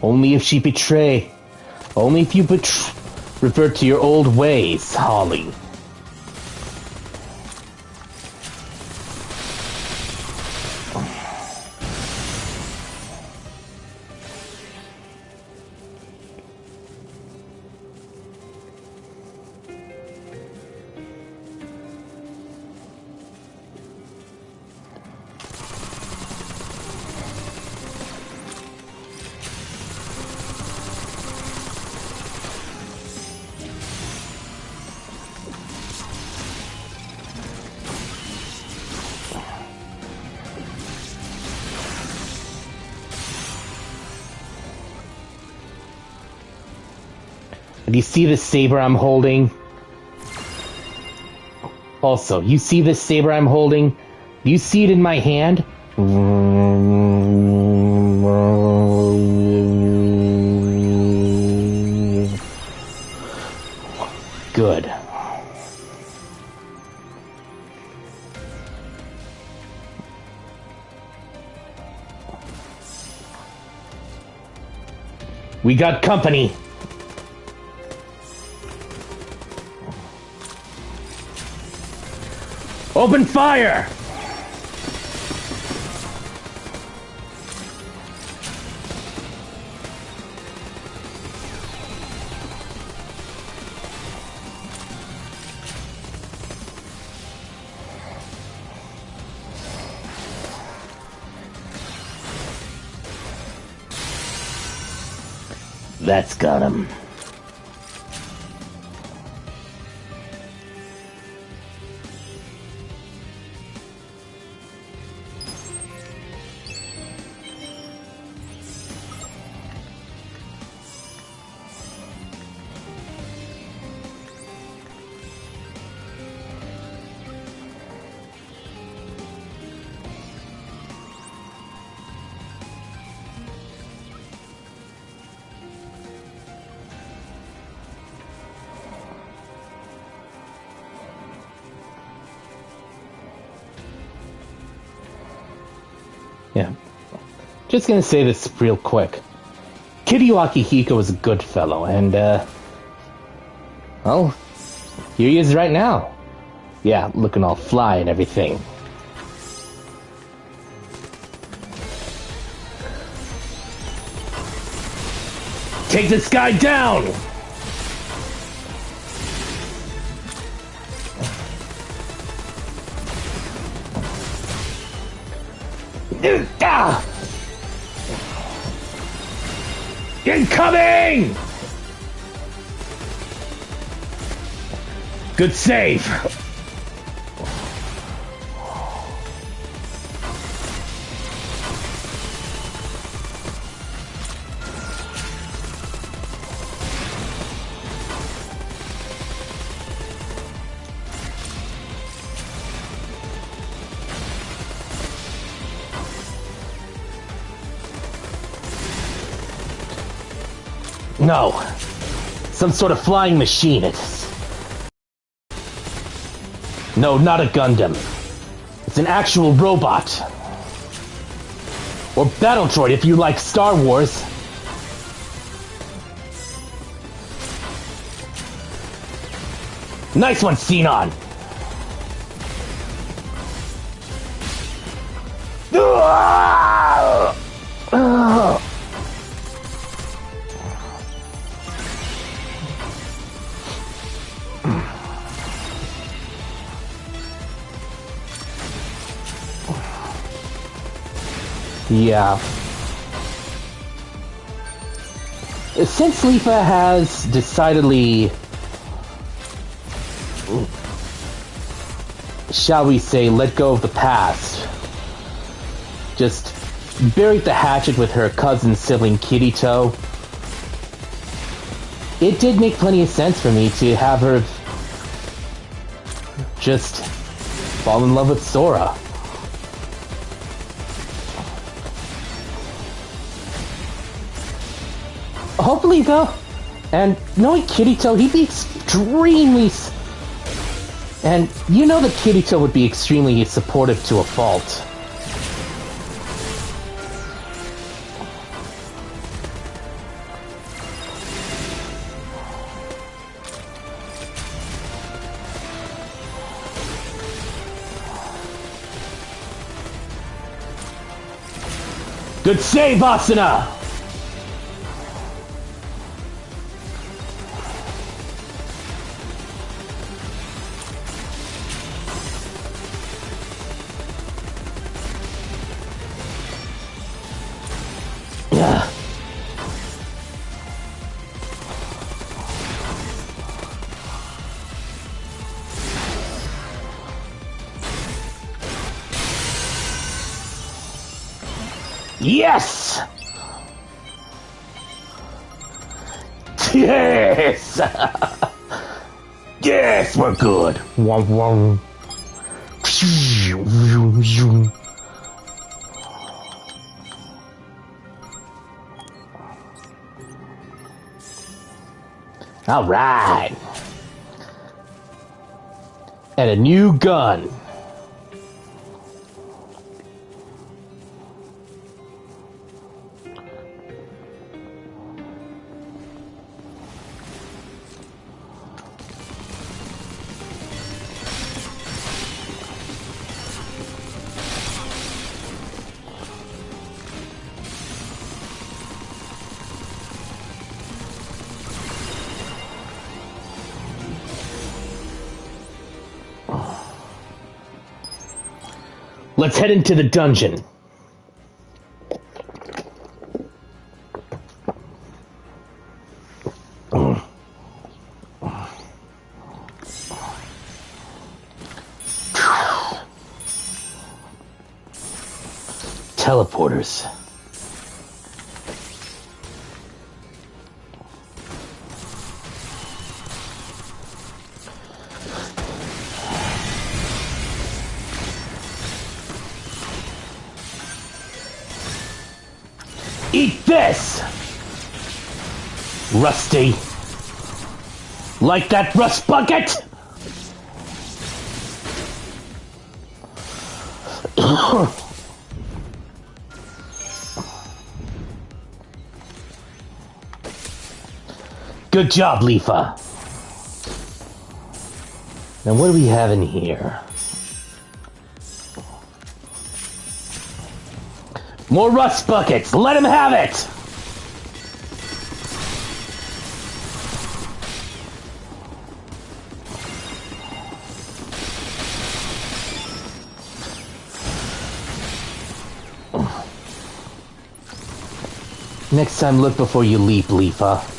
Only if she betray. Only if you revert to your old ways, Holly. Do you see the saber I'm holding? Also, you see this saber I'm holding? Do you see it in my hand? Good. We got company. Open fire! That's got him. Yeah. Just gonna say this real quick. Kiryu Akihiko is a good fellow, and, well, here he is right now. Yeah, looking all fly and everything. Take this guy down! Incoming! Good save. No. Some sort of flying machine. It's... No, not a Gundam. It's an actual robot. Or battle droid if you like Star Wars. Nice one, Xenon! Yeah. Since Leafa has decidedly, shall we say, let go of the past, just buried the hatchet with her cousin sibling Kirito, it did make plenty of sense for me to have her just fall in love with Sora. Hopefully, though, and knowing Kirito, he'd be extremely... And you know that Kirito would be extremely supportive to a fault. Good save, Asuna! Yes! Yes! Yes, we're good. All right. And a new gun. Let's head into the dungeon. Teleporters. Eat this! Rusty. Like that rust bucket? Good job, Leafa. Now what do we have in here? More rust buckets! Let him have it! Next time, look before you leap, Leafa.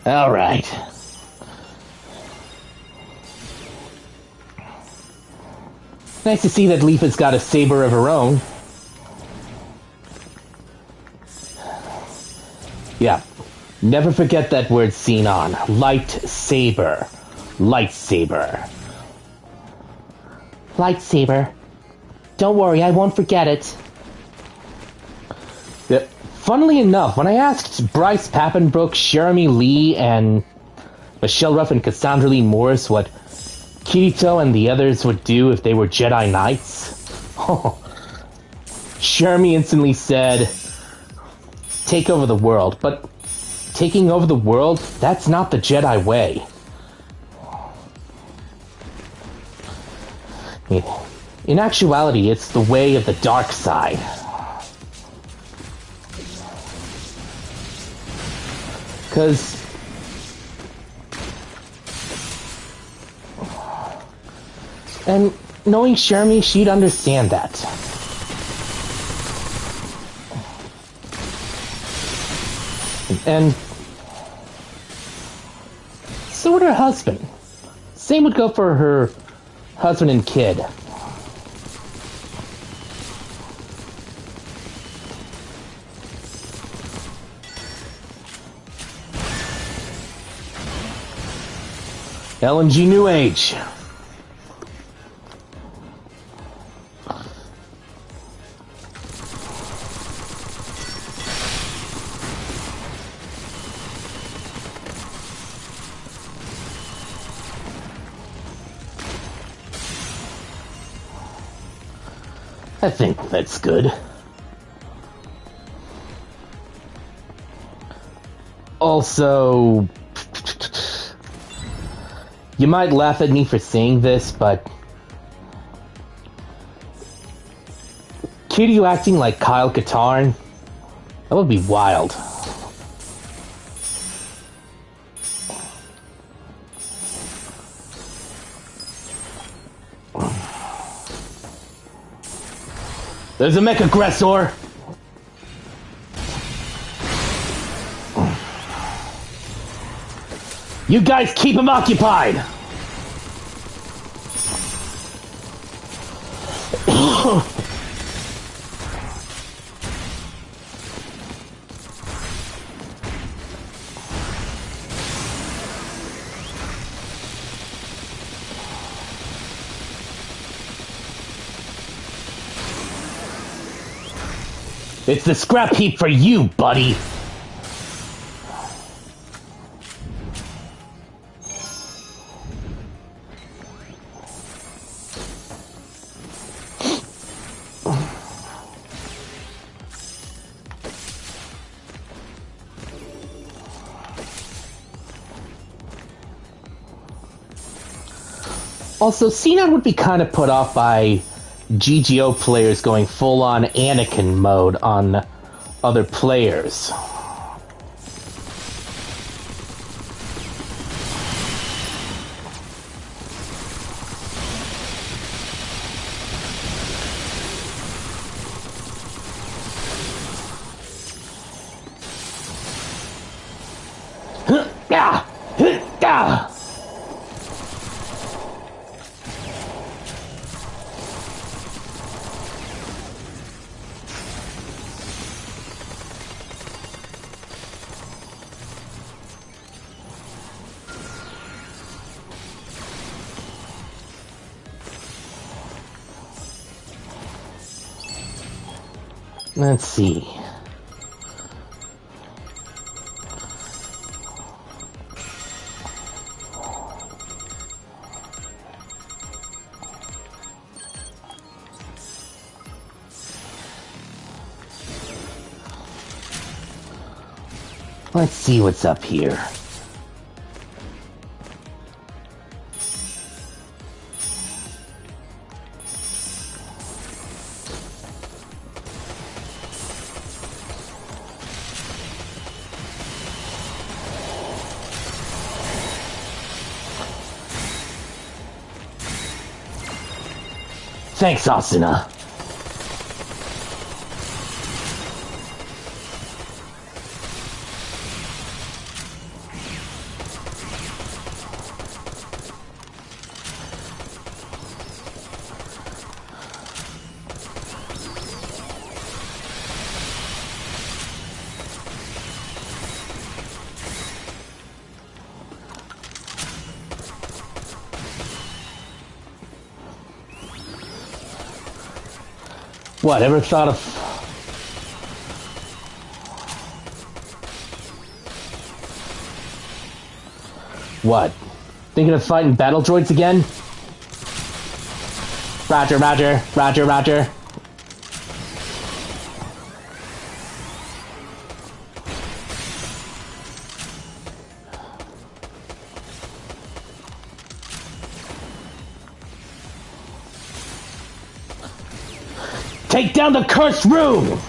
All right. Nice to see that Leafa's got a saber of her own. Yeah. Never forget that word seen on. Lightsaber. Lightsaber. Lightsaber. Don't worry, I won't forget it. Yeah. Funnily enough, when I asked Bryce Pappenbrook, Jeremy Lee, and Michelle Ruff and Cassandra Lee Morris what Kirito and the others would do if they were Jedi Knights, Jeremy instantly said, take over the world. But taking over the world, that's not the Jedi way. In actuality, it's the way of the dark side. Because and knowing Shermie, she'd understand that. And so would her husband. Same would go for her husband and kid. LNG New Age. I think that's good. Also, you might laugh at me for saying this, but Kiryu acting like Kyle Katarn, that would be wild. There's a mech aggressor! You guys keep him occupied! It's the scrap heap for you, buddy! Also, Xenon would be kind of put off by GGO players going full-on Anakin mode on other players. Let's see. Let's see what's up here. Thanks, Asuna. What, ever thought of... What? Thinking of fighting battle droids again? Roger, roger, roger, roger. Take down the cursed room!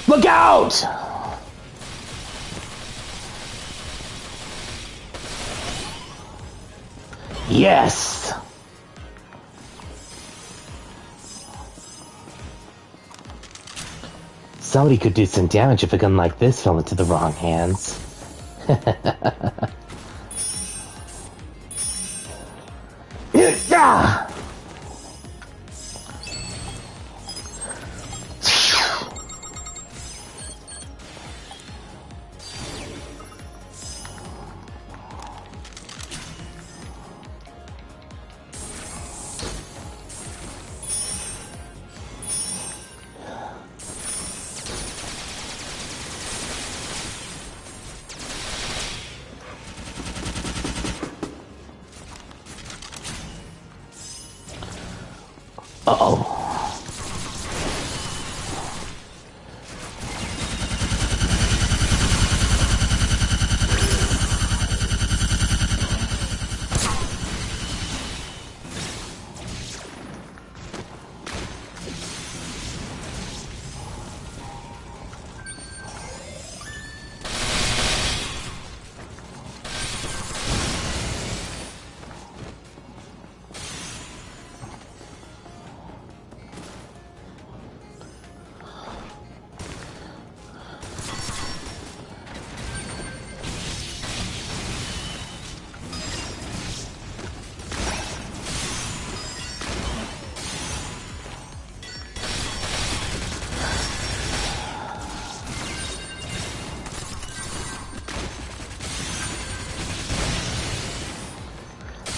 Look out! Yes! Somebody could do some damage if a gun like this fell into the wrong hands. Uh-oh.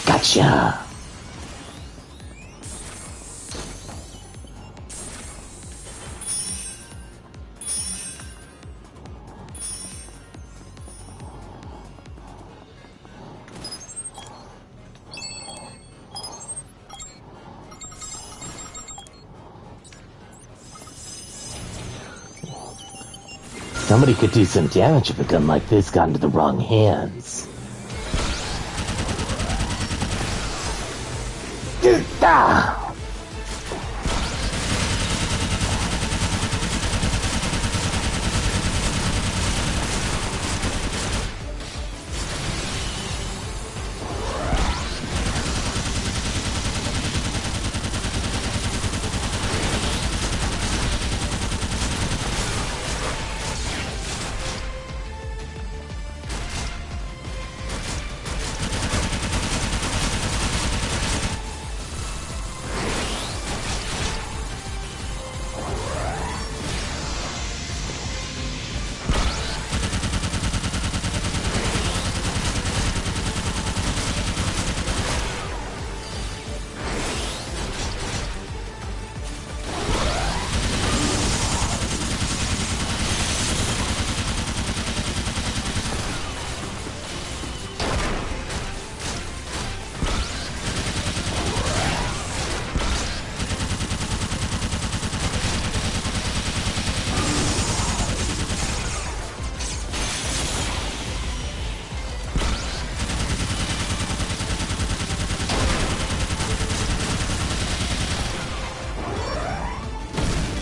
Gotcha! Somebody could do some damage if a gun like this got into the wrong hands. Ah!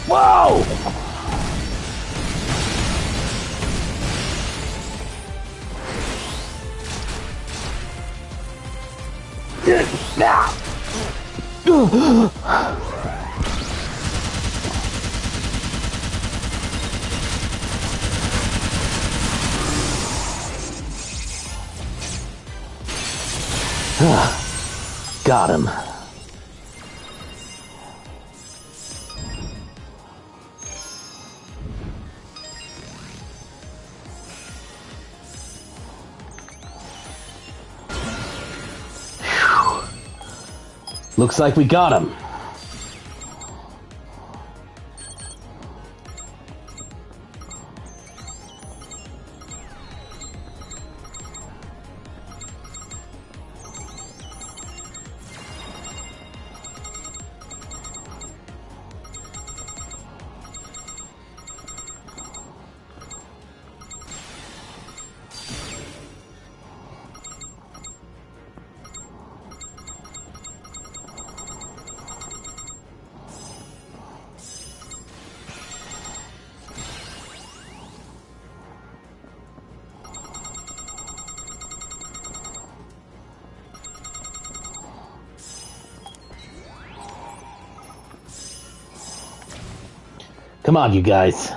Whoa! Got him. Looks like we got him. Come on, you guys.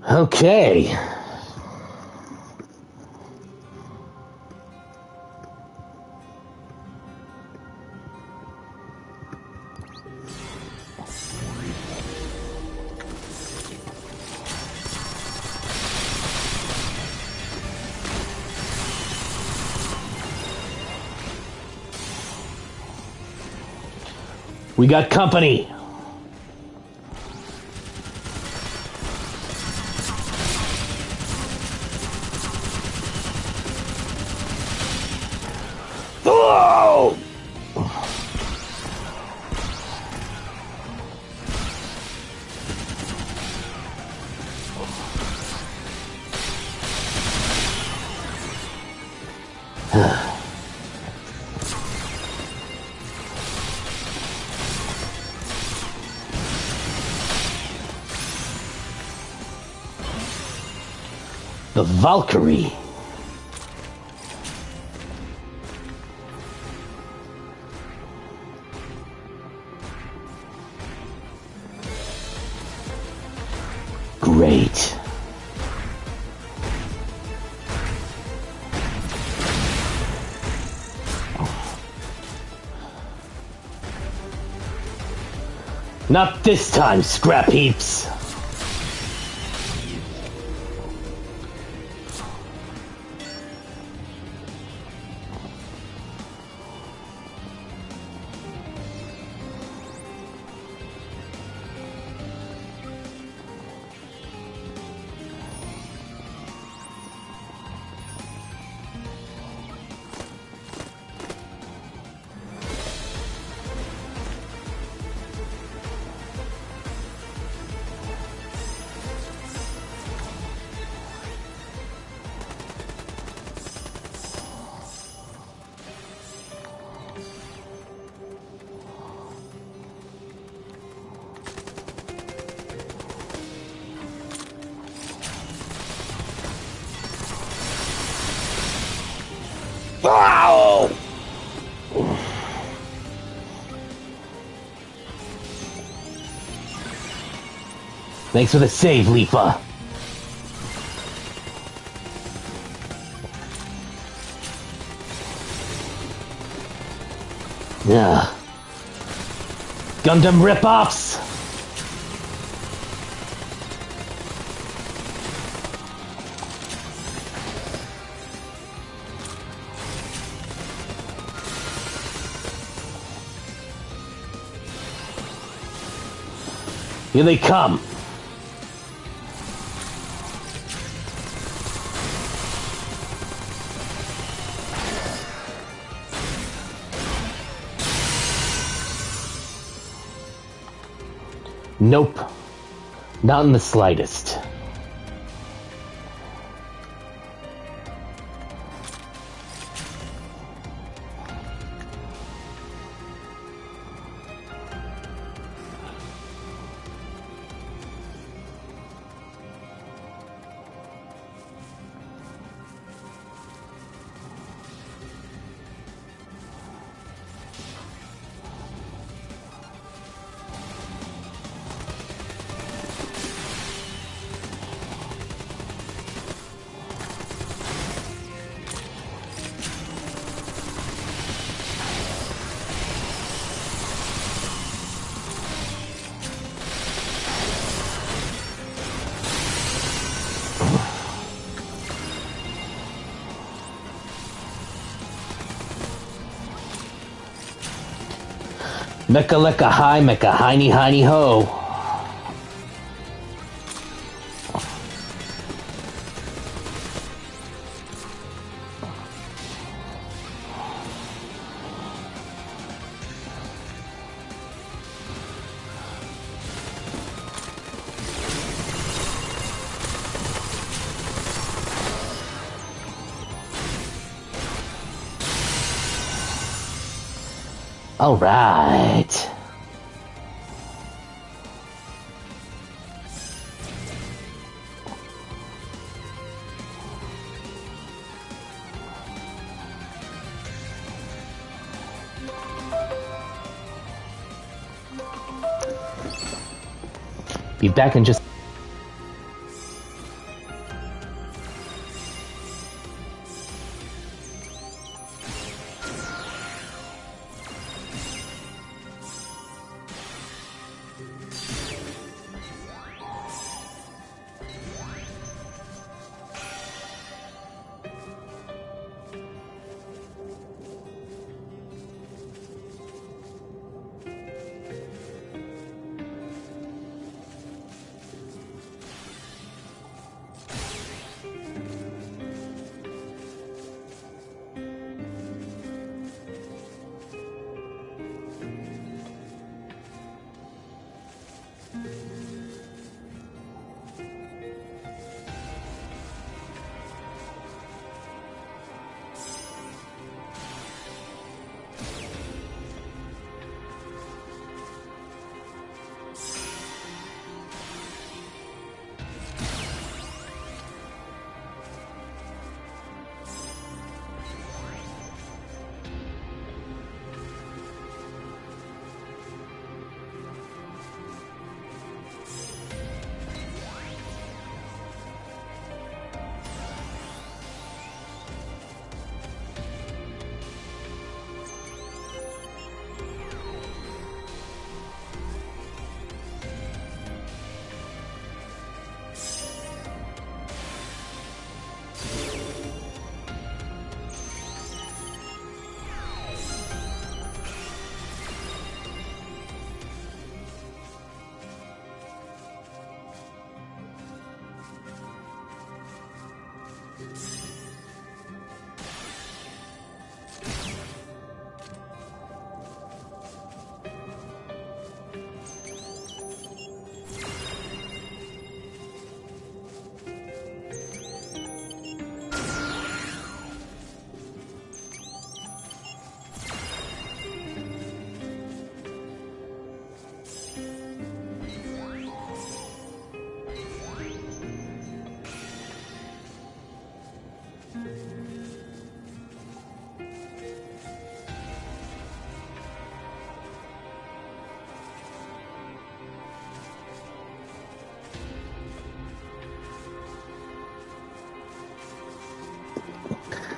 Okay. We got company. Whoa! The Valkyrie. Great. Not this time, scrap heaps. Wow! Thanks for the save, Leafa. Yeah. Gundam rip-offs! Here they come! Nope. Not in the slightest. Mecca lecca hi, mecca hiney hiney ho. All right. Be back in just...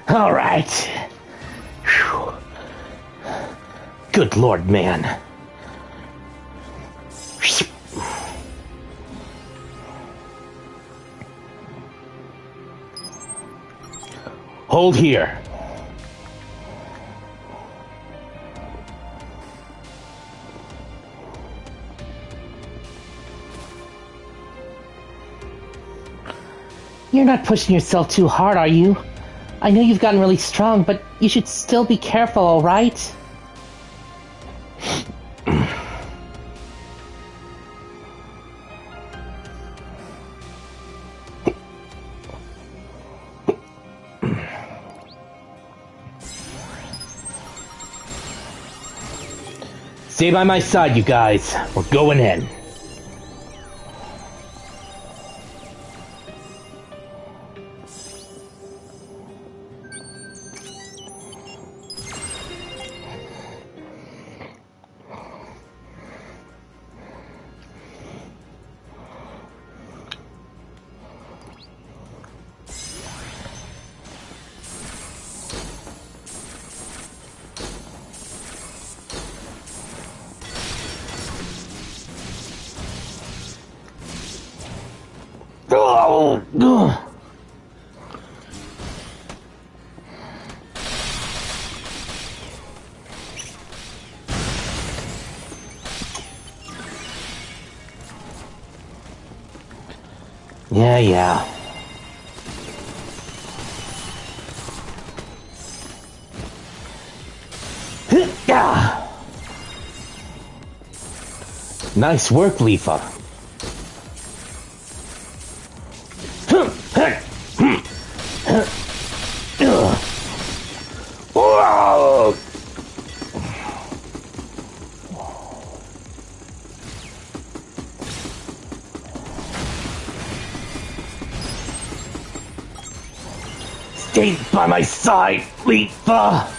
All right. Whew. Good Lord, man. Hold here. You're not pushing yourself too hard, are you? I know you've gotten really strong, but you should still be careful, alright? Stay by my side, you guys. We're going in. Yeah. Nice work, Leafa. Whoa! Stay by my side, Leafa!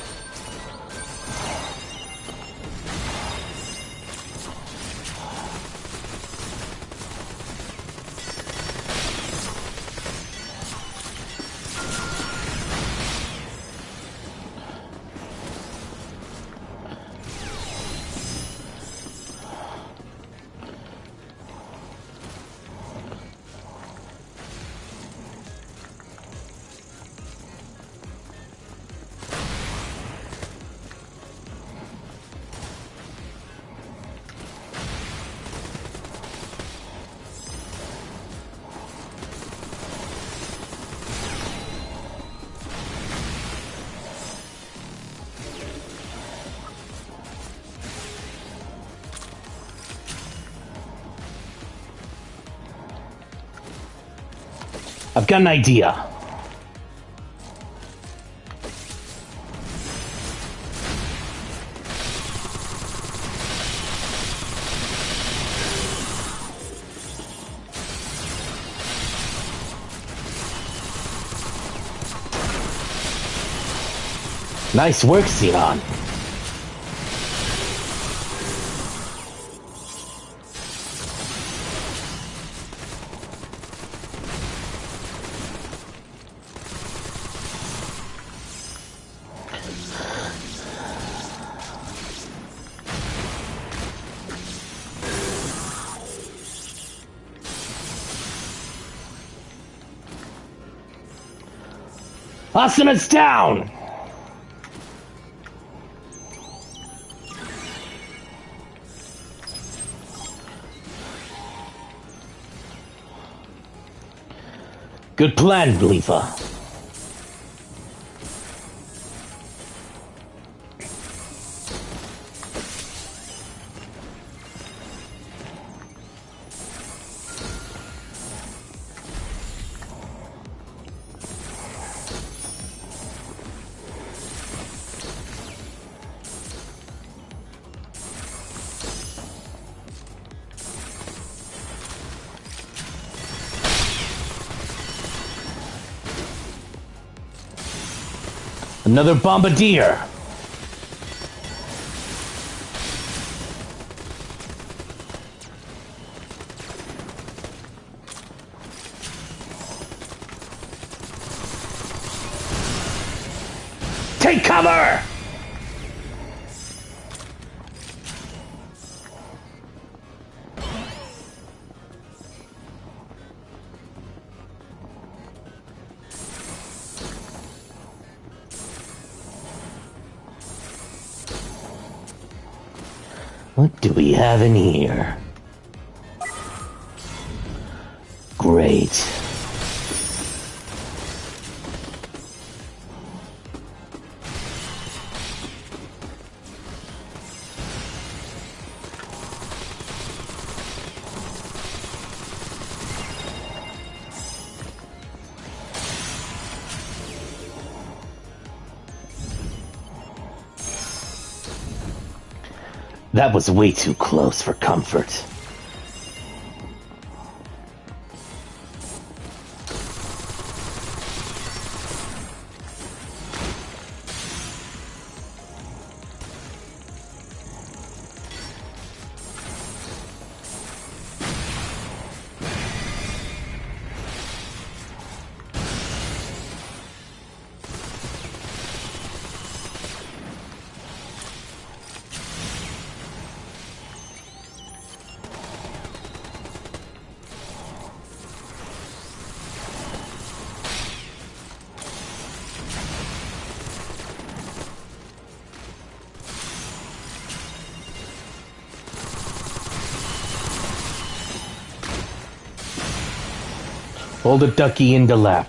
I've got an idea. Nice work, Xenon. Asuna's down! Good plan, Leafa. Another bombardier. Take cover! What do we have in here? Great. That was way too close for comfort. Hold a ducky in the lap.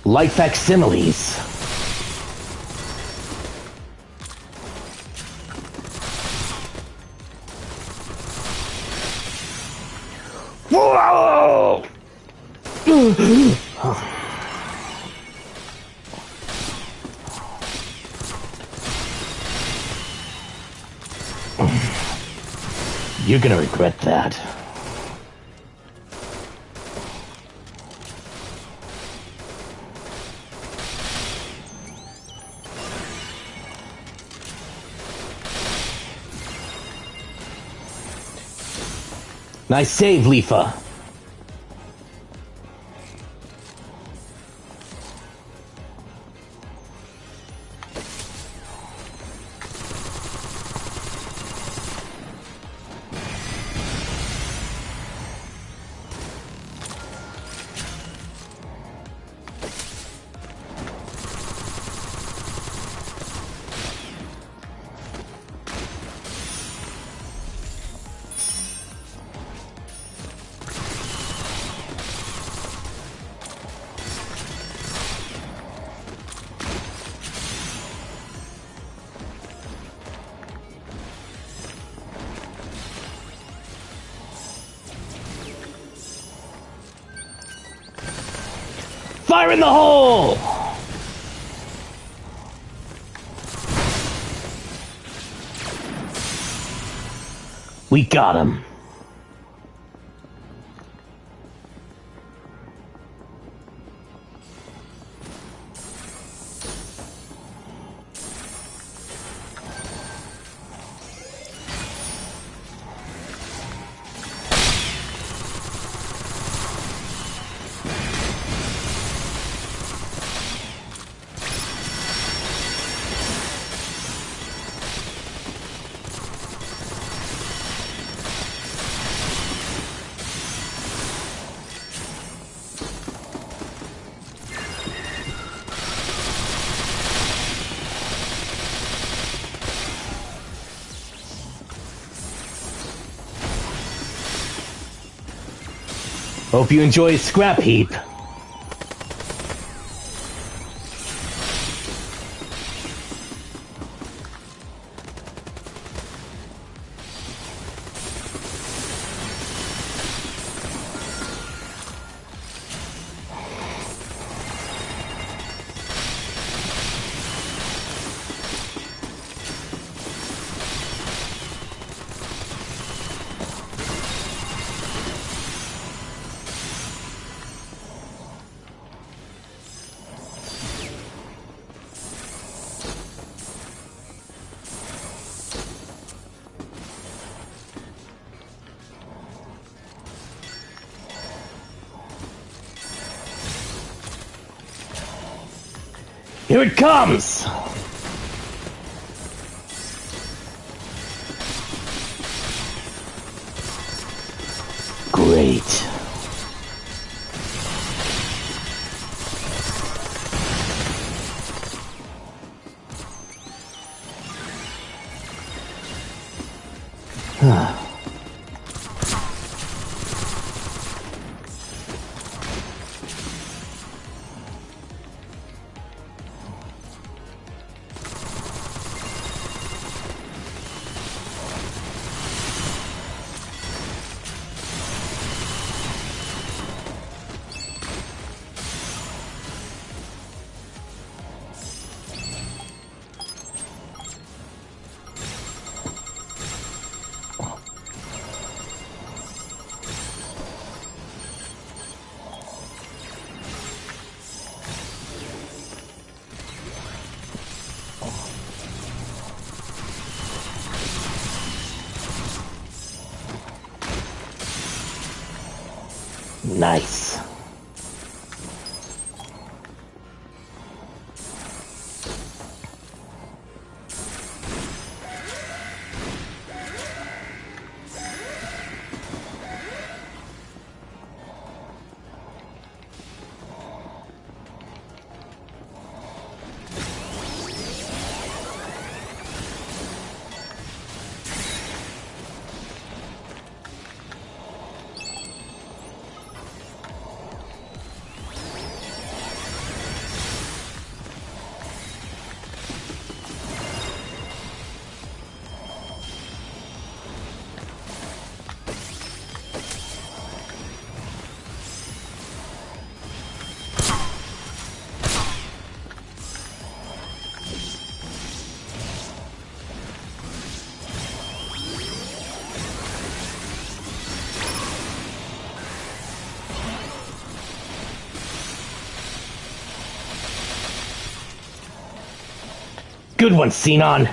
Like facsimiles. Whoa! You're gonna regret that. Nice save, Leafa. Fire in the hole! We got him. Hope you enjoy Scrap Heap. Here it comes! Great. Nice. Good one, Xenon.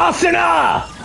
Asuna!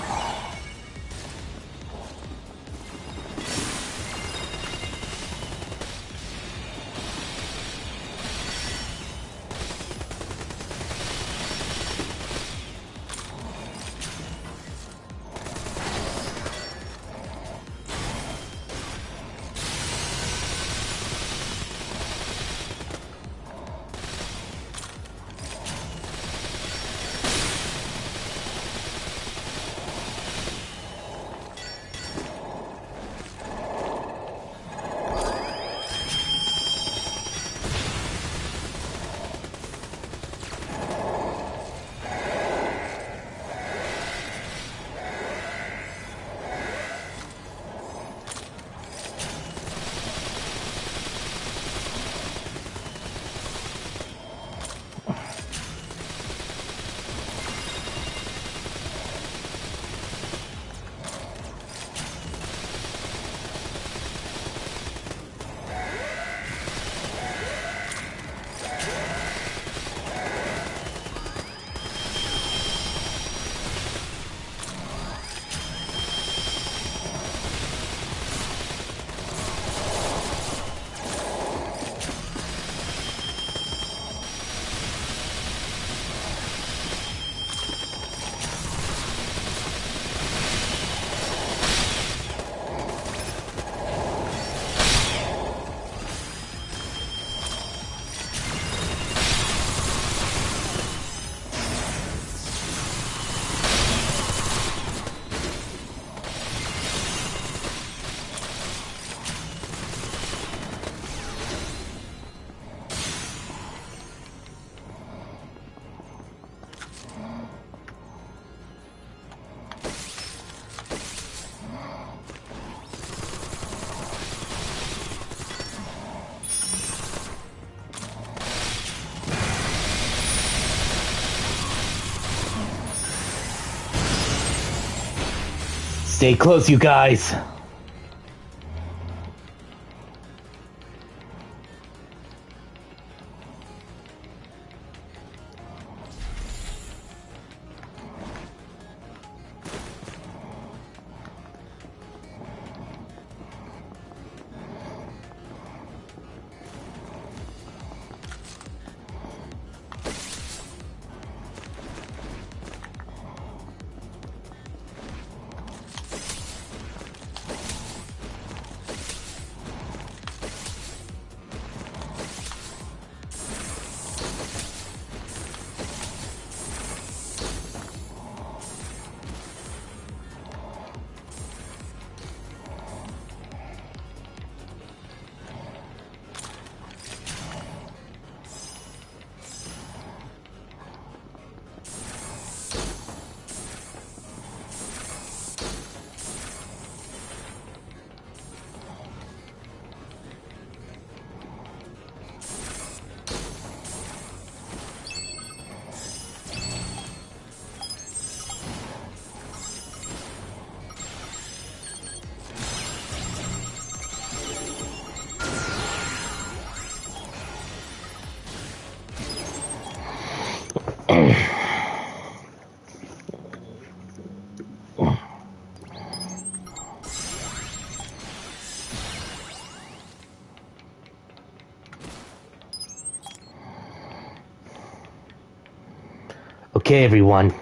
Stay close, you guys. Okay, everyone.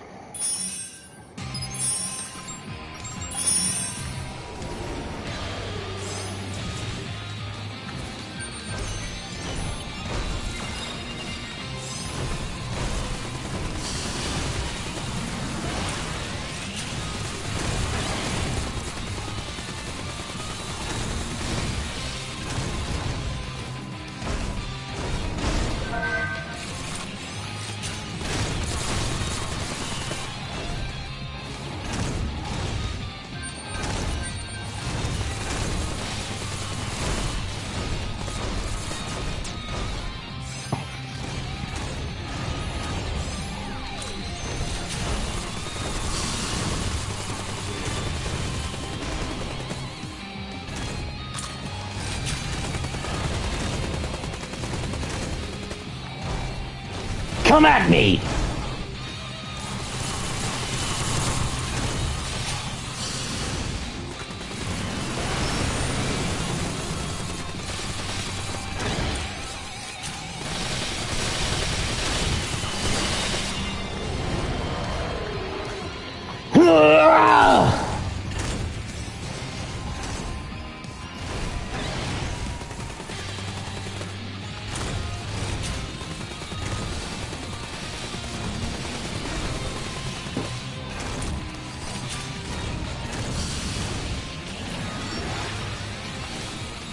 Come at me!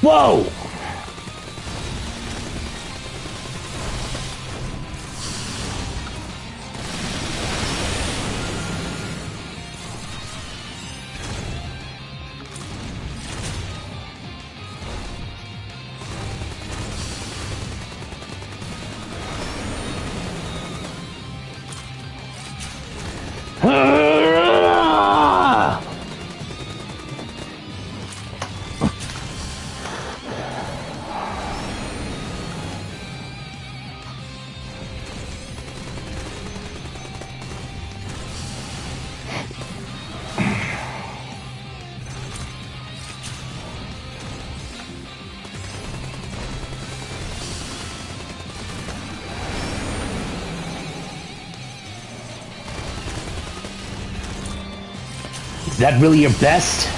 Whoa! Is that really your best?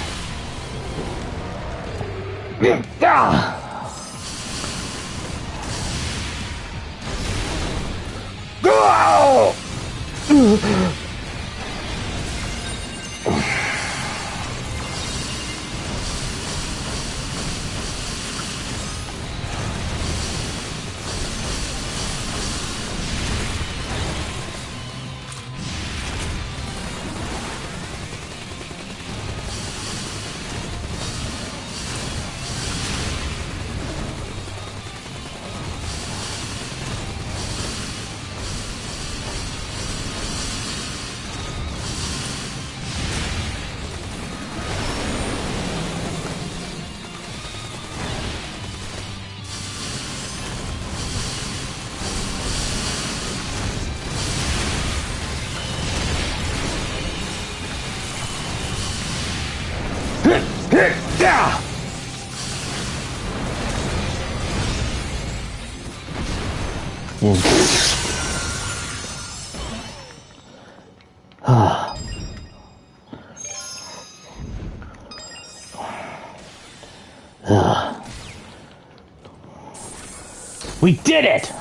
We did it!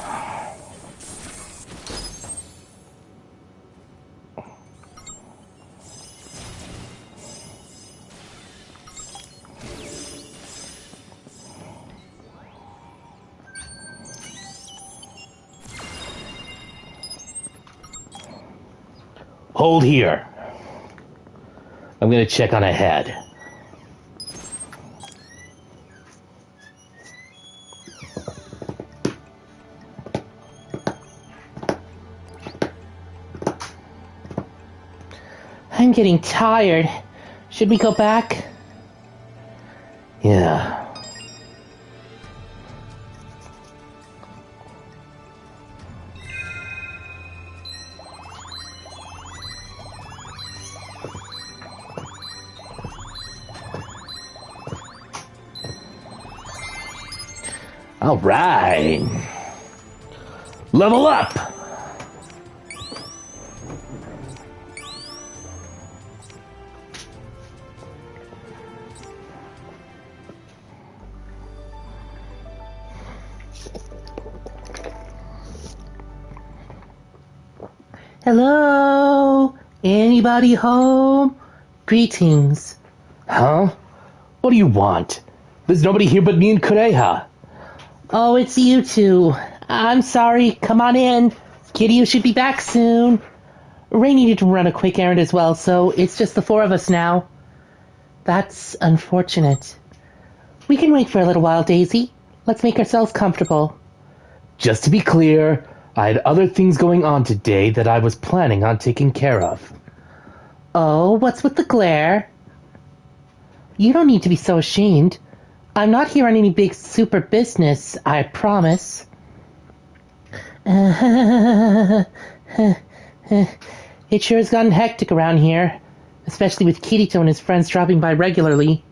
Hold here. I'm gonna check on ahead. I'm getting tired. Should we go back? Yeah. All right. Level up. Hello? Anybody home? Greetings. Huh? What do you want? There's nobody here but me and Kureha. Oh, it's you two. I'm sorry. Come on in. Kiryu should be back soon. Ray needed to run a quick errand as well, so it's just the four of us now. That's unfortunate. We can wait for a little while, Daisy. Let's make ourselves comfortable. Just to be clear, I had other things going on today that I was planning on taking care of. Oh, what's with the glare? You don't need to be so ashamed. I'm not here on any big super business, I promise. It sure has gotten hectic around here, especially with Kirito and his friends dropping by regularly.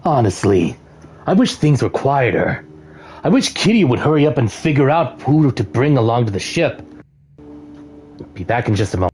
Honestly, I wish things were quieter. I wish Kiryu would hurry up and figure out who to bring along to the ship. Be back in just a moment.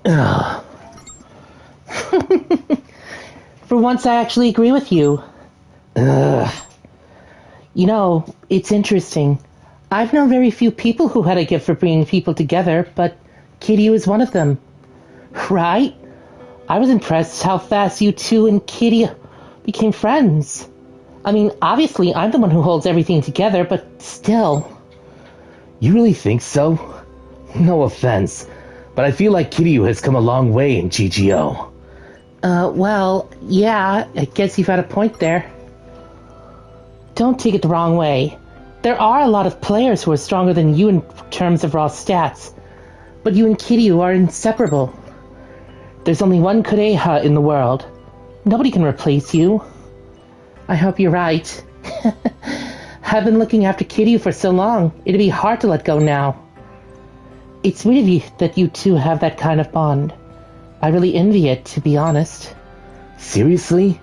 Ugh. For once, I actually agree with you. Ugh. You know, it's interesting. I've known very few people who had a gift for bringing people together, but Kiryu is one of them. Right? I was impressed how fast you two and Kiryu became friends. I mean, obviously, I'm the one who holds everything together, but still. You really think so? No offense, but I feel like Kiryu has come a long way in GGO. Well, yeah, I guess you've had a point there. Don't take it the wrong way. There are a lot of players who are stronger than you in terms of raw stats, but you and Kiryu are inseparable. There's only one Kureha in the world. Nobody can replace you. I hope you're right. I've been looking after Kiryu for so long, it'd be hard to let go now. It's weird of you that you two have that kind of bond. I really envy it, to be honest. Seriously?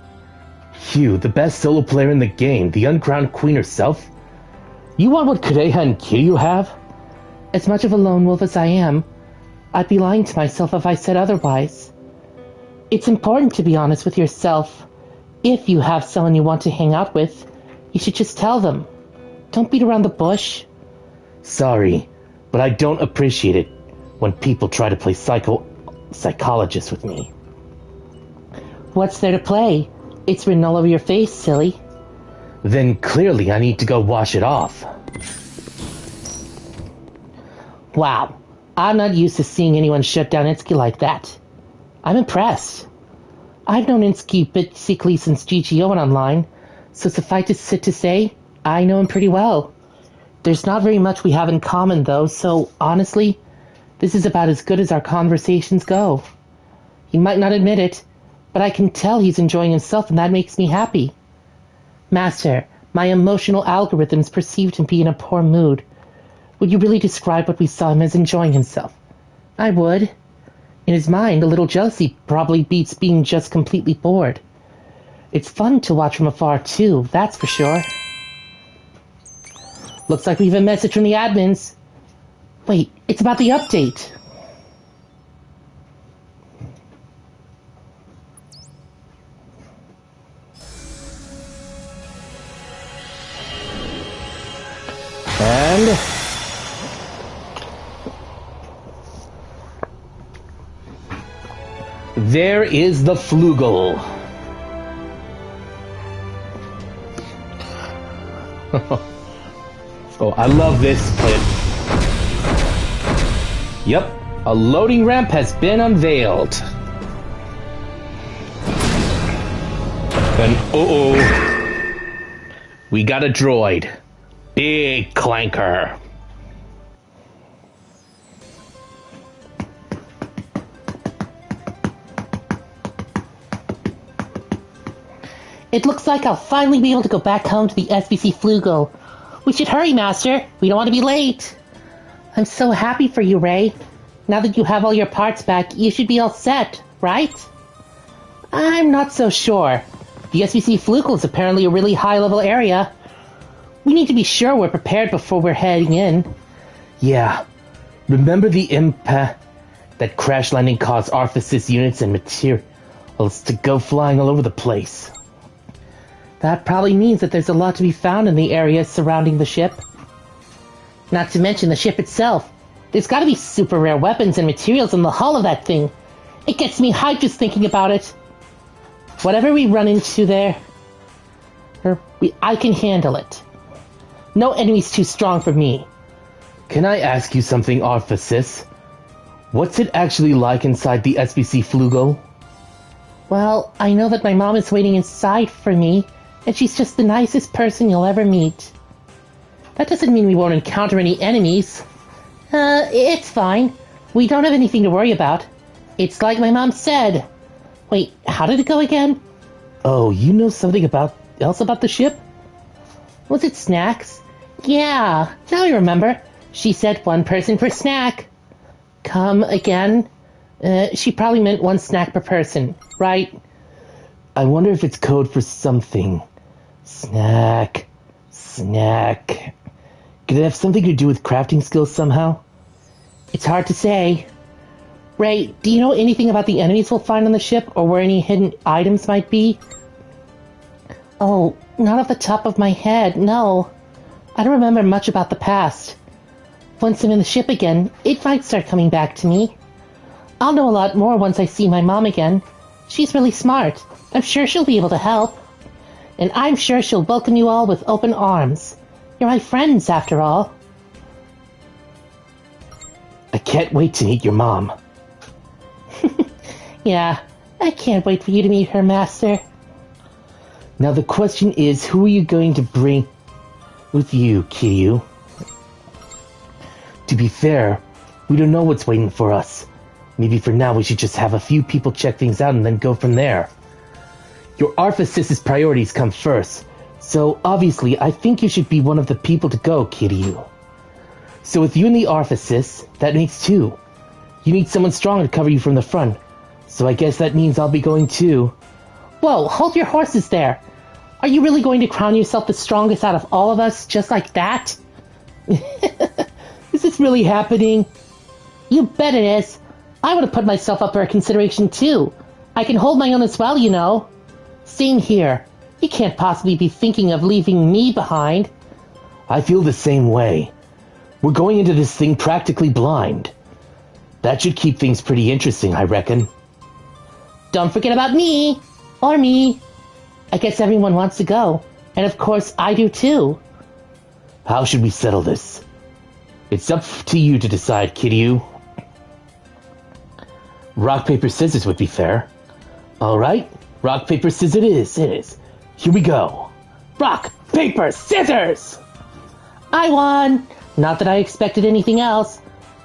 You, the best solo player in the game, the uncrowned queen herself? You want what Kureha and Kiryu have? As much of a lone wolf as I am, I'd be lying to myself if I said otherwise. It's important to be honest with yourself. If you have someone you want to hang out with, you should just tell them. Don't beat around the bush. Sorry, but I don't appreciate it when people try to play psychologist with me. What's there to play? It's written all over your face, silly. Then clearly I need to go wash it off. Wow, I'm not used to seeing anyone shut down Itsuki like that. I'm impressed. I've known Itsuki basically since GGO went online, so suffice it to say, I know him pretty well. There's not very much we have in common though, so honestly, this is about as good as our conversations go. He might not admit it, but I can tell he's enjoying himself and that makes me happy. Master, my emotional algorithms perceived him to be in a poor mood. Would you really describe what we saw him as enjoying himself? I would. In his mind, a little jealousy probably beats being just completely bored. It's fun to watch from afar too, that's for sure. Looks like we have a message from the admins. Wait, it's about the update. And there is the Flugel. Oh, I love this clip. Yep, a loading ramp has been unveiled. And uh-oh, we got a droid. Big clanker. It looks like I'll finally be able to go back home to the SBC Flugel. We should hurry, Master. We don't want to be late. I'm so happy for you, Ray. Now that you have all your parts back, you should be all set, right? I'm not so sure. The SBC Flugel is apparently a really high-level area. We need to be sure we're prepared before we're heading in. Yeah. Remember the impact that crash landing caused Arthasys units and materials to go flying all over the place? That probably means that there's a lot to be found in the areas surrounding the ship. Not to mention the ship itself. There's gotta be super rare weapons and materials in the hull of that thing. It gets me hyped just thinking about it. Whatever we run into there, I can handle it. No enemy's too strong for me. Can I ask you something, Arthasys? What's it actually like inside the SBC Flugel? Well, I know that my mom is waiting inside for me, and she's just the nicest person you'll ever meet. That doesn't mean we won't encounter any enemies. It's fine. We don't have anything to worry about. It's like my mom said. Wait, how did it go again? Oh, you know something else about the ship? Was it snacks? Yeah, now I remember. She said one person per snack. Come again? She probably meant one snack per person, right? I wonder if it's code for something. Snack. Could it have something to do with crafting skills somehow? It's hard to say. Ray, do you know anything about the enemies we'll find on the ship, or where any hidden items might be? Oh, not off the top of my head, no. I don't remember much about the past. Once I'm in the ship again, it might start coming back to me. I'll know a lot more once I see my mom again. She's really smart. I'm sure she'll be able to help. And I'm sure she'll welcome you all with open arms. You're my friends, after all. I can't wait to meet your mom. Yeah, I can't wait for you to meet her, Master. Now the question is, who are you going to bring with you, Kiryu? To be fair, we don't know what's waiting for us. Maybe for now we should just have a few people check things out and then go from there. Your Arthasis's priorities come first, so obviously I think you should be one of the people to go, Kiryu. So with you and the Arthasis, that makes 2. You need someone strong to cover you from the front, so I guess that means I'll be going too. Whoa, hold your horses there. Are you really going to crown yourself the strongest out of all of us, just like that? Is this really happening? You bet it is. I would have put myself up for a consideration too. I can hold my own as well, you know. Same here. You can't possibly be thinking of leaving me behind. I feel the same way. We're going into this thing practically blind. That should keep things pretty interesting, I reckon. Don't forget about me. Or me. I guess everyone wants to go. And of course, I do too. How should we settle this? It's up to you to decide, Kiryu. Rock, paper, scissors would be fair. Alright, rock, paper, scissors it is. Here we go. Rock, paper, scissors! I won! Not that I expected anything else.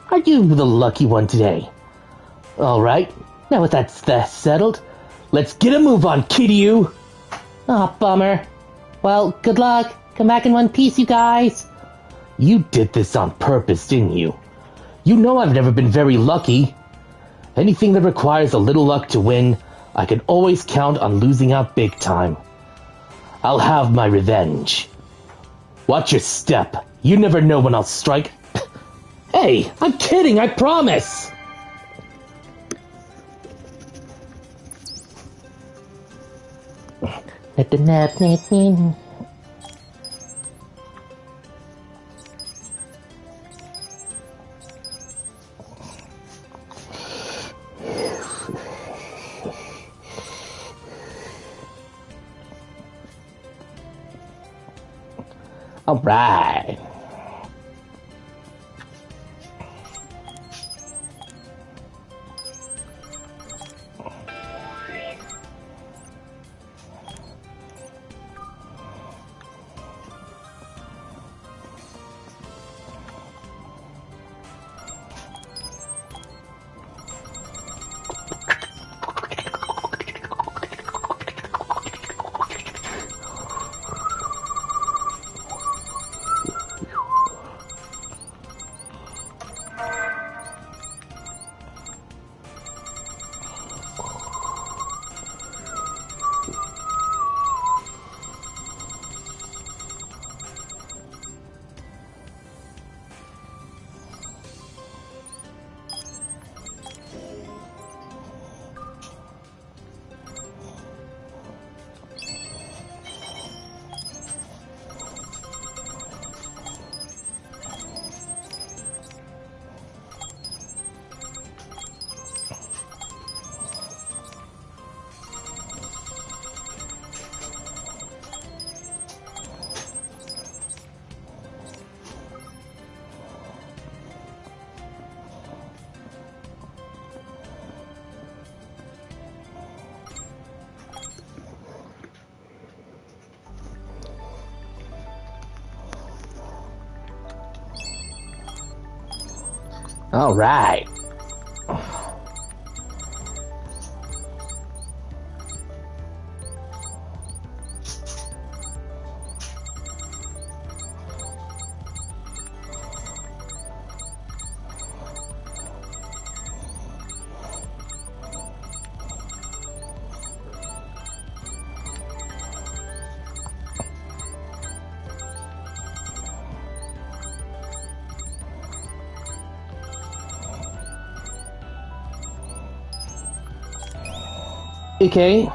Are you the lucky one today? Alright, now with that settled, let's get a move on, Kiryu! Aw, bummer. Well, good luck. Come back in one piece, you guys. You did this on purpose, didn't you? You know I've never been very lucky. Anything that requires a little luck to win, I can always count on losing out big time. I'll have my revenge. Watch your step. You never know when I'll strike. Hey, I'm kidding, I promise! All right. All right. Okay.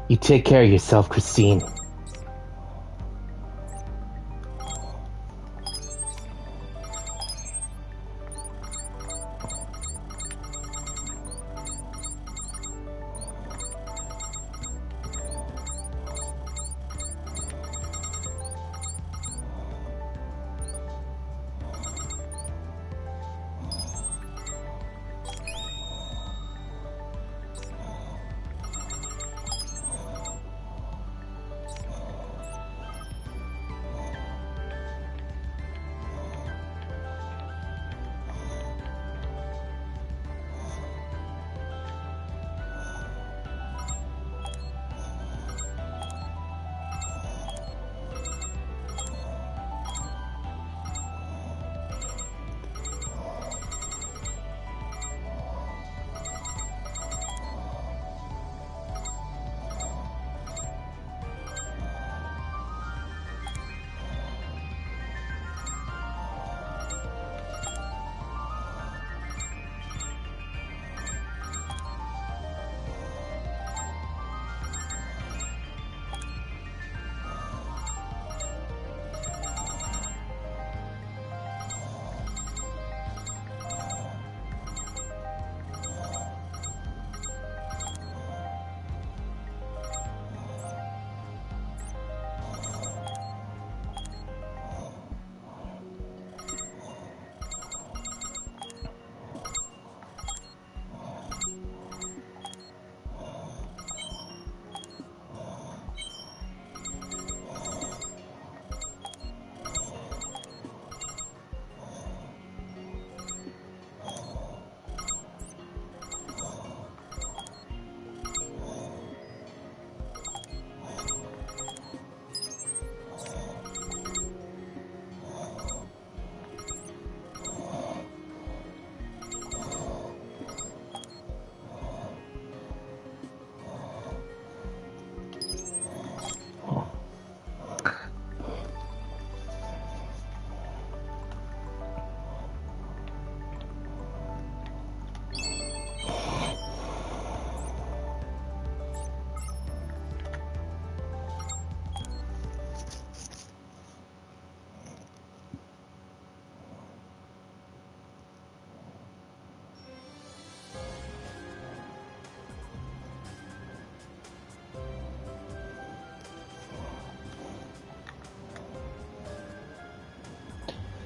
You take care of yourself, Christine.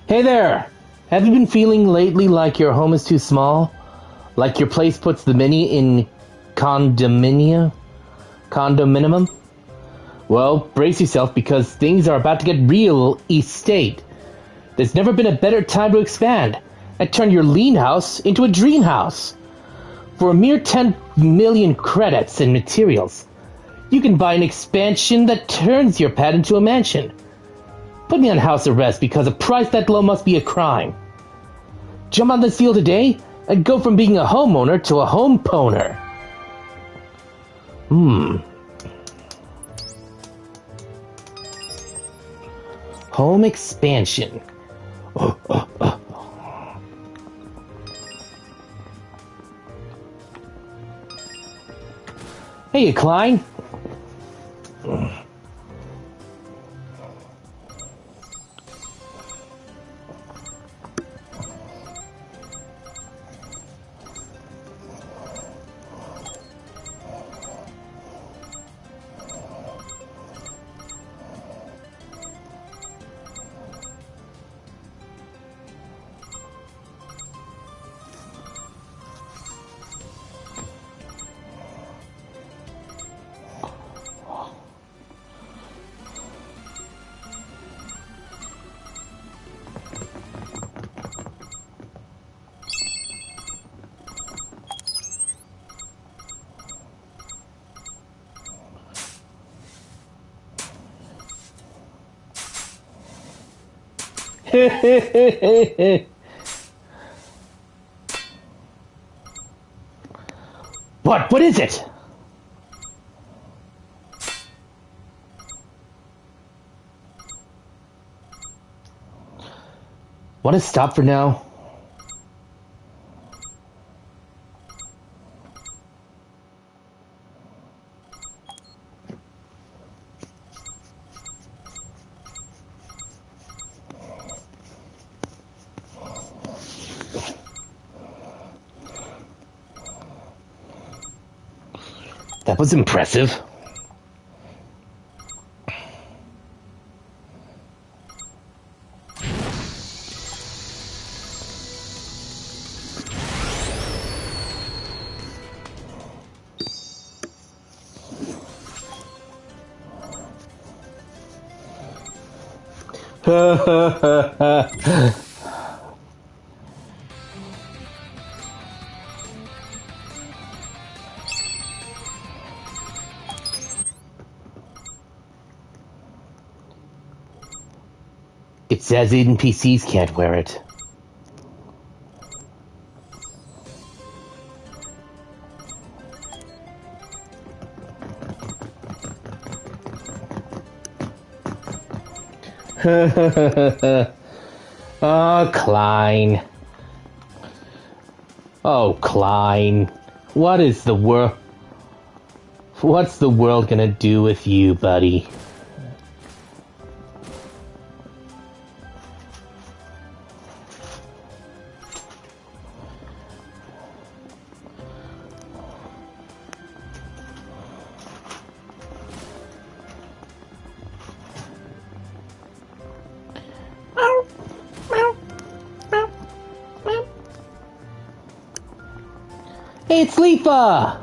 Hey there! Have you been feeling lately like your home is too small? Like your place puts the mini in condominium? Well, brace yourself because things are about to get real East State. There's never been a better time to expand and turn your lean house into a dream house. For a mere 10 million credits and materials, you can buy an expansion that turns your pad into a mansion. Put me on house arrest because a price that low must be a crime. Jump on this deal today and go from being a homeowner to a home-pwner. Home expansion. Hey, Klein. What? What is it? Want to stop for now? That was impressive. It says even PCs can't wear it. Oh, Klein. Oh, Klein. What is the world... What's the world gonna do with you, buddy? Hey, it's Leafa!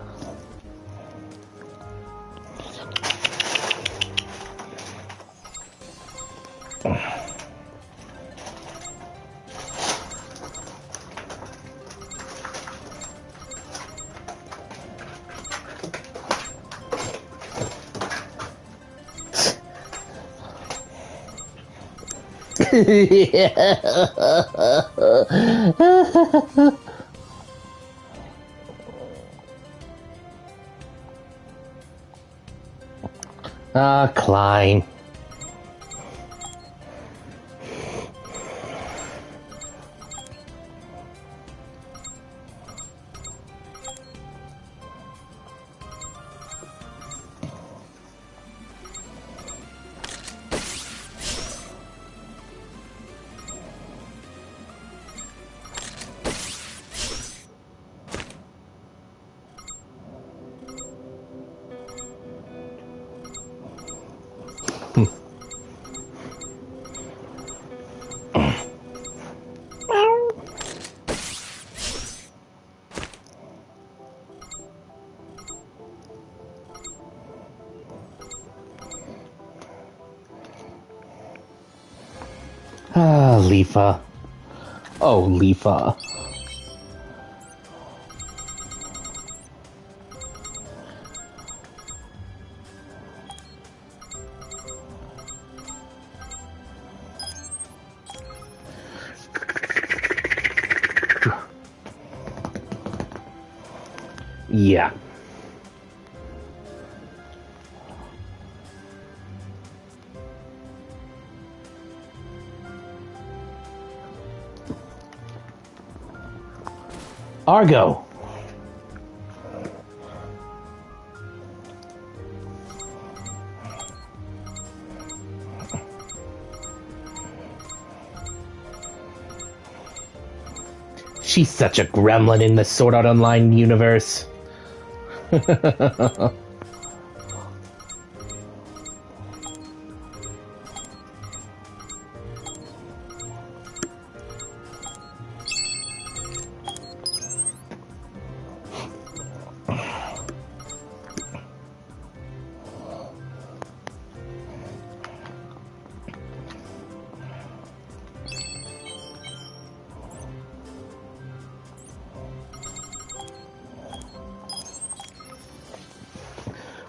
Ah, Klein. Ah, Leafa. Oh, Leafa. Yeah. Argo. She's such a gremlin in the Sword Art Online universe.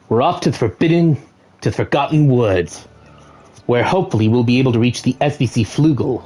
We're off to the Forgotten Woods, where hopefully we'll be able to reach the SBC Flugel.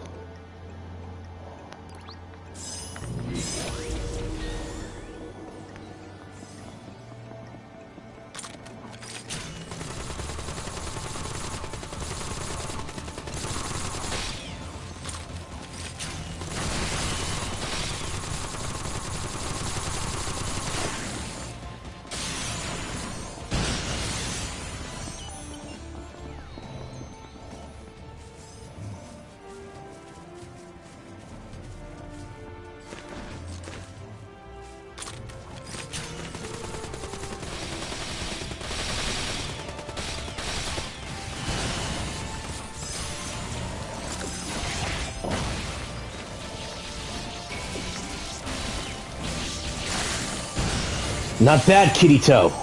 Not bad, Kirito.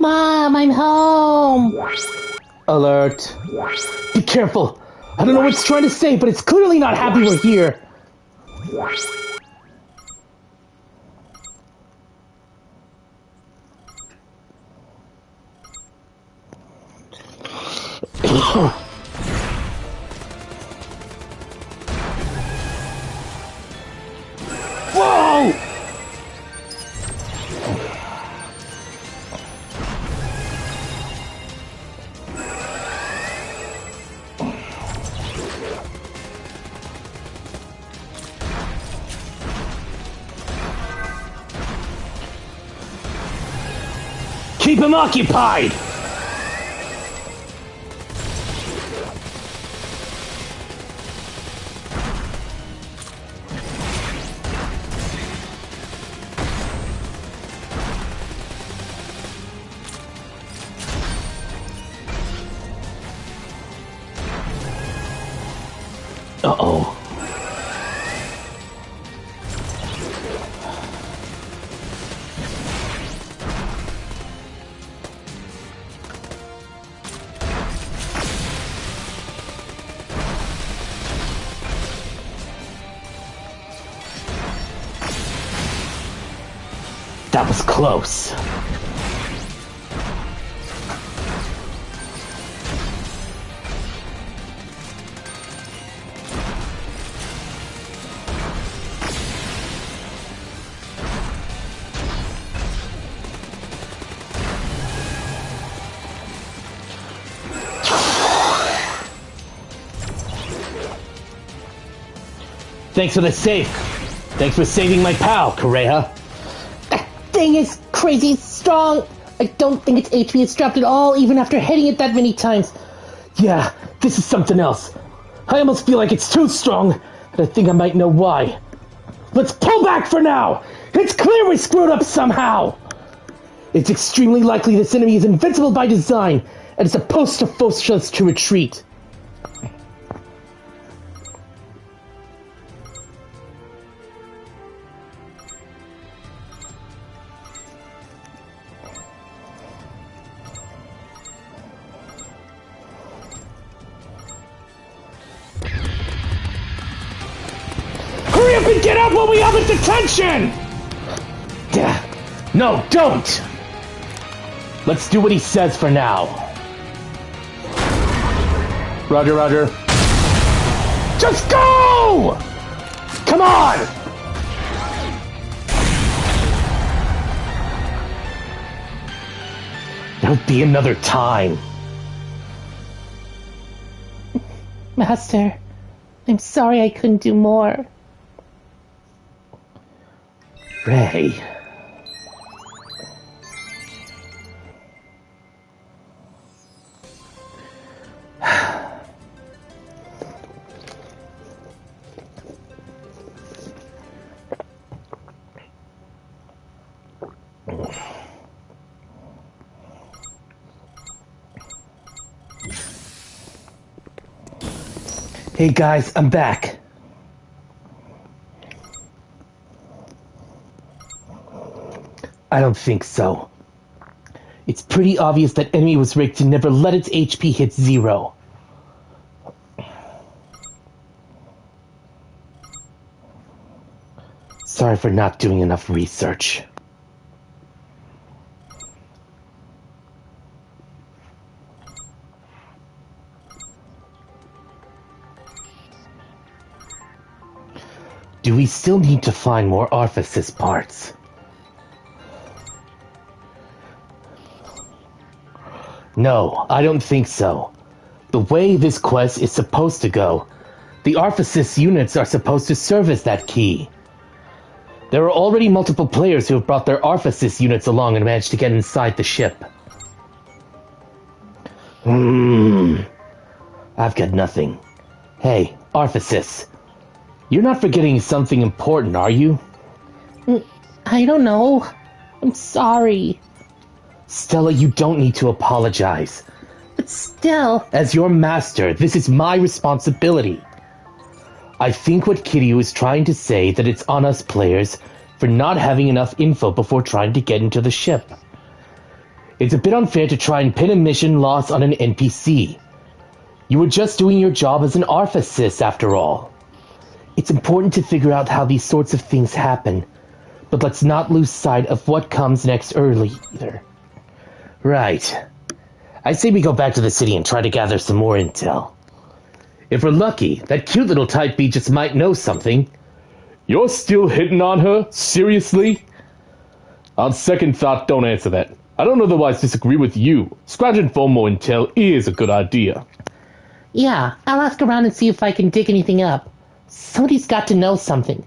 Mom, I'm home! Alert. Be careful. I don't know what it's trying to say, but it's clearly not happy we're here. Whoa! Keep him occupied! Uh-oh. That was close. Thanks for the save. Thanks for saving my pal, Kureha. That thing is crazy strong. I don't think its HP is dropped at all, even after hitting it that many times. Yeah, this is something else. I almost feel like it's too strong, and I think I might know why. Let's pull back for now! It's clear we screwed up somehow! It's extremely likely this enemy is invincible by design, and is supposed to force us to retreat. Hurry up and get out while we have it detention! No, don't! Let's do what he says for now. Roger, roger. Just go! Come on! There'll be another time. Master, I'm sorry I couldn't do more. Ray. Hey guys, I'm back. I don't think so. It's pretty obvious that enemy was rigged to never let its HP hit 0. Sorry for not doing enough research. Do we still need to find more Arphasis parts? No, I don't think so. The way this quest is supposed to go, the Arphasis units are supposed to serve as that key. There are already multiple players who have brought their Arphasis units along and managed to get inside the ship. I've got nothing. Hey, Arphasis. You're not forgetting something important, are you? I don't know. I'm sorry. Stella, you don't need to apologize. But still... As your master, this is my responsibility. I think what Kiryu is trying to say that it's on us players for not having enough info before trying to get into the ship. It's a bit unfair to try and pin a mission loss on an NPC. You were just doing your job as an arthasist, after all. It's important to figure out how these sorts of things happen, but let's not lose sight of what comes next early, either. Right. I say we go back to the city and try to gather some more intel. If we're lucky, that cute little type B just might know something. You're still hitting on her? Seriously? On second thought, don't answer that. I don't otherwise disagree with you. Scrounging for more intel is a good idea. Yeah, I'll ask around and see if I can dig anything up. Somebody's got to know something.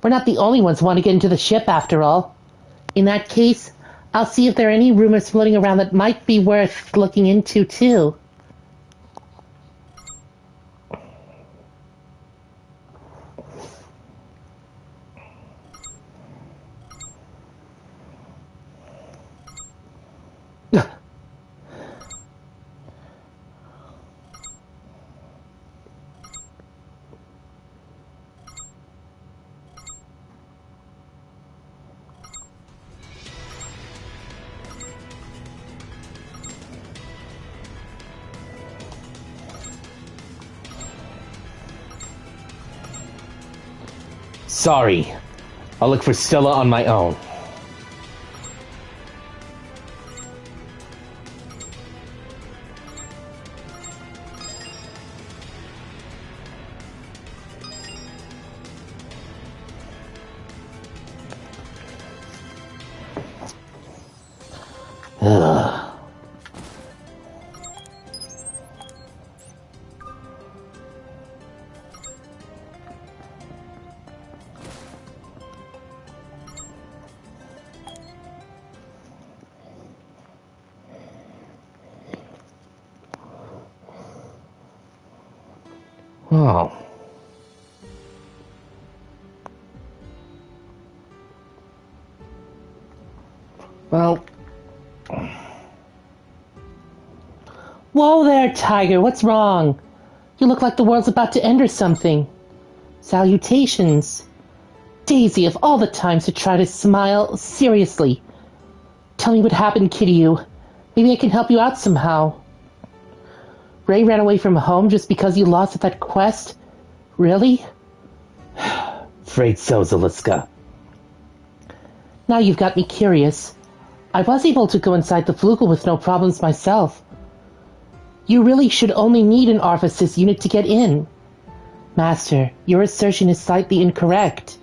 We're not the only ones who want to get into the ship, after all. In that case, I'll see if there are any rumors floating around that might be worth looking into, too. Sorry. I'll look for Stella on my own. Ugh. Oh. Well. Whoa there, Tiger, what's wrong? You look like the world's about to end or something. Salutations. Daisy, of all the times to try to smile, seriously. Tell me what happened, Kiryu. Maybe I can help you out somehow. Ray ran away from home just because you lost at that quest? Really? Afraid so, Zaliska. Now you've got me curious. I was able to go inside the Flugel with no problems myself. You really should only need an Arthasist unit to get in. Master, your assertion is slightly incorrect.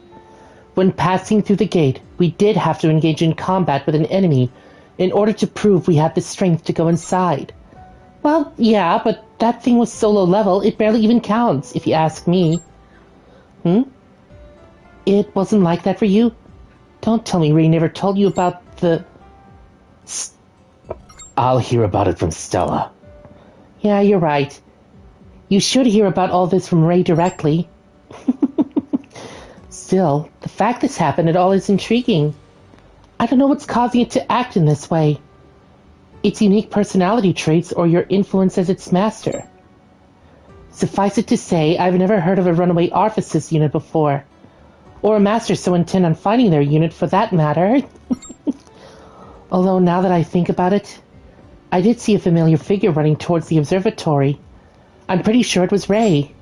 When passing through the gate, we did have to engage in combat with an enemy in order to prove we had the strength to go inside. Well, yeah, but that thing was so low level, it barely even counts, if you ask me. It wasn't like that for you? Don't tell me Ray never told you about the... I'll hear about it from Stella. Yeah, you're right. You should hear about all this from Ray directly. Still, the fact this happened at all is intriguing. I don't know what's causing it to act in this way. Its unique personality traits or your influence as its master. Suffice it to say, I've never heard of a runaway Arthasist unit before. Or a master so intent on finding their unit, for that matter. Although now that I think about it, I did see a familiar figure running towards the observatory. I'm pretty sure it was Ray.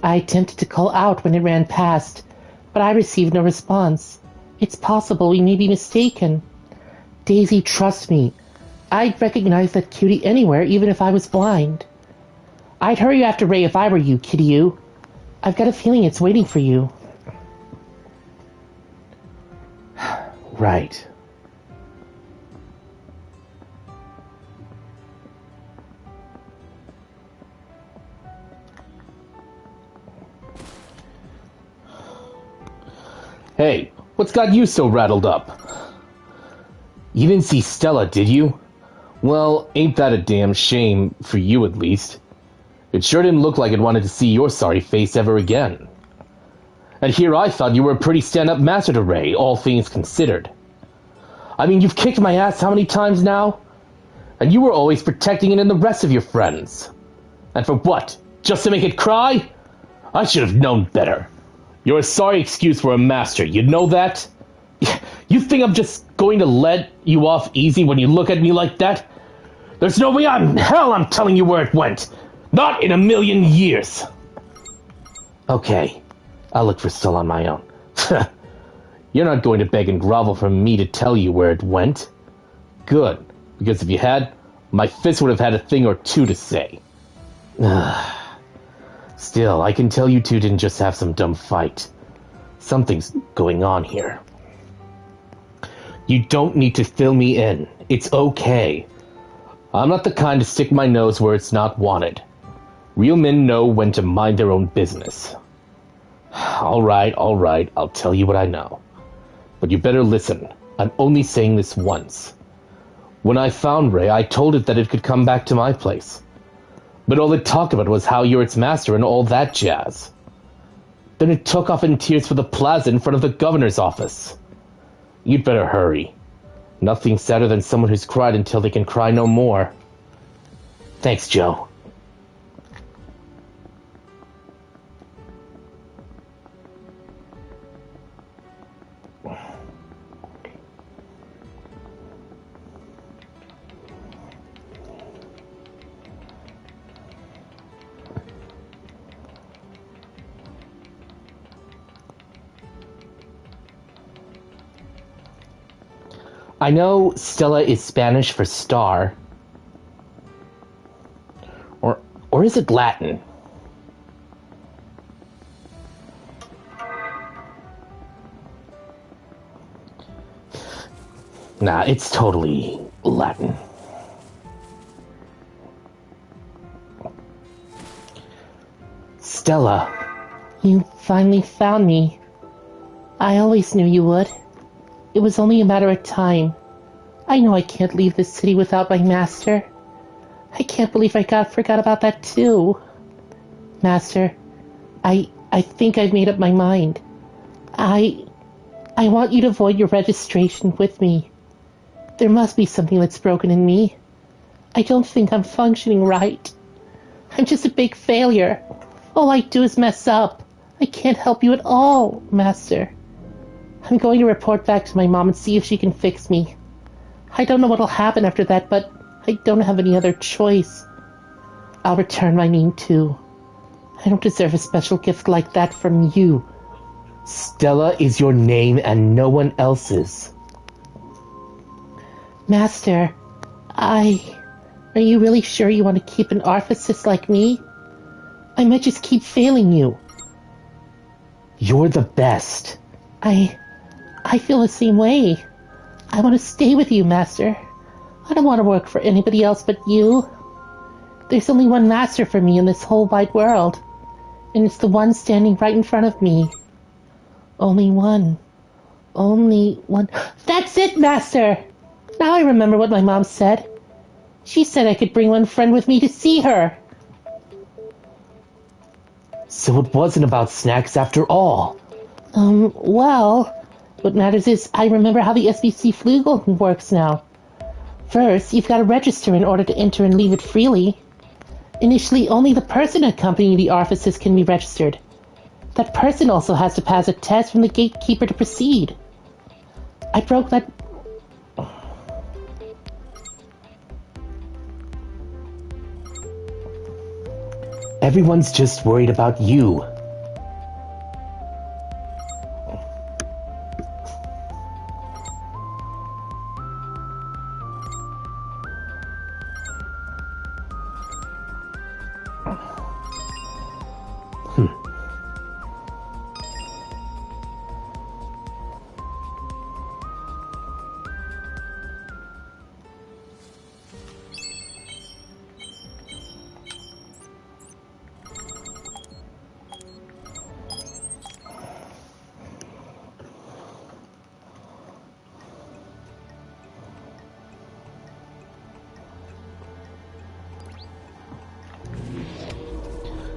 I attempted to call out when it ran past, but I received no response. It's possible we may be mistaken. Daisy, trust me. I'd recognize that cutie anywhere, even if I was blind. I'd hurry after Ray if I were you, Kiryu. I've got a feeling it's waiting for you. Right. Hey, what's got you so rattled up? You didn't see Stella, did you? Well, ain't that a damn shame, for you at least. It sure didn't look like it wanted to see your sorry face ever again. And here I thought you were a pretty stand-up master to Ray, all things considered. I mean, you've kicked my ass how many times now? And you were always protecting it and the rest of your friends. And for what? Just to make it cry? I should have known better. You're a sorry excuse for a master, you know that? You think I'm just going to let you off easy when you look at me like that? There's no way in hell I'm telling you where it went. Not in a million years. Okay, I'll look for Stella on my own. You're not going to beg and grovel for me to tell you where it went. Good, because if you had, my fist would have had a thing or two to say. Still, I can tell you two didn't just have some dumb fight. Something's going on here. You don't need to fill me in. It's okay. I'm not the kind to stick my nose where it's not wanted. Real men know when to mind their own business. All right, I'll tell you what I know. But you better listen. I'm only saying this once. When I found Ray, I told it that it could come back to my place. But all it talked about was how you're its master and all that jazz. Then it took off in tears for the plaza in front of the governor's office. You'd better hurry. Nothing's sadder than someone who's cried until they can cry no more. Thanks, Joe. I know Stella is Spanish for star. Or is it Latin? Nah, it's totally Latin. Stella. You finally found me. I always knew you would. It was only a matter of time. I know I can't leave this city without my master. I can't believe I forgot about that too. Master, I think I've made up my mind. I want you to void your registration with me. There must be something that's broken in me. I don't think I'm functioning right. I'm just a big failure. All I do is mess up. I can't help you at all, Master. I'm going to report back to my mom and see if she can fix me. I don't know what'll happen after that, but I don't have any other choice. I'll return my name too. I don't deserve a special gift like that from you. Stella is your name and no one else's. Master, are you really sure you want to keep an arthicist like me? I might just keep failing you. You're the best. I feel the same way. I want to stay with you, Master. I don't want to work for anybody else but you. There's only one master for me in this whole wide world, and it's the one standing right in front of me. Only one. Only one. That's it, Master! Now I remember what my mom said. She said I could bring one friend with me to see her. So it wasn't about snacks after all. Well, what matters is I remember how the SBC Flugel works now. First, you've got to register in order to enter and leave it freely. Initially, only the person accompanying the arthicist can be registered. That person also has to pass a test from the gatekeeper to proceed. I broke that... Everyone's just worried about you.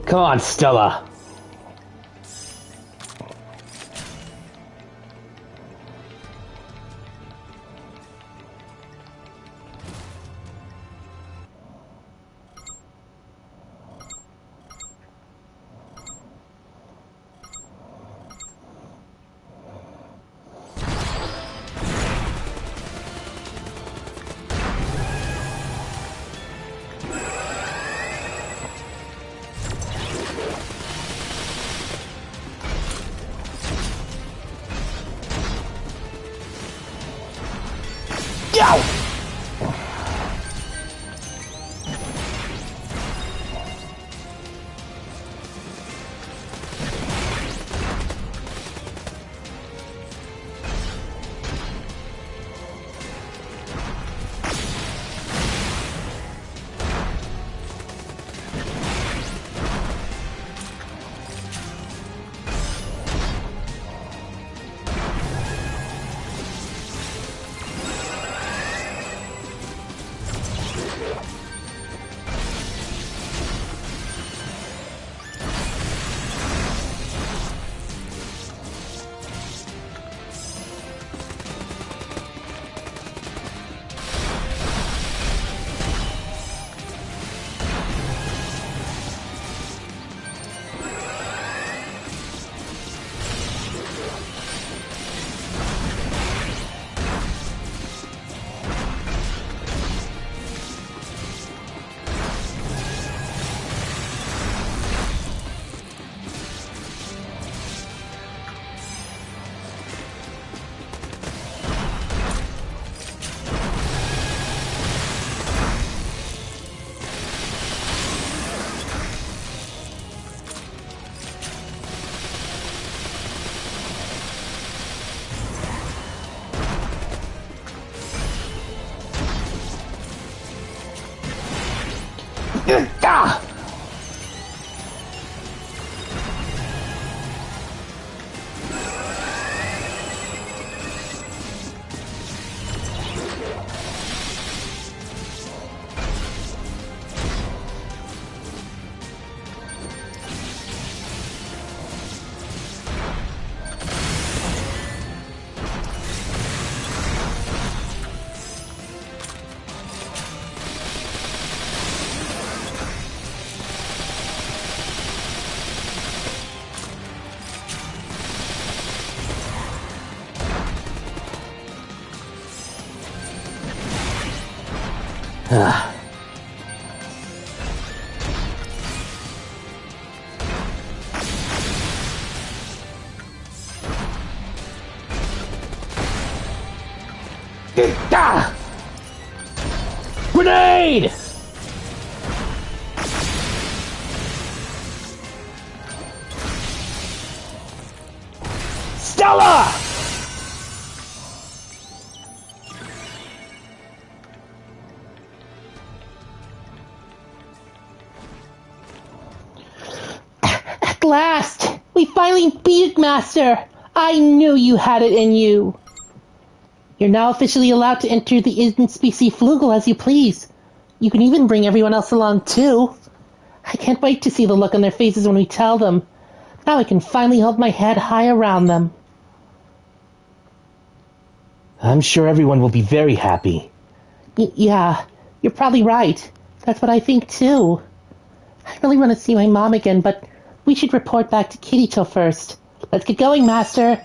Come on, Stella. Ah! Ah! Grenade! Stella! At last! We finally beat it, Master! I knew you had it in you! You're now officially allowed to enter the in-species Flugel as you please. You can even bring everyone else along, too. I can't wait to see the look on their faces when we tell them. Now I can finally hold my head high around them. I'm sure everyone will be very happy. Yeah, you're probably right. That's what I think, too. I really want to see my mom again, but we should report back to Kirito first. Let's get going, Master.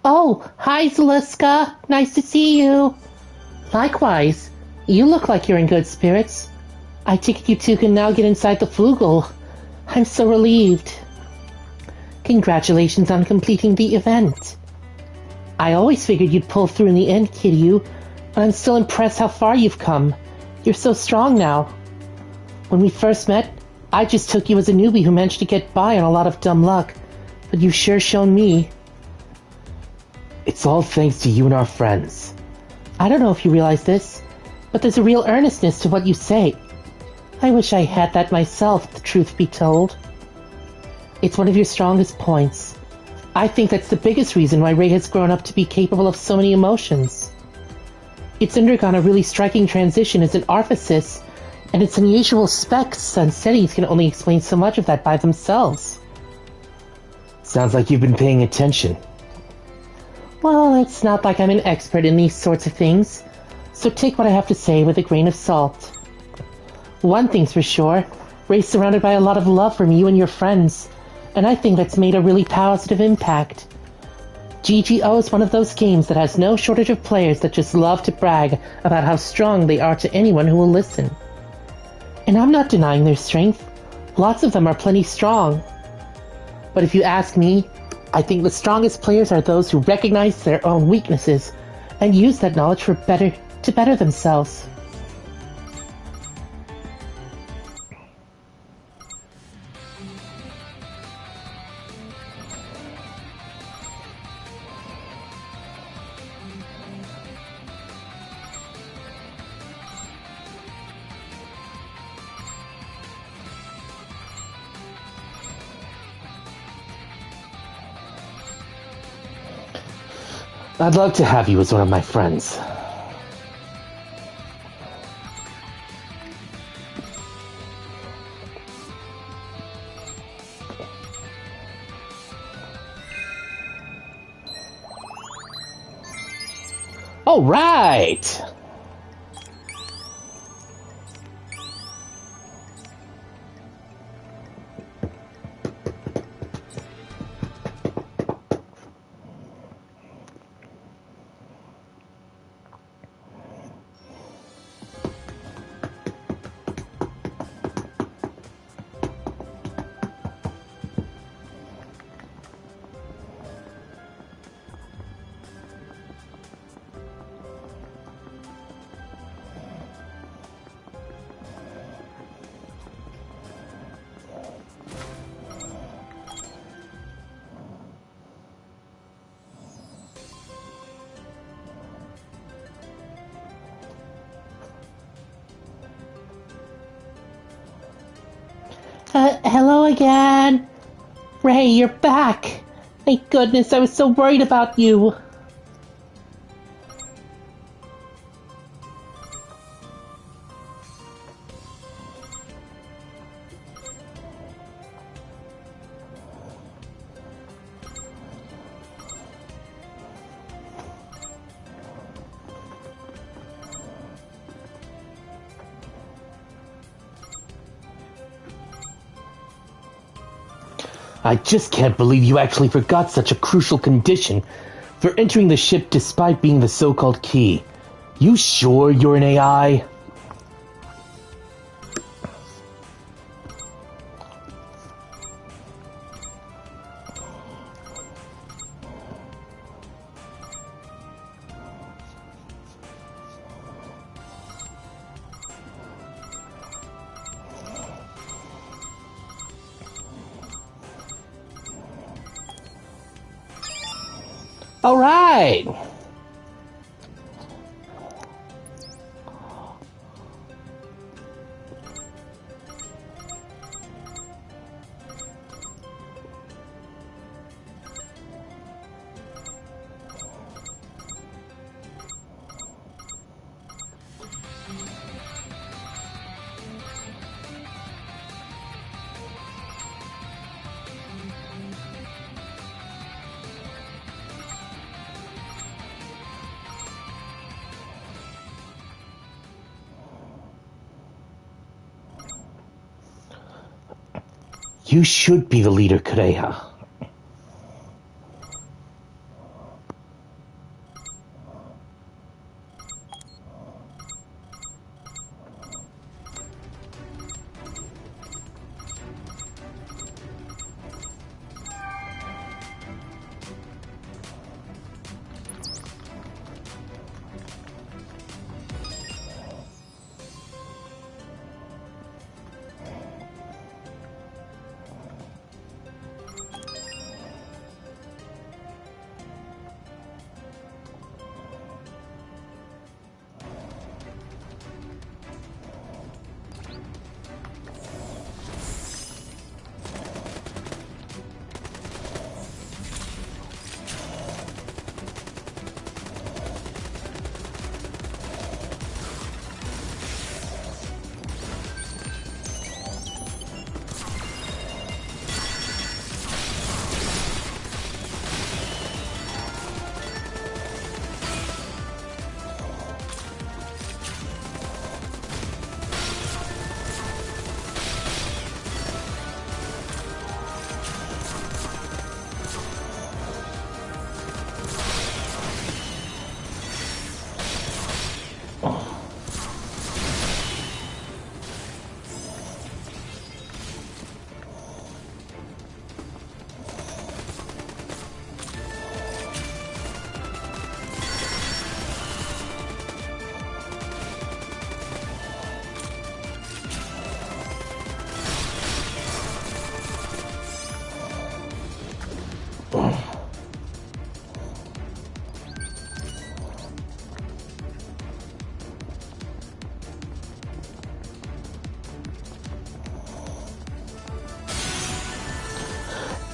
Oh, hi, Zaliska. Nice to see you. Likewise. You look like you're in good spirits. I take it you two can now get inside the Flugel. I'm so relieved. Congratulations on completing the event. I always figured you'd pull through in the end, Kiryu, but I'm still impressed how far you've come. You're so strong now. When we first met, I just took you as a newbie who managed to get by on a lot of dumb luck, but you've sure shown me. It's all thanks to you and our friends. I don't know if you realize this, but there's a real earnestness to what you say. I wish I had that myself, the truth be told. It's one of your strongest points. I think that's the biggest reason why Ray has grown up to be capable of so many emotions. It's undergone a really striking transition as an Arphasis, and its unusual specs and settings can only explain so much of that by themselves. Sounds like you've been paying attention. Well, it's not like I'm an expert in these sorts of things, so take what I have to say with a grain of salt. One thing's for sure, Ray's surrounded by a lot of love from you and your friends, and I think that's made a really positive impact. GGO is one of those games that has no shortage of players that just love to brag about how strong they are to anyone who will listen. And I'm not denying their strength. Lots of them are plenty strong. But if you ask me, I think the strongest players are those who recognize their own weaknesses and use that knowledge to better themselves. I'd love to have you as one of my friends. All right. Hello again. Ray, you're back. Thank goodness, I was so worried about you. I just can't believe you actually forgot such a crucial condition for entering the ship despite being the so-called key. You sure you're an AI? All right. You should be the leader, Kureha.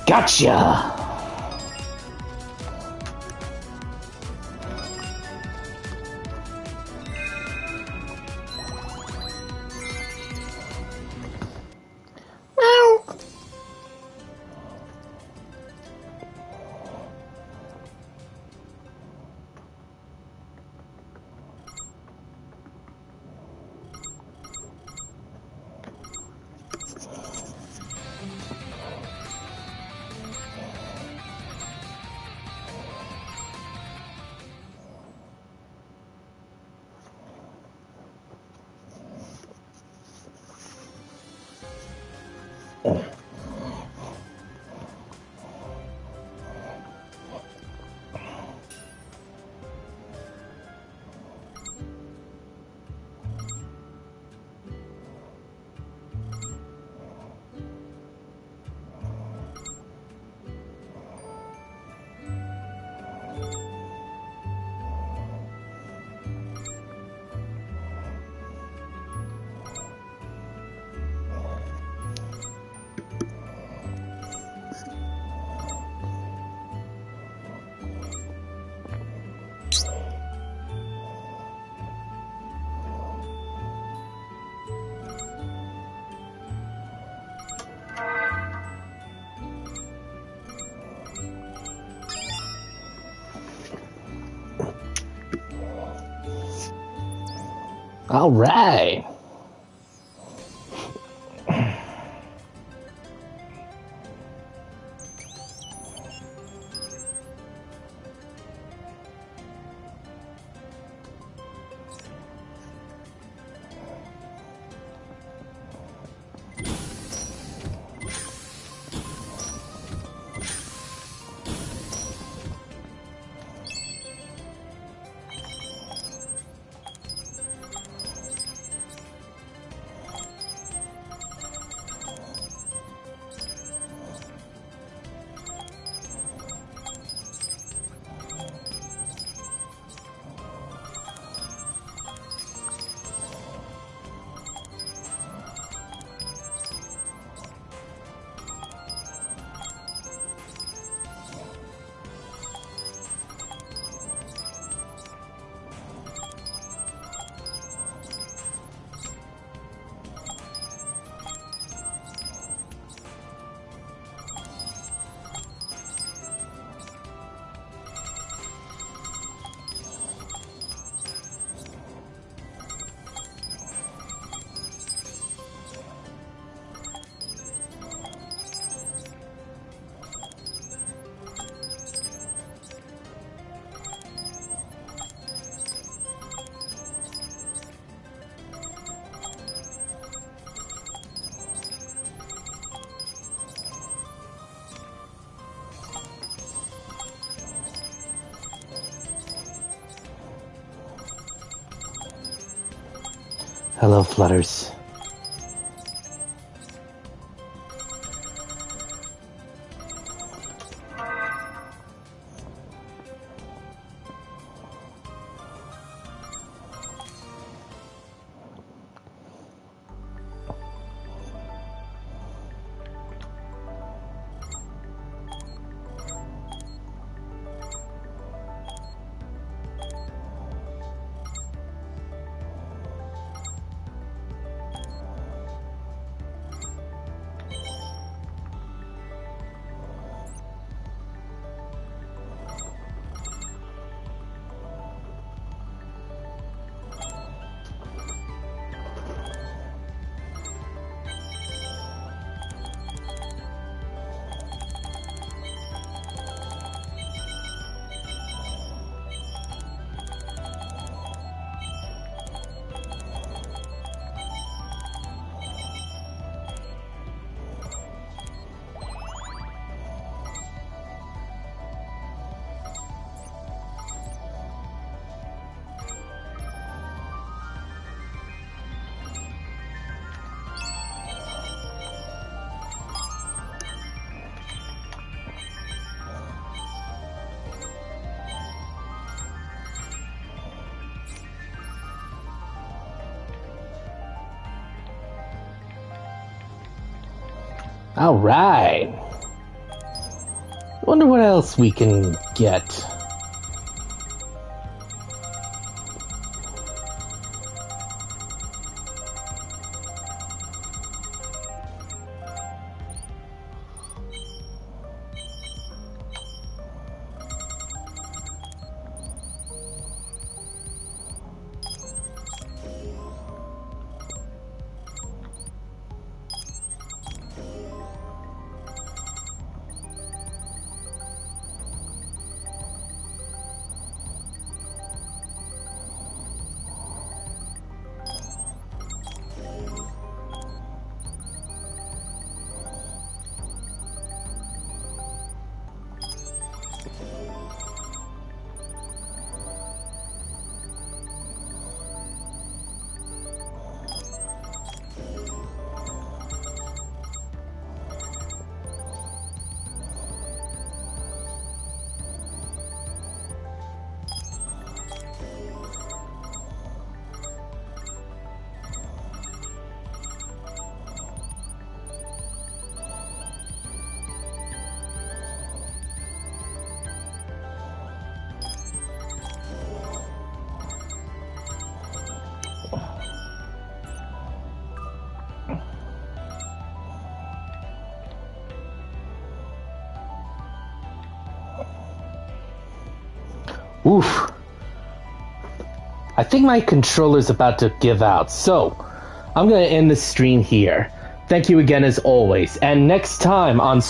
Gotcha! All right. Hello, Flutters. All right. Wonder what else we can get. Oof. I think my controller's about to give out, so I'm gonna end the stream here. Thank you again as always, and next time on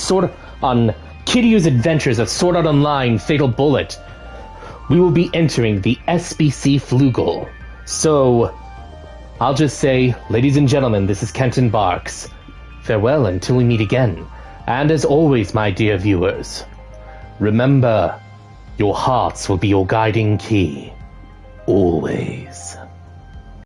Kiryu's Adventures of Sword Art Online Fatal Bullet, we will be entering the SBC Flugel. So, I'll just say, ladies and gentlemen, this is Kenton Barks. Farewell until we meet again. And as always, my dear viewers, remember, your hearts will be your guiding key. Always.